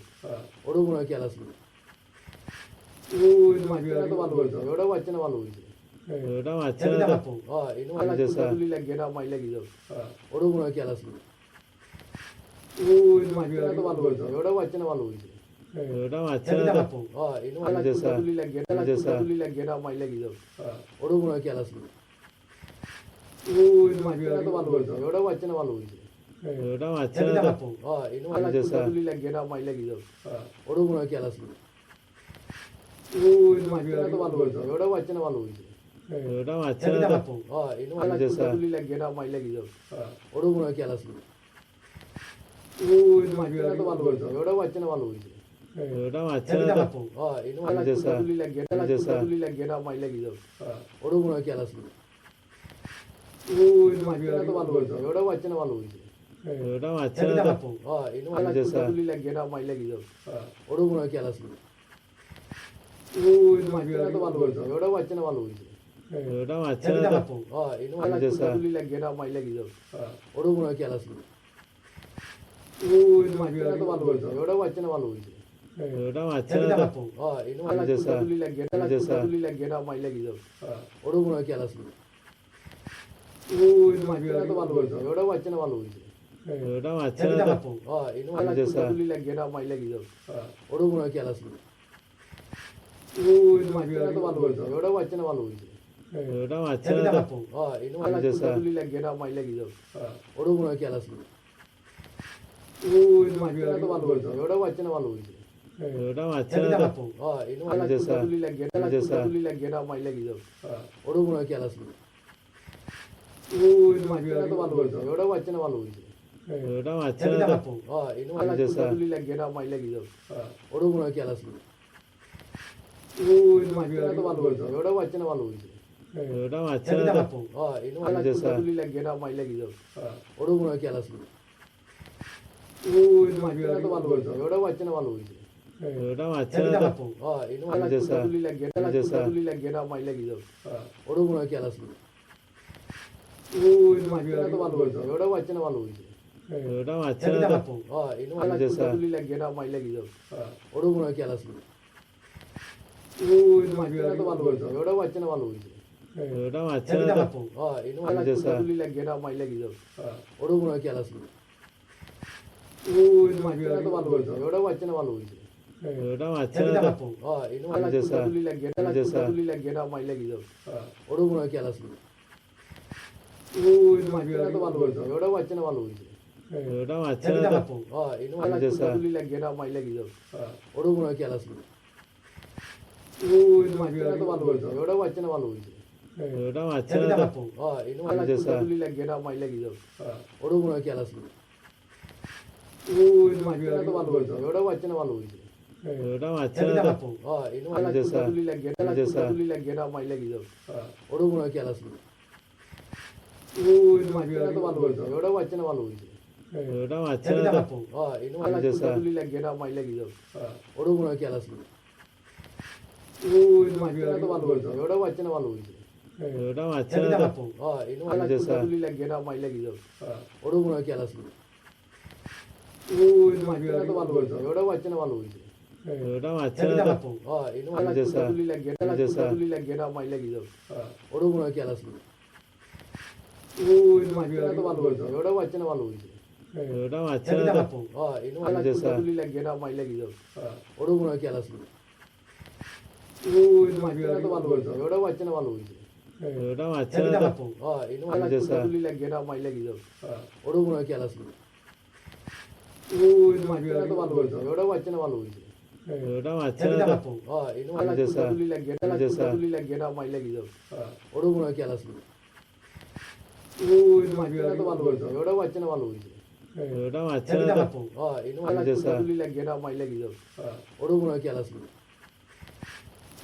ওরও মনে হয় খেয়াল আসলো তো ভালো হয়েছে ওটাও পাচ্ছে না ভালো হয়েছে ওটা মারছে না তো এনে তুলি লাগিয়ে না মাই লাগি যাও ওরও মনে হয় খেয়াল আসলো তো ভালো হয়েছে ওটাও পাচ্ছে না ভালো হয়েছে ওটা মারছে না তো এনে তুলি লাগিয়ে না মাই লাগি যাও ওরও মনে হয় খেয়াল আসলো তো ভালো হয়েছে ওটাও পাচ্ছে না ভালো হয়েছে ওটা মারছে না তো এনে তুলি লাগিয়ে না মাই লাগি যাও ওরও মনে হয় খেয়াল আসলো তো ভালো হয়েছে ওটাও পাচ্ছে না ভালো হয়েছে ওটা মারছে না তো এনে তুলি লাগিয়ে না মাই লাগি যাও ওরও মনে হয় খেয়াল আসলো তো ভালো হয়েছে ওটাও পাচ্ছে না ভালো হয়েছে ওটা মারছে না তো এনে তুলি লাগিয়ে না মাই লাগি যাও ওরও মনে হয় খেয়াল আসলো তো ভালো হয়েছে ওটাও পাচ্ছে না ভালো হয়েছে ওটা মারছে না তো এনে তুলি লাগিয়ে না মাই লাগি যাও ওরও মনে হয় খেয়াল আসলো তো ভালো হয়েছে ওটাও পাচ্ছে না ভালো হয়েছে ওটা মারছে না তো এনে তুলি লাগিয়ে না মাই লাগি যাও ওরও মনে হয় খেয়াল আসলো তো ভালো হয়েছে ওটাও পাচ্ছে না ভালো হয়েছে ওটা মারছে না তো এনে তুলি লাগিয়ে না মাই লাগি যাও ওরও মনে হয় খেয়াল আসলো তো ভালো হয়েছে ওটাও পাচ্ছে না ভালো হয়েছে ওটা মারছে না তো এনে তুলি লাগিয়ে না মাই লাগি যাও ওরও মনে হয় খেয়াল আসলো তো ভালো হয়েছে ওটাও পাচ্ছে না ভালো হয়েছে ওটা মারছে না তো এনে তুলি লাগিয়ে না মাই লাগি যাও ওরও মনে হয় খেয়াল আসলো তো ভালো হয়েছে ওটাও পাচ্ছে না ভালো হয়েছে ওটা মারছে না তো এনে তুলি লাগিয়ে না মাই লাগি যাও ওরও মনে হয় খেয়াল আসলো তো ভালো হয়েছে ওটাও পাচ্ছে না ভালো হয়েছে ওটা মারছে না তো এনে তুলি লাগিয়ে না মাই লাগি যাও ওরও মনে হয় খেয়াল আসলো তো ভালো হয়েছে ওটাও পাচ্ছে না ভালো হয়েছে ওটা মারছে না তো এনে তুলি লাগিয়ে না মাই লাগি যাও ওরও মনে হয় খেয়াল আসলো তো ভালো হয়েছে ওটাও পাচ্ছে না ভালো হয়েছে ওটা মারছে না তো এনে তুলি লাগিয়ে না মাই লাগি যাও ওরও মনে হয় খেয়াল আসলো তো ভালো হয়েছে ওটাও পাচ্ছে না ভালো হয়েছে ওটা মারছে না তো এনে তুলি লাগিয়ে না মাই লাগি যাও ওরও মনে হয় খেয়াল আসলো তো ভালো হয়েছে ওটাও পাচ্ছে না ভালো হয়েছে ওটা মারছে না তো এনে তুলি লাগিয়ে না মাই লাগি যাও ওরও মনে হয় খেয়াল আসলো তো ভালো হয়েছে ওটাও পাচ্ছে না ভালো হয়েছে ওটা মারছে না তো এনে তুলি লাগিয়ে না মাই লাগি যাও ওরও মনে হয় খেয়াল আসলো তো ভালো হয়েছে ওটাও পাচ্ছে না ভালো হয়েছে ওটা বাচ্চারা তো 이놈 하나 돌릴래 개나 마일래 기죠 오르구나 깨라스 오 이놈 아주 ভালো বলছো ওটা বাচ্চারা ভালো বলছে ওটা বাচ্চারা তো 이놈 하나 돌릴래 개나 마일래 기죠 오르구나 깨라스 오 이놈 아주 ভালো বলছো ওটা বাচ্চারা ভালো বলছে ওটা বাচ্চারা তো 이놈 하나 돌릴래 개나 마일래 기죠 오르구나 깨라스 오 이놈 아주 ভালো বলছো ওটা বাচ্চারা ভালো বলছে ওটা বাচ্চারা তো 이놈 하나 돌릴래 개나 마일래 기죠 오르구나 깨라스 오 이놈 아주 ভালো বলছো ওটা বাচ্চারা ভালো বলছে ওটা বাচ্চারা তো 이놈 하나 돌릴래 개나 마일래 기죠 오르구나 깨라스 오 이놈 아주 ভালো বলছো ওটা বাচ্চারা ভালো বলছে ওটা বাচ্চারা তো 이놈 하나 돌릴래 개나 마일래 기죠 오르구나 깨라스 오 이놈 아주 ভালো বলছো ওটা বাচ্চারা ভালো বলছে ওটা বাচ্চারা তো 이놈 하나 돌릴래 개나 마일래 기죠 오르구나 깨라스 오 이놈 아주 ভালো বলছো ওটা বাচ্চারা ভালো বলছে ওটা বাচ্চারা তো 이놈 하나 돌릴래 개나 마일래 기죠 오르구나 깨라스 오 이놈 아주 ভালো বলছো ওটা বাচ্চারা ভালো বলছে ওটা বাচ্চারা তো 이놈 하나 돌릴래 개나 마일래 기죠 오르구나 깨라스 오 이놈 아주 ভালো বলছো ওটা বাচ্চারা ভালো বলছে ওটা বাচ্চারা তো 이놈 하나 돌릴래 개나 마일래 기죠 오르구나 깨라스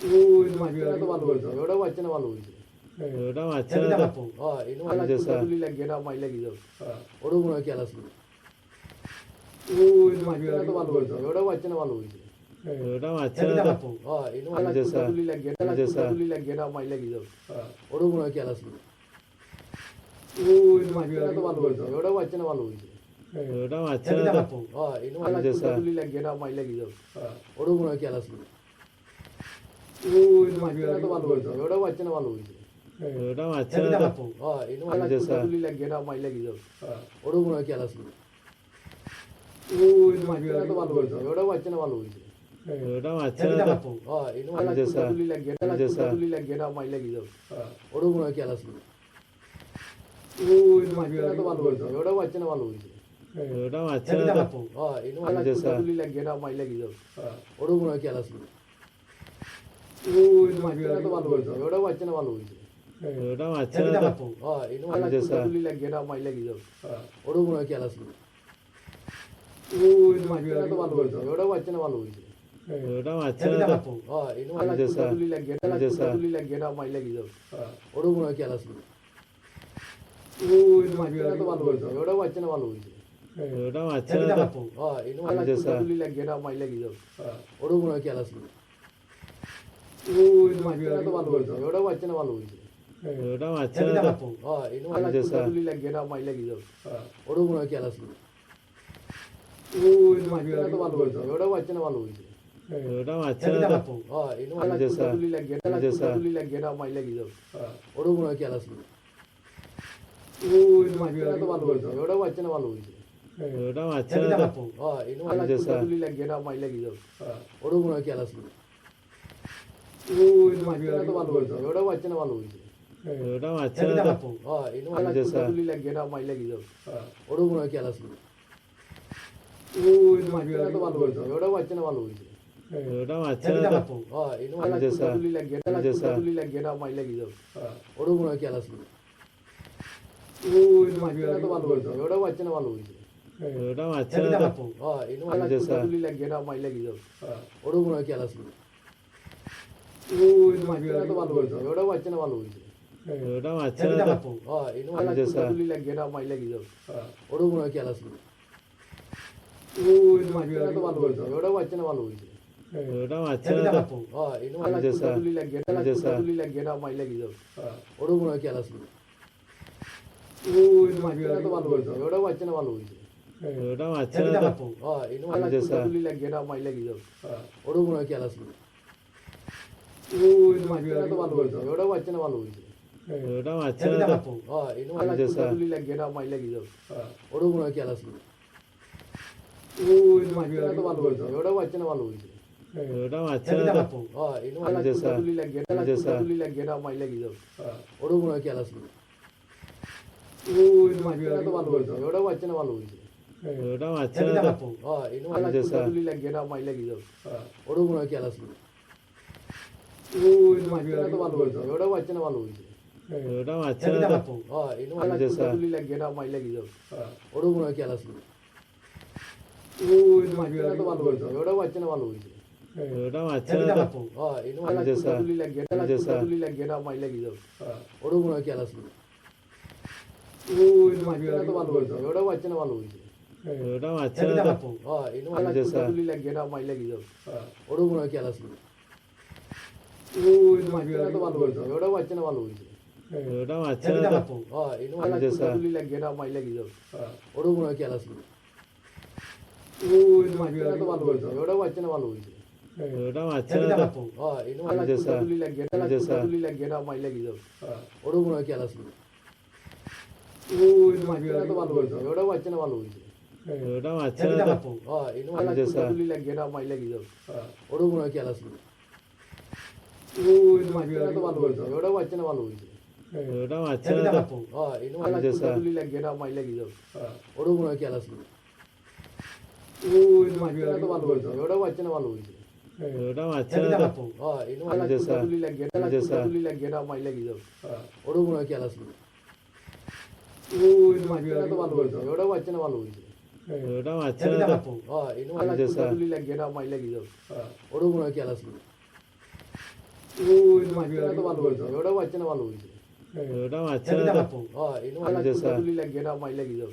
오 이놈 아주 ভালো বলছো ওটা বাচ্চারা ভালো বলছে ওটা বাচ্চারা তো 이놈 하나 돌릴래 개나 마일래 기죠 오르구나 깨라스 오 이놈 아주 ভালো বলছো ওটা বাচ্চারা ভালো বলছে ওটা বাচ্চারা তো 이놈 하나 돌릴래 개나 마일래 기죠 오르구나 깨라스 오 이놈 아주 ভালো বলছো ওটা বাচ্চারা ভালো বলছে ওটা বাচ্চারা তো 이놈 하나 돌릴래 개나 마일래 기죠 오르구나 깨라스 오 이놈 아주 ভালো বলছো ওটা বাচ্চারা ভালো বলছে ওটা বাচ্চারা তো 이놈 하나 돌릴래 개나 마일래 기죠 오르구나 깨라스 오 이놈 아주 ভালো বলছো ওটা বাচ্চারা ভালো বলছে ওটা বাচ্চারা তো 이놈 하나 돌릴래 개나 마일래 기죠 오르구나 깨라스 오 이놈 아주 ভালো বলছো ওটা বাচ্চারা ভালো বলছে ওটা বাচ্চারা তো 이놈 하나 돌릴래 개나 마일래 기죠 오르구나 깨라스 오 이놈 아주 ভালো বলছো ওটা বাচ্চারা ভালো বলছে ওটা বাচ্চারা তো 이놈 하나 돌릴래 개나 마일래 기죠 오르구나 깨라스 오 이놈 아주 ভালো বলছো ওটা বাচ্চারা ভালো বলছে ওটা বাচ্চারা তো 이놈 하나 돌릴래 개나 마일래 기죠 오르구나 깨라스 오 이놈 아주 ভালো বলছো ওটা বাচ্চারা ভালো বলছে ওটা বাচ্চারা তো 이놈 하나 돌릴래 개나 마일래 기죠 오르구나 깨라스 오 이놈 아주 ভালো বলছো ওটা বাচ্চারা ভালো বলছে ওটা বাচ্চারা তো 이놈 하나 돌릴래 개나 마일래 기죠 오르구나 깨라스 오 이놈 아주 ভালো বলছো ওটা বাচ্চারা ভালো বলছে ওটা বাচ্চারা তো 이놈 하나 돌릴래 개나 마일래 기죠 오르구나 깨라스 오 이놈 아주 ভালো বলছো ওটা বাচ্চারা ভালো বলছে ওটা বাচ্চারা তো 이놈 하나 돌릴래 개나 마일래 기죠 오르구나 깨라스 오 이놈 아주 ভালো বলছো ওটা বাচ্চারা ভালো বলছে ওটা বাচ্চারা তো 이놈 하나 돌릴래 개나 마일래 기죠 오르구나 깨라스 오 이놈 아주 ভালো বলছো ওটা বাচ্চারা ভালো বলছে ওটা বাচ্চারা তো 이놈 하나 돌릴래 개나 마일래 기죠 오르구나 깨라스 오 이놈 아주 ভালো বলছো ওটা বাচ্চারা ভালো বলছে ওটা বাচ্চারা তো 이놈 하나 돌릴래 개나 마일래 기죠 오르구나 깨라스 오 이놈 아주 ভালো বলছো ওটা বাচ্চারা ভালো বলছে ওটা বাচ্চারা তো 이놈 하나 돌릴래 개나 마일래 기죠 오르구나 깨라스 오 이놈 아주 ভালো বলছো ওটা বাচ্চারা ভালো বলছে ওটা বাচ্চারা তো 이놈 하나 돌릴래 개나 마일래 기죠 오르구나 깨라스 오 이놈 아주 ভালো বলছো ওটা বাচ্চারা ভালো বলছে ওটা বাচ্চারা তো 이놈 하나 돌릴래 개나 마일래 기죠 오르구나 깨라스 오 이놈 아주 ভালো বলছো ওটা বাচ্চারা ভালো বলছে ওটা বাচ্চারা তো 이놈 하나 돌릴래 개나 마일래 기죠 오르구나 깨라스 오 이놈 아주 ভালো বলছো ওটা বাচ্চারা ভালো বলছে ওটা বাচ্চারা তো 이놈 하나 돌릴래 개나 마일래 기죠 오르구나 깨라스 오 이놈 아주 ভালো বলছো ওটা বাচ্চারা ভালো বলছে ওটা মারছে না তো এনে তুলি লাগিয়ে এটা মাই লাগি যাও ওরও মনে হয় খেয়াল আসলো তো ভালো হয়েছে ওটাও বাচ্চা না ভালো হয়েছে ওটা মারছে না তো এনে তুলি লাগিয়ে এটা মাই লাগি যাও ওরও মনে হয় খেয়াল আসলো তো ভালো হয়েছে ওটাও বাচ্চা না ভালো হয়েছে ওটা মারছে না তো এনে তুলি লাগিয়ে এটা মাই লাগি যাও ওরও মনে হয় খেয়াল আসলো তো ভালো হয়েছে ওটাও বাচ্চা না ভালো হয়েছে ওটা মারছে না তো এনে তুলি লাগিয়ে এটা মাই লাগি যাও ওরও মনে হয় খেয়াল আসলো তো ভালো হয়েছে ওটাও বাচ্চা না ভালো হয়েছে ওটা মারছে না তো এনে তুলি লাগিয়ে এটা মাই লাগি যাও ওরও মনে হয় খেয়াল আসলো তো ভালো হয়েছে ওটাও বাচ্চা না ভালো হয়েছে ওটা মারছে না তো এনে তুলি লাগিয়ে এটা মাই লাগি যাও ওরও মনে হয় খেয়াল আসলো তো ভালো হয়েছে ওটাও বাচ্চা না ভালো হয়েছে ওটা মারছে না তো এনে তুলি লাগিয়ে এটা মাই লাগি যাও ওরও মনে হয় খেয়াল আসলো তো ভালো হয়েছে ওটাও বাচ্চা না ভালো হয়েছে ওটা মারছে না তো এনে তুলি লাগিয়ে এটা মাই লাগি যাও ওরও মনে হয় খেয়াল আসলো তো ভালো হয়েছে ওটাও বাচ্চা না ভালো হয়েছে ওটা মারছে না তো এনে তুলি লাগিয়ে এটা মাই লাগি যাও ওরও মনে হয় খেয়াল আসলো তো ভালো হয়েছে ওটাও বাচ্চা না ভালো হয়েছে ওটা মারছে না তো এনে তুলি লাগিয়ে এটা মাই লাগি যাও ওরও মনে হয় খেয়াল আসলো তো ভালো হয়েছে ওটাও বাচ্চা না ভালো হয়েছে ওটা মারছে না তো এনে তুলি লাগিয়ে এটা মাই লাগি যাও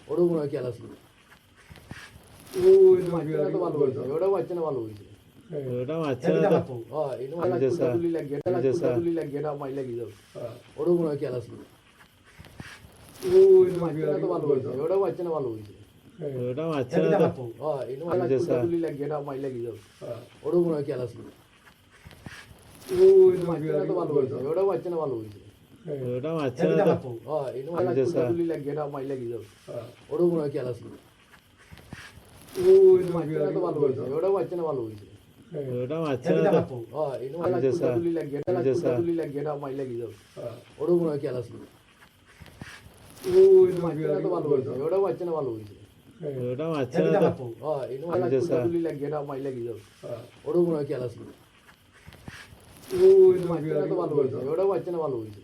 ওরও মনে হয় খেয়াল আসলো তো ভালো হয়েছে ওটাও বাচ্চা না ভালো হয়েছে ওটা মারছে না তো এনে তুলি লাগিয়ে এটা মাই লাগি যাও ওরও মনে হয় খেয়াল আসলো তো ভালো হয়েছে ওটাও বাচ্চা না ভালো হয়েছে ওটা মারছে না তো এনে তুলি লাগিয়ে এটা মাই লাগি যাও ওরও মনে হয় খেয়াল আসলো তো ভালো হয়েছে ওটাও বাচ্চা না ভালো হয়েছে ওটা মারছে না তো এনে তুলি লাগিয়ে এটা মাই লাগি যাও ওরও মনে হয় খেয়াল আসলো তো ভালো হয়েছে ওটাও বাচ্চা না ভালো হয়েছে ওটা মারছে না তো এনে তুলি লাগিয়ে এটা মাই লাগি যাও ওরও মনে হয় খেয়াল আসলো তো ভালো হয়েছে ওটাও বাচ্চা না ভালো হয়েছে ওটা মারছে না তো এনে তুলি লাগিয়ে এটা মাই লাগি যাও ওরও মনে হয় খেয়াল আসলো তো ভালো হয়েছে ওটাও বাচ্চা না ভালো হয়েছে ওটা মারছে না তো এনে তুলি লাগিয়ে এটা মাই লাগি যাও ওরও মনে হয় খেয়াল আসলো তো ভালো হয়েছে ওটাও বাচ্চা না ভালো হয়েছে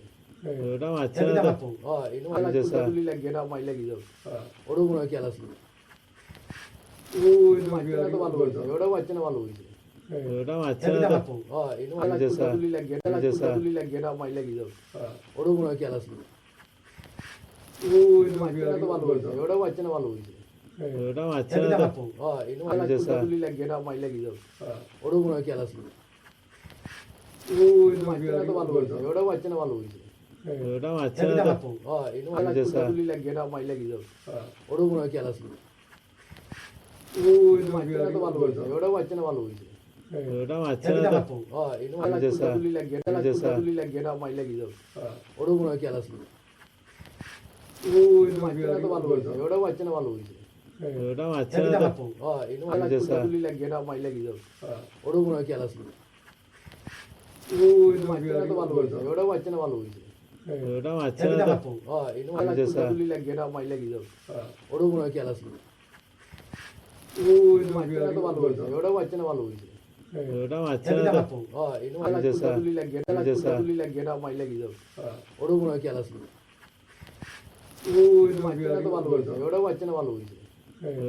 ওটা মারছে না তো এনে তুলি লাগিয়ে এটা মাই লাগি যাও ওরও মনে হয় খেয়াল আসলো তো ভালো হয়েছে ওটাও বাচ্চা না ভালো হয়েছে ওটা মারছে না তো এনে তুলি লাগিয়ে এটা মাই লাগি যাও ওরও মনে হয় খেয়াল আসলো তো ভালো হয়েছে ওটাও বাচ্চা না ভালো হয়েছে ওটা মারছে না তো এনে তুলি লাগিয়ে এটা মাই লাগি যাও ওরও মনে হয় খেয়াল আসলো তো ভালো হয়েছে ওটাও বাচ্চা না ভালো হয়েছে ওটা মারছে না তো এনে তুলি লাগিয়ে এটা মাই লাগি যাও ওরও মনে হয় খেয়াল আসলো তো ভালো হয়েছে ওটাও বাচ্চা না ভালো হয়েছে ওটা মারছে না তো এনে তুলি লাগিয়ে এটা মাই লাগি যাও ওরও মনে হয় খেয়াল আসলো তো ভালো হয়েছে ওটাও বাচ্চা না ভালো হয়েছে ওটা মারছে না তো এনে তুলি লাগিয়ে এটা মাই লাগি যাও ওরও মনে হয় খেয়াল আসলো তো ভালো হয়েছে ওটাও বাচ্চা না ভালো হয়েছে ওটা মারছে না তো এনে তুলি লাগিয়ে এটা মাই লাগি যাও ওরও মনে হয় খেয়াল আসলো তো ভালো হয়েছে ওটাও বাচ্চা না ভালো হয়েছে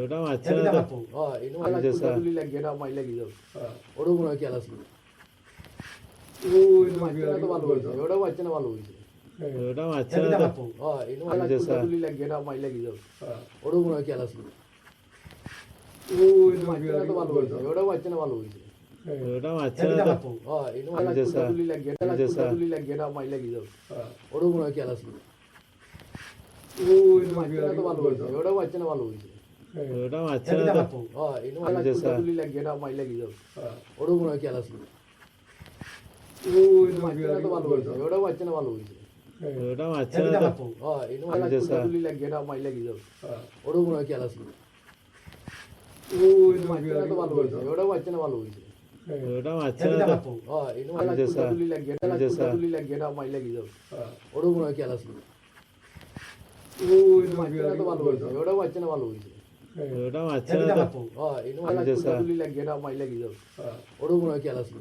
ওটা মারছে না তো এনে তুলি লাগিয়ে এটা মাই লাগি যাও ওরও মনে হয় খেয়াল আসলো তো ভালো হয়েছে ওটাও বাচ্চা না ভালো হয়েছে ওটা মারছে না তো এনে তুলি লাগিয়ে এটা মাই লাগি যাও ওরও মনে হয় খেয়াল আসলো তো ভালো হয়েছে ওটাও বাচ্চা না ভালো হয়েছে ওটা মারছে না তো এনে তুলি লাগিয়ে এটা মাই লাগি যাও ওরও মনে হয় খেয়াল আসলো তো ভালো হয়েছে ওটাও বাচ্চা না ভালো হয়েছে ওটা মারছে না তো এনে তুলি লাগিয়ে এটা মাই লাগি যাও ওরও মনে হয় খেয়াল আসলো তো ভালো হয়েছে ওটাও বাচ্চা না ভালো হয়েছে ওটা মারছে না তো এনে তুলি লাগিয়ে এটা মাই লাগি যাও ওরও মনে হয় খেয়াল আসলো তো ভালো হয়েছে ওটাও বাচ্চা না ভালো হয়েছে ওটা মারছে না তো এনে তুলি লাগিয়ে এটা মাই লাগি যাও ওরও মনে হয় খেয়াল আসলো তো ভালো হয়েছে ওটাও বাচ্চা না ভালো হয়েছে ওটা মারছে না তো এনে মাইলা তুলি লাগিয়ে এটা মাইলা গিয়ে যাও ওরও মনে হয় খেয়াল আসলো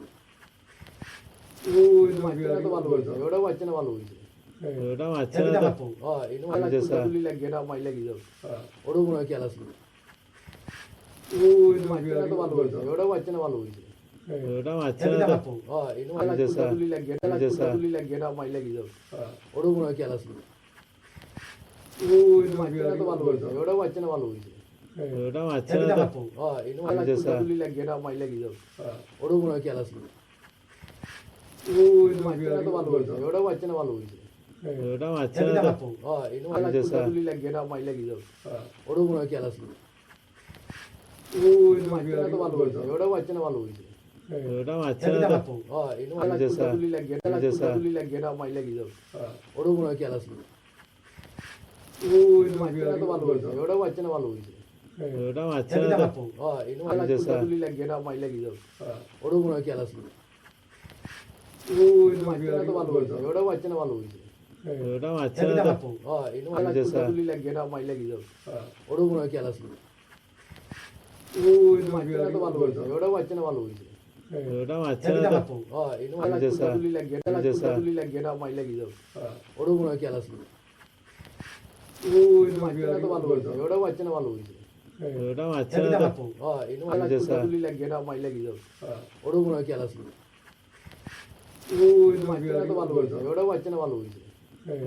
তো ভালো হয়েছে ওটাও বাচ্চা না ভালো হয়েছে ওটা মারছে না তো এনে মাইলা তুলি লাগিয়ে এটা মাইলা গিয়ে যাও ওরও মনে হয় খেয়াল আসলো তো ভালো হয়েছে ওটাও বাচ্চা না ভালো হয়েছে ওটা মারছে না তো এনে মাইলা তুলি লাগিয়ে এটা মাইলা গিয়ে যাও ওরও মনে হয় খেয়াল আসলো তো ভালো হয়েছে ওটাও বাচ্চা না ভালো হয়েছে ওটা মারছে না তো এনে মাইলা তুলি লাগিয়ে এটা মাইলা গিয়ে যাও ওরও মনে হয় খেয়াল আসলো তো ভালো হয়েছে ওটাও বাচ্চা না ভালো হয়েছে ওটা মারছে না তো এনে মাইলা তুলি লাগিয়ে এটা মাইলা গিয়ে যাও ওরও মনে হয় খেয়াল আসলো তো ভালো হয়েছে ওটাও বাচ্চা না ভালো হয়েছে ওটা মারছে না তো এনে মাইলা তুলি লাগিয়ে এটা মাইলা গিয়ে যাও ওরও মনে হয় খেয়াল আসলো তো ভালো হয়েছে ওটাও বাচ্চা না ভালো হয়েছে ওটা মারছে না তো এনে মাইলা তুলি লাগিয়ে এটা মাইলা গিয়ে যাও ওরও মনে হয় খেয়াল আসলো তো ভালো হয়েছে ওটাও বাচ্চা না ভালো হয়েছে ওটা মারছে না তো এনে মাইলা তুলি লাগিয়ে এটা মাইলা গিয়ে যাও ওরও মনে হয় খেয়াল আসলো তো ভালো হয়েছে ওটাও বাচ্চা না ভালো হয়েছে ওটা মারছে না তো এনে মাইলা তুলি লাগিয়ে এটা মাইলা গিয়ে যাও ওরও মনে হয় খেয়াল আসলো তো ভালো হয়েছে ওটাও বাচ্চা না ভালো হয়েছে ওটা মারছে না তো এনে মাইলা তুলি লাগিয়ে এটা মাইলা গিয়ে যাও ওরও মনে হয় খেয়াল আসলো তো ভালো হয়েছে ওটাও বাচ্চা না ভালো হয়েছে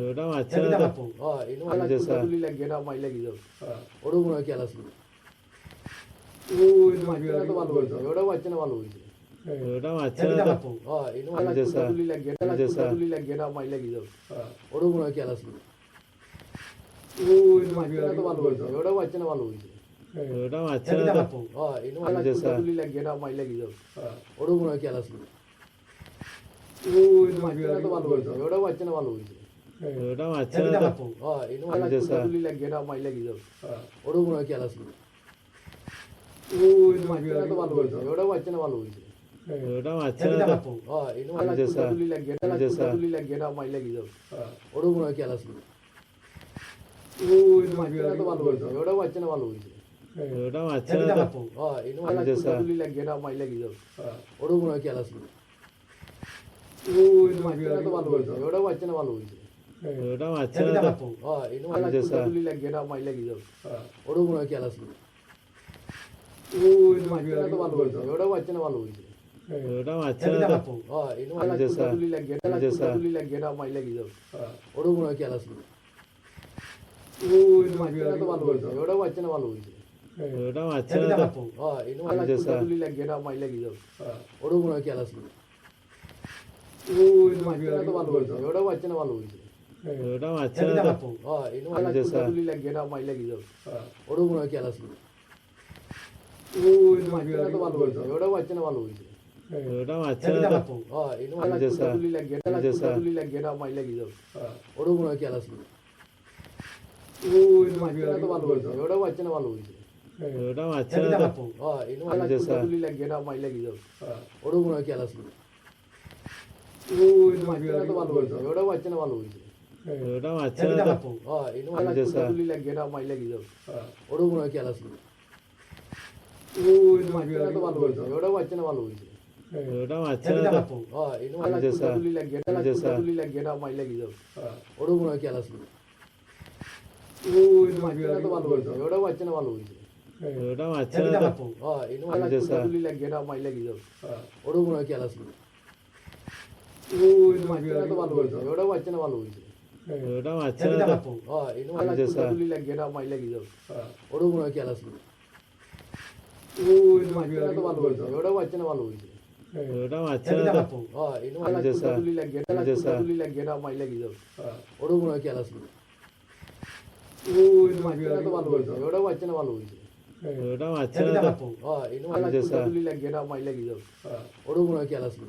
ওটা মারছে না তো এনে মাইলা তুলি লাগিয়ে এটা মাইলা গিয়ে যাও ওরও মনে হয় খেয়াল আসলো তো ভালো হয়েছে ওটাও বাচ্চা না ভালো হয়েছে ওটা মারছে না তো এনে মাইলা তুলি লাগিয়ে এটা মাইলা গিয়ে যাও ওরও মনে হয় খেয়াল আসলো তো ভালো হয়েছে ওটাও বাচ্চা না ভালো হয়েছে ওটা মারছে না তো এনে মাইলা তুলি লাগিয়ে এটা মাইলা গিয়ে যাও ওরও মনে হয় খেয়াল আসলো তো ভালো হয়েছে ওটাও বাচ্চা না ভালো হয়েছে ওটা মারছে না তো এনে মাইলা তুলি লাগিয়ে এটা মাইলা গিয়ে যাও ওরও মনে হয় খেয়াল আসলো তো ভালো হয়েছে ওটাও বাচ্চা না ভালো হয়েছে ওটা মারছে না তো এনে মাইলা তুলি লাগিয়ে এটা মাইলা গিয়ে যাও ওরও মনে হয় খেয়াল আসলো তো ভালো হয়েছে ওটাও বাচ্চা না ভালো হয়েছে ওটা মারছে না তো এনে মাইলা তুলি লাগিয়ে এটা মাইলা গিয়ে যাও ওরও মনে হয় খেয়াল আসলো তো ভালো হয়েছে ওটাও বাচ্চা না ভালো হয়েছে ওটা মারছে না তো এনে মাইলা তুলি লাগিয়ে এটা মাইলা গিয়ে যাও ওরও মনে হয় খেয়াল আসলো তো ভালো হয়েছে ওটাও বাচ্চা না ভালো হয়েছে ওটা মারছে না তো এনে মাইলা তুলি লাগিয়ে এটা মাইলা গিয়ে যাও ওরও মনে হয় খেয়াল আসলো তো ভালো হয়েছে ওটাও বাচ্চা না ভালো হয়েছে ওটা মারছে না তো এনে মাইলা তুলি লাগিয়ে এটা মাইলা গিয়ে যাও ওরও মনে হয় খেয়াল আসলো তো ভালো হয়েছে ওটাও বাচ্চা না ভালো হয়েছে ওটা মারছে না তো এনে মাইলা তুলি লাগিয়ে এটা মাইলা গিয়ে যাও ওরও মনে হয় খেয়াল আসলো তো ভালো হয়েছে ওটাও বাচ্চা না ভালো হয়েছে ওটা মারছে না তো এনে মাইলা তুলি লাগিয়ে এটা মাইলা গিয়ে যাও ওরও মনে হয় খেয়াল আসলো তো ভালো হয়েছে ওটাও বাচ্চা না ভালো হয়েছে ওটা মারছে না তো এনে মাইলা তুলি লাগিয়ে এটা মাইলা গিয়ে যাও ওরও মনে হয় খেয়াল আসলো তো ভালো হয়েছে ওটাও বাচ্চা না ভালো হয়েছে ওটা মারছে না তো এনে মাইলা তুলি লাগিয়ে এটা মাইলা গিয়ে যাও ওরও মনে হয় খেয়াল আসলো তো ভালো হয়েছে ওটাও বাচ্চা না ভালো হয়েছে ওটা মারছে না তো এনে মাইলা তুলি লাগিয়ে এটা মাইলা গিয়ে যাও ওরও মনে হয় খেয়াল আসলো তো ভালো হয়েছে ওটাও বাচ্চা না ভালো হয়েছে ওটা মারছে না তো এনে মাইলা তুলি লাগিয়ে এটা মাইলা গিয়ে যাও ওরও মনে হয় খেয়াল আসলো তো ভালো হয়েছে ওটাও বাচ্চা না ভালো হয়েছে ওটা মারছে না তো এনে মাইলা তুলি লাগিয়ে এটা মাইলা গিয়ে যাও ওরও মনে হয় খেয়াল আসলো তো ভালো হয়েছে ওটাও বাচ্চা না ভালো হয়েছে ওটা মারছে না তো এনে মাইলা তুলি লাগিয়ে এটা মাইলা গিয়ে যাও ওরও মনে হয় খেয়াল আসলো তো ভালো হয়েছে ওটাও বাচ্চা না ভালো হয়েছে ওটা মারছে না তো এনে মাইলা তুলি লাগিয়ে এটা মাইলা গিয়ে যাও ওরও মনে হয় খেয়াল আসলো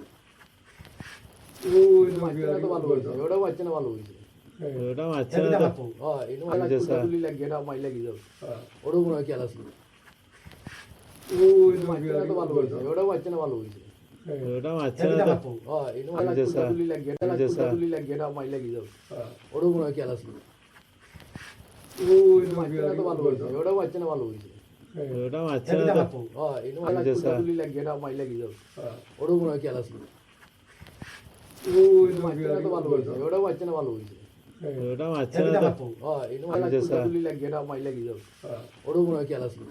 তো ভালো হয়েছে ওটাও বাচ্চা না ভালো হয়েছে ওটা মারছে না তো এনে মাইলা তুলি লাগিয়ে এটা মাইলা গিয়ে যাও ওরও মনে হয় খেয়াল আসলো তো ভালো হয়েছে ওটাও বাচ্চা না ভালো হয়েছে ওটা মারছে না তো এনে মাইলা তুলি লাগিয়ে এটা মাইলা গিয়ে যাও ওরও মনে হয় খেয়াল আসলো তো ভালো হয়েছে ওটাও বাচ্চা না ভালো হয়েছে ওটা মারছে না তো হ্যাঁ এই নয় আচ্ছা, স্যার। তুলি লাগে এটা মাই লাগি যাও ওটা মনে হয় খেলা ছিল মারছে না তো ভালো হয়েছে ওটাও মারছে না ভালো হয়েছে ওটা মারছে না তো হ্যাঁ এই নয় আচ্ছা, স্যার। তুলি লাগে এটা মাই লাগি যাও ওটাও মনে হয় খেলা ছিল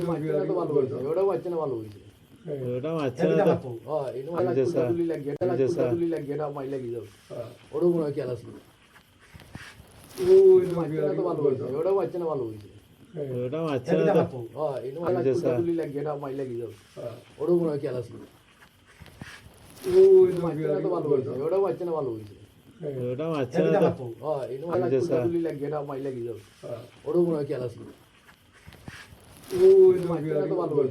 মারছে না তো ভালো হয়েছে ওটাও মারছে না ভালো হয়েছে ওটা মারছে না তো হ্যাঁ এই নয় আচ্ছা, স্যার। তুলি লাগে এটা আচ্ছা, স্যার। তুলি লাগে এটা মাই লাগি যাও ওটাও মনে হয় খেলা ছিল মারছে না তো ভালো হয়েছে ওটাও মারছে না ভালো হয়েছে ওটা মারছে না তো হ্যাঁ এই নয় আচ্ছা, স্যার। তুলি লাগে এটা মাই লাগি যাও ওটাও মনে হয় খেলা ছিল মারছে না তো ভালো হয়েছে ওটাও মারছে না ভালো হয়েছে ওটা মারছে না তো হ্যাঁ এই নয় আচ্ছা, স্যার। তুলি লাগে এটা মাই লাগি যাও ওটাও মনে হয় খেলা ছিল মারছে না তো ভালো হয়েছে